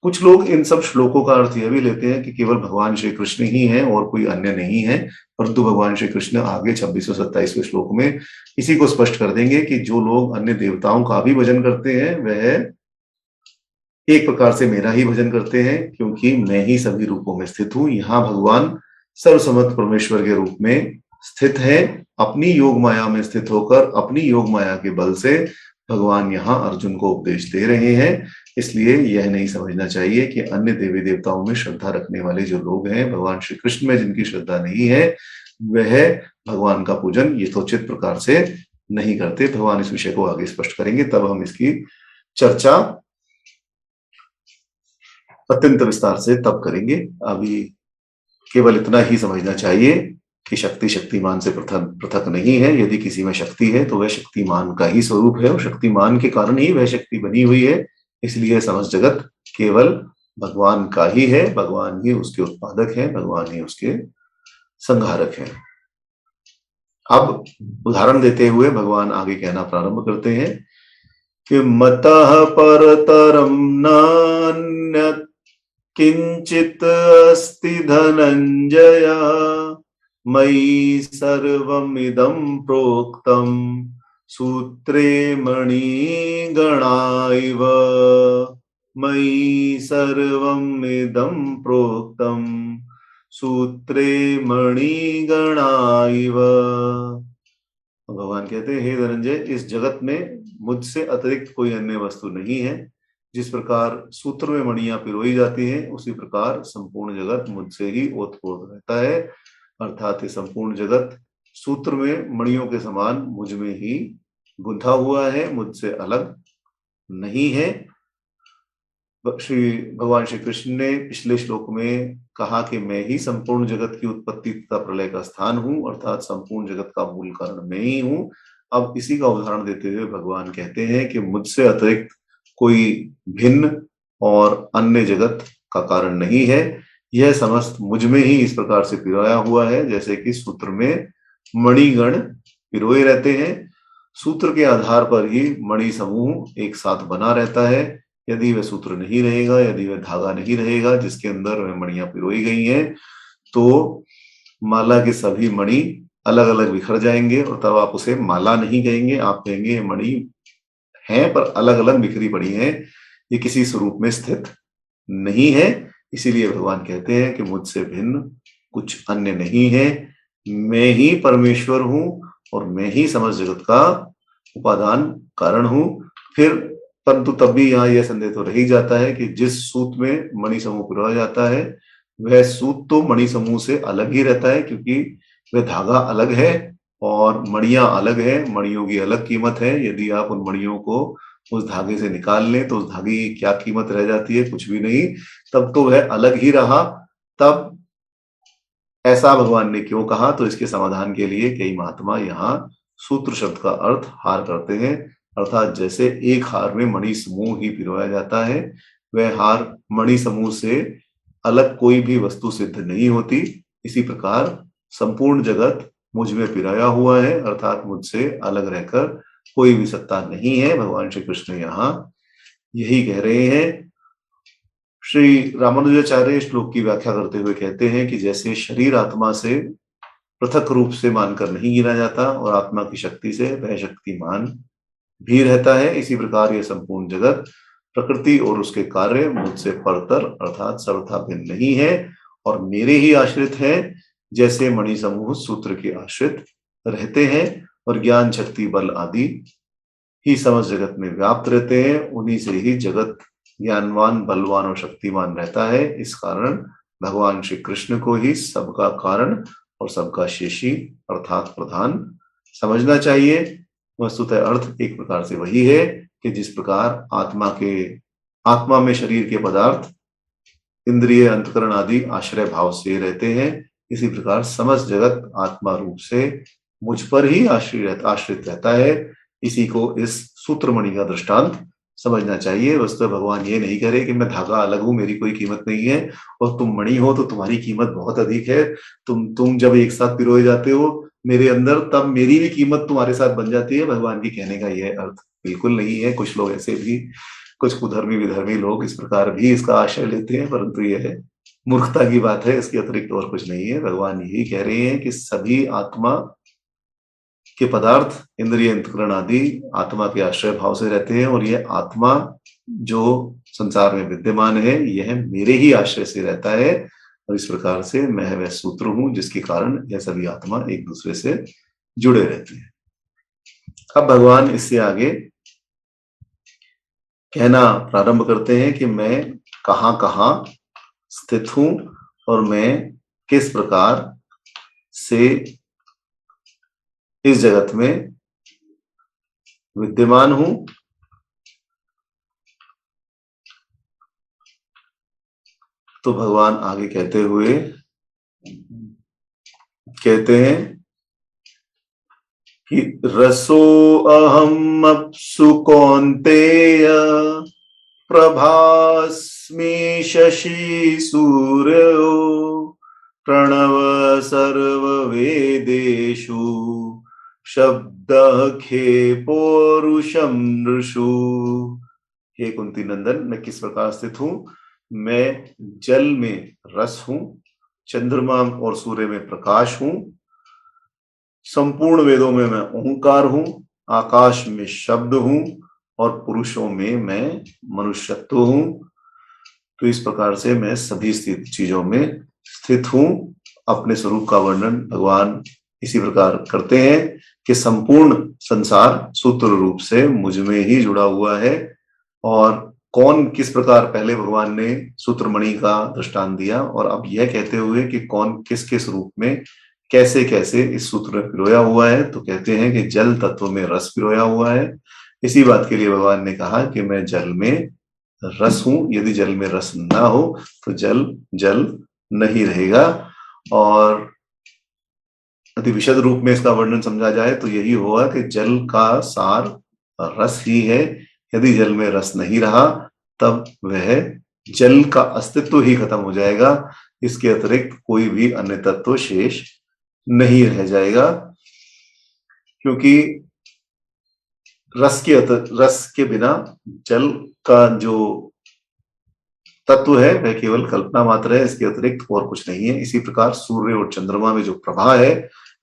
कुछ लोग इन सब श्लोकों का अर्थ यह भी लेते हैं कि केवल भगवान श्री कृष्ण ही हैं और कोई अन्य नहीं है, परंतु भगवान श्री कृष्ण आगे 26-27वें श्लोक में इसी को स्पष्ट कर देंगे कि जो लोग अन्य देवताओं का भी भजन करते हैं वह एक प्रकार से मेरा ही भजन करते हैं, क्योंकि मैं ही सभी रूपों में स्थित हूं। यहाँ भगवान सर्वसमर्थ परमेश्वर के रूप में स्थित है। अपनी योग माया में स्थित होकर अपनी योग माया के बल से भगवान यहाँ अर्जुन को उपदेश दे रहे हैं। इसलिए यह नहीं समझना चाहिए कि अन्य देवी देवताओं में श्रद्धा रखने वाले जो लोग हैं, भगवान श्री कृष्ण में जिनकी श्रद्धा नहीं है, वह भगवान का पूजन यथोचित प्रकार से नहीं करते। भगवान इस विषय को आगे स्पष्ट करेंगे, तब हम इसकी चर्चा अत्यंत विस्तार से तब करेंगे। अभी केवल इतना ही समझना चाहिए कि शक्ति शक्तिमान से पृथक पृथक नहीं है। यदि किसी में शक्ति है तो वह शक्तिमान का ही स्वरूप है और शक्तिमान के कारण ही वह शक्ति बनी हुई है। इसलिए समस्त जगत केवल भगवान का ही है, भगवान ही उसके उत्पादक है, भगवान ही उसके संहारक है। अब उदाहरण देते हुए भगवान आगे कहना प्रारंभ करते हैं कि मतः परतरम नान्यत् किंचित अस्ति धनंजय मयि सर्वमिदं प्रोक्तम सूत्रे मणिगणा इव। मयि सर्वमिदं प्रोक्तम सूत्रे मणिगणा इव। भगवान कहते हैं, हे धनंजय, इस जगत में मुझसे अतिरिक्त कोई अन्य वस्तु नहीं है। जिस प्रकार सूत्र में मणियां पिरोई जाती हैं, उसी प्रकार संपूर्ण जगत मुझसे ही ओतप्रोत रहता है। अर्थात ये संपूर्ण जगत सूत्र में मणियों के समान मुझ में ही गुंथा हुआ है, मुझसे अलग नहीं है। भगवान श्री कृष्ण ने पिछले श्लोक में कहा कि मैं ही संपूर्ण जगत की उत्पत्ति तथा प्रलय का स्थान हूं, अर्थात संपूर्ण जगत का मूल कारण मैं ही हूं। अब इसी का उदाहरण देते हुए भगवान कहते हैं कि मुझसे अतिरिक्त कोई भिन्न और अन्य जगत का कारण नहीं है। यह समस्त मुझ में ही इस प्रकार से पिरोया हुआ है, जैसे कि सूत्र में मणिगण पिरोए रहते हैं। सूत्र के आधार पर ही मणि समूह एक साथ बना रहता है। यदि वह सूत्र नहीं रहेगा, यदि वह धागा नहीं रहेगा जिसके अंदर वह मणियां पिरोई गई हैं, तो माला के सभी मणि अलग अलग बिखर जाएंगे और तब आप उसे माला नहीं कहेंगे, आप कहेंगे मणि हैं पर अलग अलग बिखरी पड़ी हैं, ये किसी स्वरूप में स्थित नहीं है। इसीलिए भगवान कहते हैं कि मुझसे भिन्न कुछ अन्य नहीं है, मैं ही परमेश्वर हूं और मैं ही समस्त जगत का उपादान कारण हूं। फिर परंतु तब भी यहाँ यह संदेह तो रह ही जाता है कि जिस सूत में मणि समूह पिरोया जाता है वह सूत तो मणि समूह से अलग ही रहता है, क्योंकि वह धागा अलग है और मणियां अलग है, मणियों की अलग कीमत है। यदि आप उन मणियों को उस धागे से निकाल लें तो उस धागे की क्या कीमत रह जाती है, कुछ भी नहीं। तब तो वह अलग ही रहा। तब ऐसा भगवान ने क्यों कहा, तो इसके समाधान के लिए कई महात्मा यहाँ सूत्र शब्द का अर्थ हार करते हैं। अर्थात जैसे एक हार में मणि समूह ही पिरोया जाता है, वह हार मणि समूह से अलग कोई भी वस्तु सिद्ध नहीं होती। इसी प्रकार संपूर्ण जगत मुझ में पिराया हुआ है, अर्थात मुझसे अलग रहकर कोई भी सत्ता नहीं है। भगवान श्री कृष्ण यहाँ यही कह रहे हैं। श्री रामानुजाचार्य श्लोक की व्याख्या करते हुए कहते हैं कि जैसे शरीर आत्मा से पृथक रूप से मानकर नहीं गिना जाता और आत्मा की शक्ति से वह शक्तिमान भी रहता है, इसी प्रकार यह संपूर्ण जगत प्रकृति और उसके कार्य मुझसे परतर अर्थात सर्वथा भिन्न नहीं है और मेरे ही आश्रित है। जैसे मणि समूह सूत्र के आश्रित रहते हैं और ज्ञान शक्ति बल आदि ही समस्त जगत में व्याप्त रहते हैं, उन्हीं से ही जगत ज्ञानवान बलवान और शक्तिमान रहता है। इस कारण भगवान श्री कृष्ण को ही सबका कारण और सबका शेषी अर्थात प्रधान समझना चाहिए। वस्तुतः अर्थ एक प्रकार से वही है कि जिस प्रकार आत्मा में शरीर के पदार्थ इंद्रिय अंतकरण आदि आश्रय भाव से रहते हैं, इसी प्रकार समस्त जगत आत्मा रूप से मुझ पर ही आश्रित रहता है। इसी को इस सूत्रमणि का दृष्टांत समझना चाहिए। वस्तु भगवान ये नहीं करे कि मैं धागा अलग हूं, मेरी कोई कीमत नहीं है, और तुम मणि हो तो तुम्हारी कीमत बहुत अधिक है। तुम जब एक साथ पिरोए जाते हो मेरे अंदर, तब मेरी भी कीमत तुम्हारे साथ बन जाती है। भगवान की कहने का यह अर्थ बिल्कुल नहीं है। कुछ लोग ऐसे भी कुछ कुधर्मी विधर्मी लोग इस प्रकार भी इसका आश्रय लेते हैं, परंतु यह मूर्खता की बात है, इसके अतिरिक्त और कुछ नहीं है। भगवान यही कह रहे हैं कि सभी आत्मा के पदार्थ, इंद्रिय, अंतःकरण आदि आत्मा के आश्रय भाव से रहते हैं, और यह आत्मा जो संसार में विद्यमान है यह मेरे ही आश्रय से रहता है, और इस प्रकार से मैं वह सूत्र हूं जिसके कारण यह सभी आत्मा एक दूसरे से जुड़े रहते हैं। अब भगवान इससे आगे कहना प्रारंभ करते हैं कि मैं कहां कहां स्थित हूं और मैं किस प्रकार से इस जगत में विद्यमान हूं। तो भगवान आगे कहते हैं कि रसो अहम अप्सु कौन्तेय प्रभास्मि शशि सूर्यो प्रणव सर्ववेदेषु शब्दः खे पौरुषम नृषु। हे कुंती नंदन, मैं किस प्रकार स्थित हूं? मैं जल में रस हूं, चंद्रमा और सूर्य में प्रकाश हूं, संपूर्ण वेदों में मैं ओंकार हूं, आकाश में शब्द हूं और पुरुषों में मैं मनुष्यत्व हूं। तो इस प्रकार से मैं सभी स्थित चीजों में स्थित हूं। अपने स्वरूप का वर्णन भगवान इसी प्रकार करते हैं कि संपूर्ण संसार सूत्र रूप से मुझ में ही जुड़ा हुआ है। और कौन किस प्रकार, पहले भगवान ने सूत्रमणि का दृष्टांत दिया और अब यह कहते हुए कि कौन किस किस रूप में कैसे कैसे इस सूत्र में पिरोया हुआ है, तो कहते हैं कि जल तत्व में रस पिरोया हुआ है। इसी बात के लिए भगवान ने कहा कि मैं जल में रस हूं, यदि जल में रस ना हो तो जल जल नहीं रहेगा। और अति विशद रूप में इसका वर्णन समझा जाए तो यही होगा कि जल का सार रस ही है। यदि जल में रस नहीं रहा तब वह जल का अस्तित्व ही खत्म हो जाएगा, इसके अतिरिक्त कोई भी अन्य तत्व शेष नहीं रह जाएगा। क्योंकि रस के बिना जल का जो तत्व है वह केवल कल्पना मात्र है, इसके अतिरिक्त और कुछ नहीं है। इसी प्रकार सूर्य और चंद्रमा में जो प्रभा है,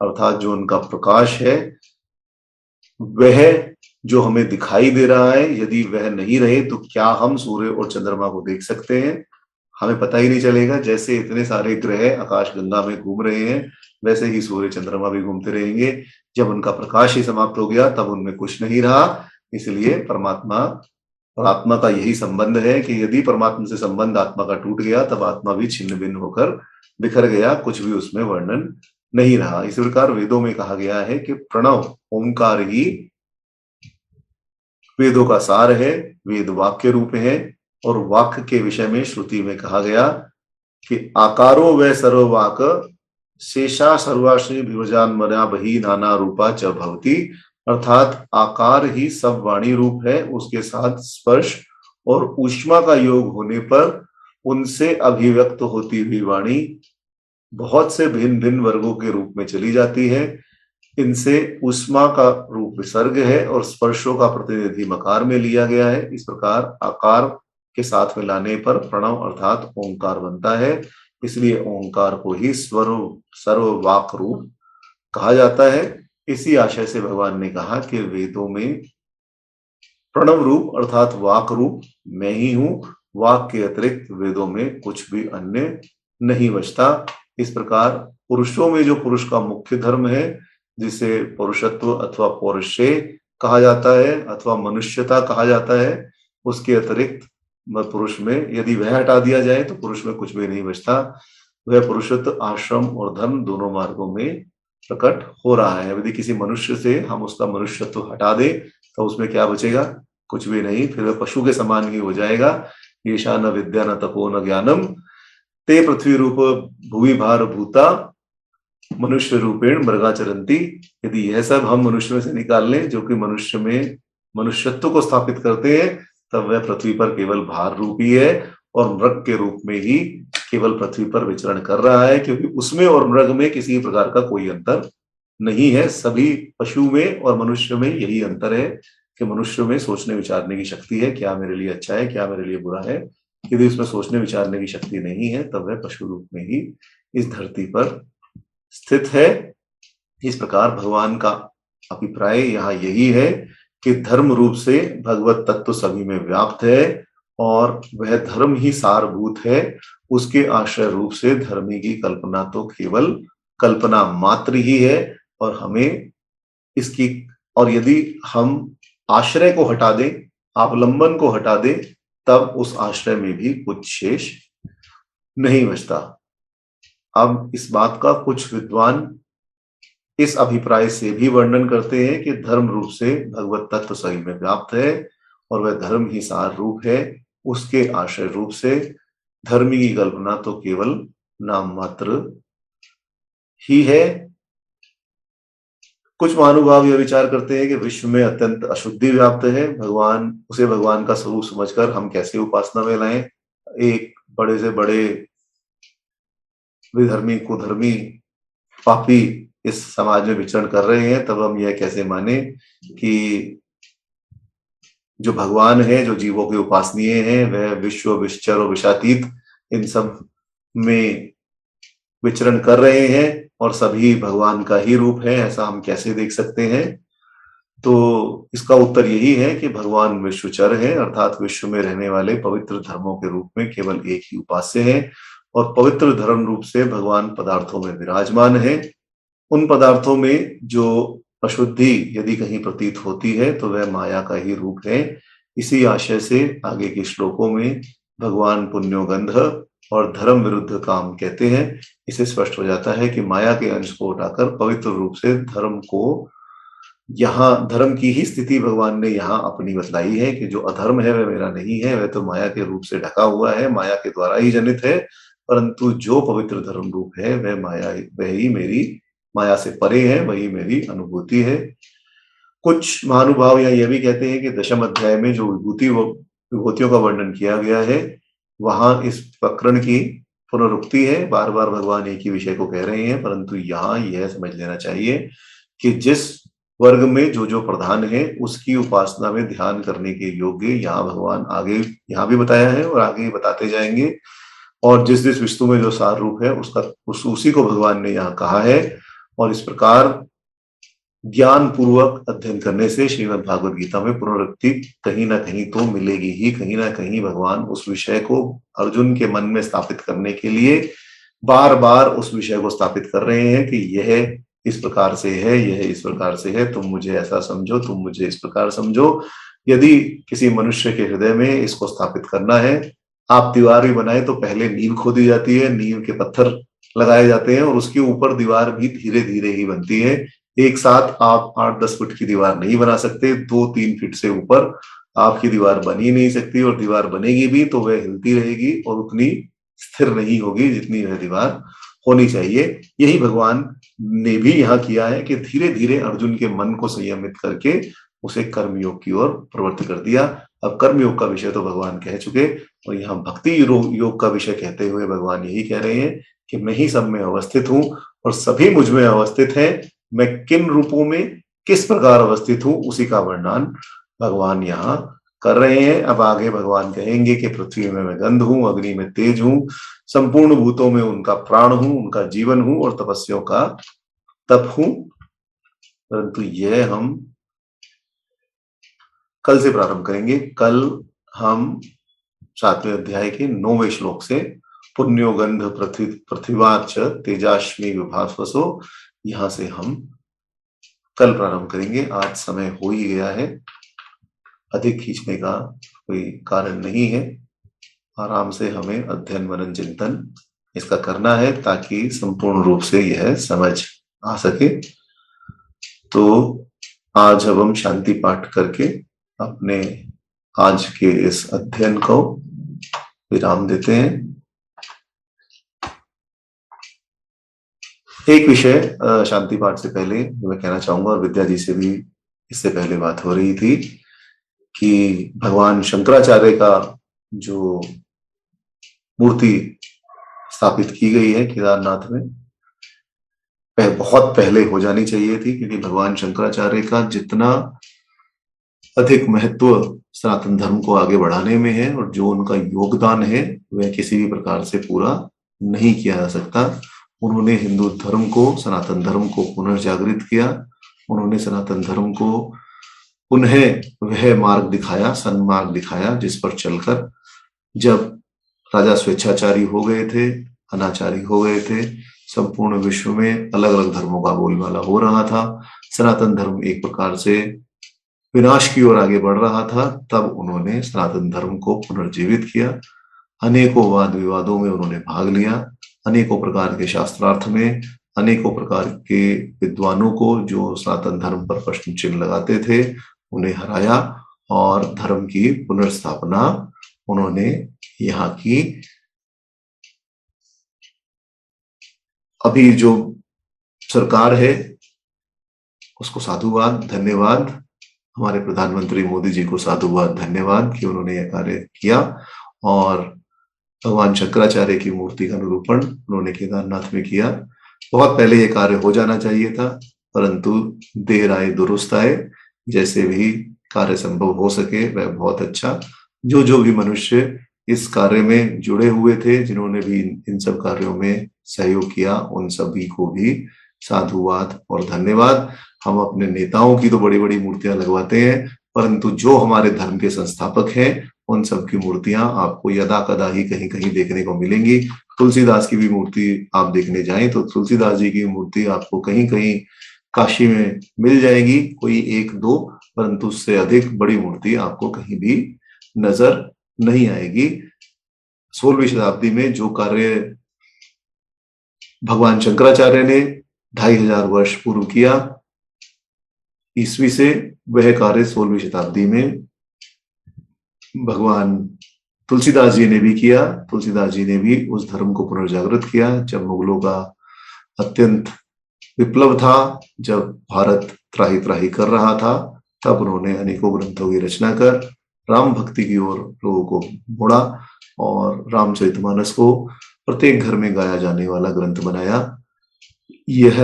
अर्थात जो उनका प्रकाश है, वह जो हमें दिखाई दे रहा है, यदि वह नहीं रहे तो क्या हम सूर्य और चंद्रमा को देख सकते हैं? हमें पता ही नहीं चलेगा। जैसे इतने सारे ग्रह आकाश गंगा में घूम रहे हैं, वैसे ही सूर्य चंद्रमा भी घूमते रहेंगे। जब उनका प्रकाश ही समाप्त हो गया तब उनमें कुछ नहीं रहा। इसलिए परमात्मा और आत्मा का यही संबंध है कि यदि परमात्मा से संबंध आत्मा का टूट गया तब आत्मा भी छिन्न भिन्न होकर बिखर गया, कुछ भी उसमें वर्णन नहीं रहा। इस प्रकार वेदों में कहा गया है कि प्रणव ओंकार ही वेदों का सार है, वेद वाक्य रूप है। और वाक्य के विषय में श्रुति में कहा गया कि आकारो व सर्ववाक शेषा सर्वाश्री विभजान मना बही नाना रूपा च भवती। अर्थात आकार ही सब वाणी रूप है, उसके साथ स्पर्श और ऊष्मा का योग होने पर उनसे अभिव्यक्त होती हुई वाणी बहुत से भिन्न भिन्न वर्गों के रूप में चली जाती है। इनसे ऊष्मा का रूप विसर्ग है और स्पर्शों का प्रतिनिधि मकार में लिया गया है। इस प्रकार आकार के साथ में लाने पर प्रणव अर्थात ओंकार बनता है। इसलिए ओंकार को ही सर्ववाक रूप कहा जाता है। इसी आशय से भगवान ने कहा कि वेदों में प्रणव रूप अर्थात वाक रूप मैं ही हूं, वाक के अतिरिक्त वेदों में कुछ भी अन्य नहीं बचता। इस प्रकार पुरुषों में जो पुरुष का मुख्य धर्म है, जिसे पुरुषत्व अथवा पौरुषे कहा जाता है अथवा मनुष्यता कहा जाता है, उसके अतिरिक्त पुरुष में यदि वह हटा दिया जाए तो पुरुष में कुछ भी नहीं बचता। वह पुरुषत्व आश्रम और धर्म दोनों मार्गों में प्रकट हो रहा है। यदि किसी मनुष्य से हम उसका मनुष्यत्व हटा दे तो उसमें क्या बचेगा? कुछ भी नहीं, फिर वह पशु के समान ही हो जाएगा। येषा न विद्या न तपो न ज्ञानम ते पृथ्वी रूप भूमि भार भूता मनुष्य रूपेण मृगाचरंती। यदि यह सब हम मनुष्य में से निकाल लें जो कि मनुष्य में मनुष्यत्व को स्थापित करते हैं, तब वह पृथ्वी पर केवल भार रूपी है और मृग के रूप में ही केवल पृथ्वी पर विचरण कर रहा है, क्योंकि उसमें और मृग में किसी प्रकार का कोई अंतर नहीं है। सभी पशु में और मनुष्य में यही अंतर है कि मनुष्य में सोचने विचारने की शक्ति है, क्या मेरे लिए अच्छा है, क्या मेरे लिए बुरा है। यदि उसमें सोचने विचारने की शक्ति नहीं है, तब वह पशु रूप में ही इस धरती पर स्थित है। इस प्रकार भगवान का अभिप्राय यहाँ यही है कि धर्म रूप से भगवत तत्व सभी में व्याप्त है और वह धर्म ही सारभूत है। उसके आश्रय रूप से धर्मी की कल्पना तो केवल कल्पना मात्र ही है और हमें इसकी, और यदि हम आश्रय को हटा दें, अवलंबन को हटा दें, तब उस आश्रय में भी कुछ शेष नहीं बचता। अब इस बात का कुछ विद्वान इस अभिप्राय से भी वर्णन करते हैं कि धर्म रूप से भगवत तत्व सभी में व्याप्त है और वह धर्म ही सार रूप है। उसके आश्रय रूप से धर्मी की कल्पना तो केवल नाम मात्र ही है। कुछ महानुभाव यह विचार करते हैं कि विश्व में अत्यंत अशुद्धि व्याप्त है, उसे भगवान का स्वरूप समझकर हम कैसे उपासना में लाएं। एक बड़े से बड़े विधर्मी कुधर्मी पापी इस समाज में विचरण कर रहे हैं, तब हम यह कैसे माने कि जो भगवान है, जो जीवों के उपासनीय हैं, वह विश्व विश्चर और विषातीत इन सब में विचरण कर रहे हैं और सभी भगवान का ही रूप है, ऐसा हम कैसे देख सकते हैं। तो इसका उत्तर यही है कि भगवान विश्वचर है, अर्थात विश्व में रहने वाले पवित्र धर्मों के रूप में केवल एक ही उपास्य है और पवित्र धर्म रूप से भगवान पदार्थों में विराजमान है। उन पदार्थों में जो अशुद्धि यदि कहीं प्रतीत होती है तो वह माया का ही रूप है। इसी आशय से आगे के श्लोकों में भगवान पुण्योगंध और धर्म विरुद्ध काम कहते हैं। इसे स्पष्ट हो जाता है कि माया के अंश को उठाकर पवित्र रूप से धर्म को, यहाँ धर्म की ही स्थिति भगवान ने यहाँ अपनी बतलाई है कि जो अधर्म है वह मेरा नहीं है, वह तो माया के रूप से ढका हुआ है, माया के द्वारा ही जनित है, परंतु जो पवित्र धर्म रूप है वह ही मेरी माया से परे है, वही मेरी अनुभूति है। कुछ महानुभाव यहाँ यह भी कहते हैं कि दशम अध्याय में जो विभूतियों का वर्णन किया गया है, वहां इस प्रकरण की पुनरुक्ति है। बार बार भगवान एक ही विषय को कह रहे हैं, परंतु यहाँ यह समझ लेना चाहिए कि जिस वर्ग में जो जो प्रधान है उसकी उपासना में ध्यान करने के योग्य यहाँ भगवान आगे यहाँ भी बताया है और आगे बताते जाएंगे। और जिस जिस वस्तु में जो सार रूप है उसी को भगवान ने यहाँ कहा है। और इस प्रकार ज्ञान पूर्वक अध्ययन करने से श्रीमद् भागवत गीता में पुनरुक्ति कहीं ना कहीं तो मिलेगी ही। कहीं ना कहीं भगवान उस विषय को अर्जुन के मन में स्थापित करने के लिए बार बार उस विषय को स्थापित कर रहे हैं कि यह इस प्रकार से है, यह इस प्रकार से है, तुम मुझे ऐसा समझो, तुम मुझे इस प्रकार समझो। यदि किसी मनुष्य के हृदय में इसको स्थापित करना है, आप दीवार भी बनाए तो पहले नींव खोदी जाती है, नींव के पत्थर लगाए जाते हैं और उसके ऊपर दीवार भी धीरे धीरे ही बनती है। एक साथ आप 8-10 फुट की दीवार नहीं बना सकते, 2-3 फीट से ऊपर आपकी दीवार बन ही नहीं सकती, और दीवार बनेगी भी तो वह हिलती रहेगी और उतनी स्थिर नहीं होगी जितनी वह दीवार होनी चाहिए। यही भगवान ने भी यहाँ किया है कि धीरे धीरे अर्जुन के मन को संयमित करके उसे कर्मयोग की ओर प्रवृत्त कर दिया। अब कर्मयोग का विषय तो भगवान कह चुके और यहाँ भक्ति योग का विषय कहते हुए भगवान यही कह रहे हैं कि मैं ही सब में अवस्थित हूँ और सभी मुझ में अवस्थित है। मैं किन रूपों में किस प्रकार अवस्थित हूँ उसी का वर्णन भगवान यहाँ कर रहे हैं। अब आगे भगवान कहेंगे कि पृथ्वी में मैं गंध हूँ, अग्नि में तेज हूँ, संपूर्ण भूतों में उनका प्राण हूँ, उनका जीवन हूँ और तपस्याओं का तप हूँ। परंतु यह हम कल से प्रारंभ करेंगे। कल हम 7वें अध्याय के 9वें श्लोक से पुण्योगंध पृथ्वीवाच तेजाश्मी विभास्वसो, यहां से हम कल प्रारंभ करेंगे। आज समय हो ही गया है, अधिक खींचने का कोई कारण नहीं है। आराम से हमें अध्ययन मनन चिंतन इसका करना है ताकि संपूर्ण रूप से यह समझ आ सके। तो आज अब हम शांति पाठ करके अपने आज के इस अध्ययन को विराम देते हैं। एक विषय शांति पाठ से पहले मैं कहना चाहूंगा, और विद्या जी से भी इससे पहले बात हो रही थी कि भगवान शंकराचार्य का जो मूर्ति स्थापित की गई है केदारनाथ में, बहुत पहले हो जानी चाहिए थी, क्योंकि भगवान शंकराचार्य का जितना अधिक महत्व सनातन धर्म को आगे बढ़ाने में है, और जो उनका योगदान है वह किसी भी प्रकार से पूरा नहीं किया जा सकता। उन्होंने हिंदू धर्म को, सनातन धर्म को पुनर्जागृत किया। उन्होंने सनातन धर्म को पुनः वह मार्ग दिखाया, सन्मार्ग दिखाया, जिस पर चलकर जब राजा स्वेच्छाचारी हो गए थे, अनाचारी हो गए थे, संपूर्ण विश्व में अलग अलग धर्मों का बोलबाला हो रहा था, सनातन धर्म एक प्रकार से विनाश की ओर आगे बढ़ रहा था, तब उन्होंने सनातन धर्म को पुनर्जीवित किया। अनेकों वाद विवादों में उन्होंने भाग लिया, अनेकों प्रकार के शास्त्रार्थ में अनेकों प्रकार के विद्वानों को जो सनातन धर्म पर प्रश्न चिन्ह लगाते थे उन्हें हराया, और धर्म की पुनर्स्थापना उन्होंने यहाँ की। अभी जो सरकार है उसको साधुवाद, धन्यवाद, हमारे प्रधानमंत्री मोदी जी को साधुवाद, धन्यवाद कि उन्होंने यह कार्य किया, और भगवान शंकराचार्य की मूर्ति का निरूपण उन्होंने केदारनाथ में किया। बहुत पहले ये कार्य हो जाना चाहिए था, परंतु देर आए दुरुस्त आए। जैसे भी कार्य संभव हो सके वह बहुत अच्छा। जो जो भी मनुष्य इस कार्य में जुड़े हुए थे, जिन्होंने भी इन सब कार्यों में सहयोग किया, उन सभी को भी साधुवाद और धन्यवाद। हम अपने नेताओं की तो बड़ी बड़ी मूर्तियां लगवाते हैं, परंतु जो हमारे धर्म के संस्थापक हैं उन सब की मूर्तियां आपको यदा कदा ही कहीं कहीं देखने को मिलेंगी। तुलसीदास की भी मूर्ति आप देखने जाएं तो तुलसीदास जी की मूर्ति आपको कहीं कहीं काशी में मिल जाएगी, कोई एक दो, परंतु उससे अधिक बड़ी मूर्ति आपको कहीं भी नजर नहीं आएगी। 16वीं शताब्दी में जो कार्य भगवान शंकराचार्य ने 2500 वर्ष पूर्व किया ईस्वी से, वह कार्य 16वीं शताब्दी में भगवान तुलसीदास जी ने भी किया। तुलसीदास जी ने भी उस धर्म को पुनर्जागृत किया। जब मुगलों का अत्यंत विप्लव था, जब भारत त्राही त्राही कर रहा था, तब उन्होंने अनेकों ग्रंथों की रचना कर राम भक्ति की ओर लोगों को मोड़ा, और रामचरितमानस को प्रत्येक घर में गाया जाने वाला ग्रंथ बनाया। यह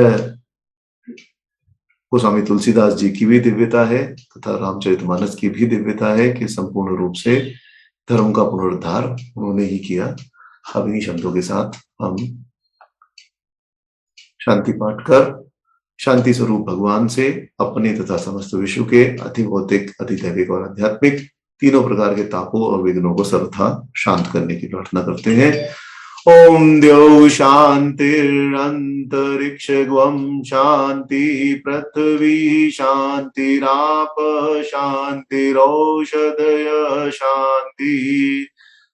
गोस्वामी तुलसीदास जी की भी दिव्यता है तथा रामचरितमानस की भी दिव्यता है कि संपूर्ण रूप से धर्म का पुनरुद्धार उन्होंने ही किया। अब इन्हीं शब्दों के साथ हम शांति पाठ कर शांति स्वरूप भगवान से अपने तथा समस्त विश्व के अति भौतिक, अति दैविक और आध्यात्मिक तीनों प्रकार के तापों और विघ्नों को सर्वथा शांत करने की प्रार्थना करते हैं। ओम द्यौ शांतिरंतरिक्षगम शांति, पृथ्वी शांतिराप शांतिरौषधय शांति,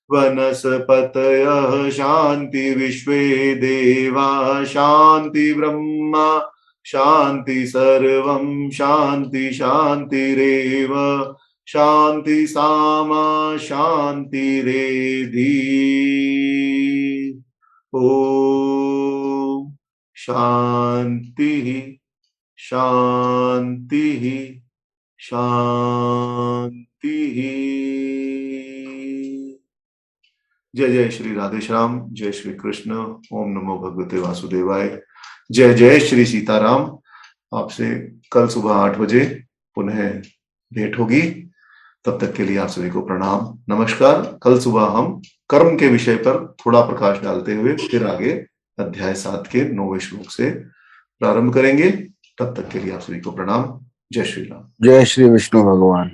वनस्पतयः शांति, विश्वे देवा शांति, ब्रह्मा शांति, सर्वं शांति शांतिरेव शांति, सामा शांतिरेधि। ओम शांति शांति शांति। जय जय श्री राधेश्याम, जय श्री कृष्ण। ओम नमो भगवते वासुदेवाय। जय जय श्री सीताराम। आपसे कल सुबह 8 बजे पुनः भेंट होगी। तब तक के लिए आप सभी को प्रणाम, नमस्कार। कल सुबह हम कर्म के विषय पर थोड़ा प्रकाश डालते हुए फिर आगे अध्याय 7 के 9वें श्लोक से प्रारंभ करेंगे। तब तक के लिए आप सभी को प्रणाम। जय श्री राम। जय श्री विष्णु भगवान।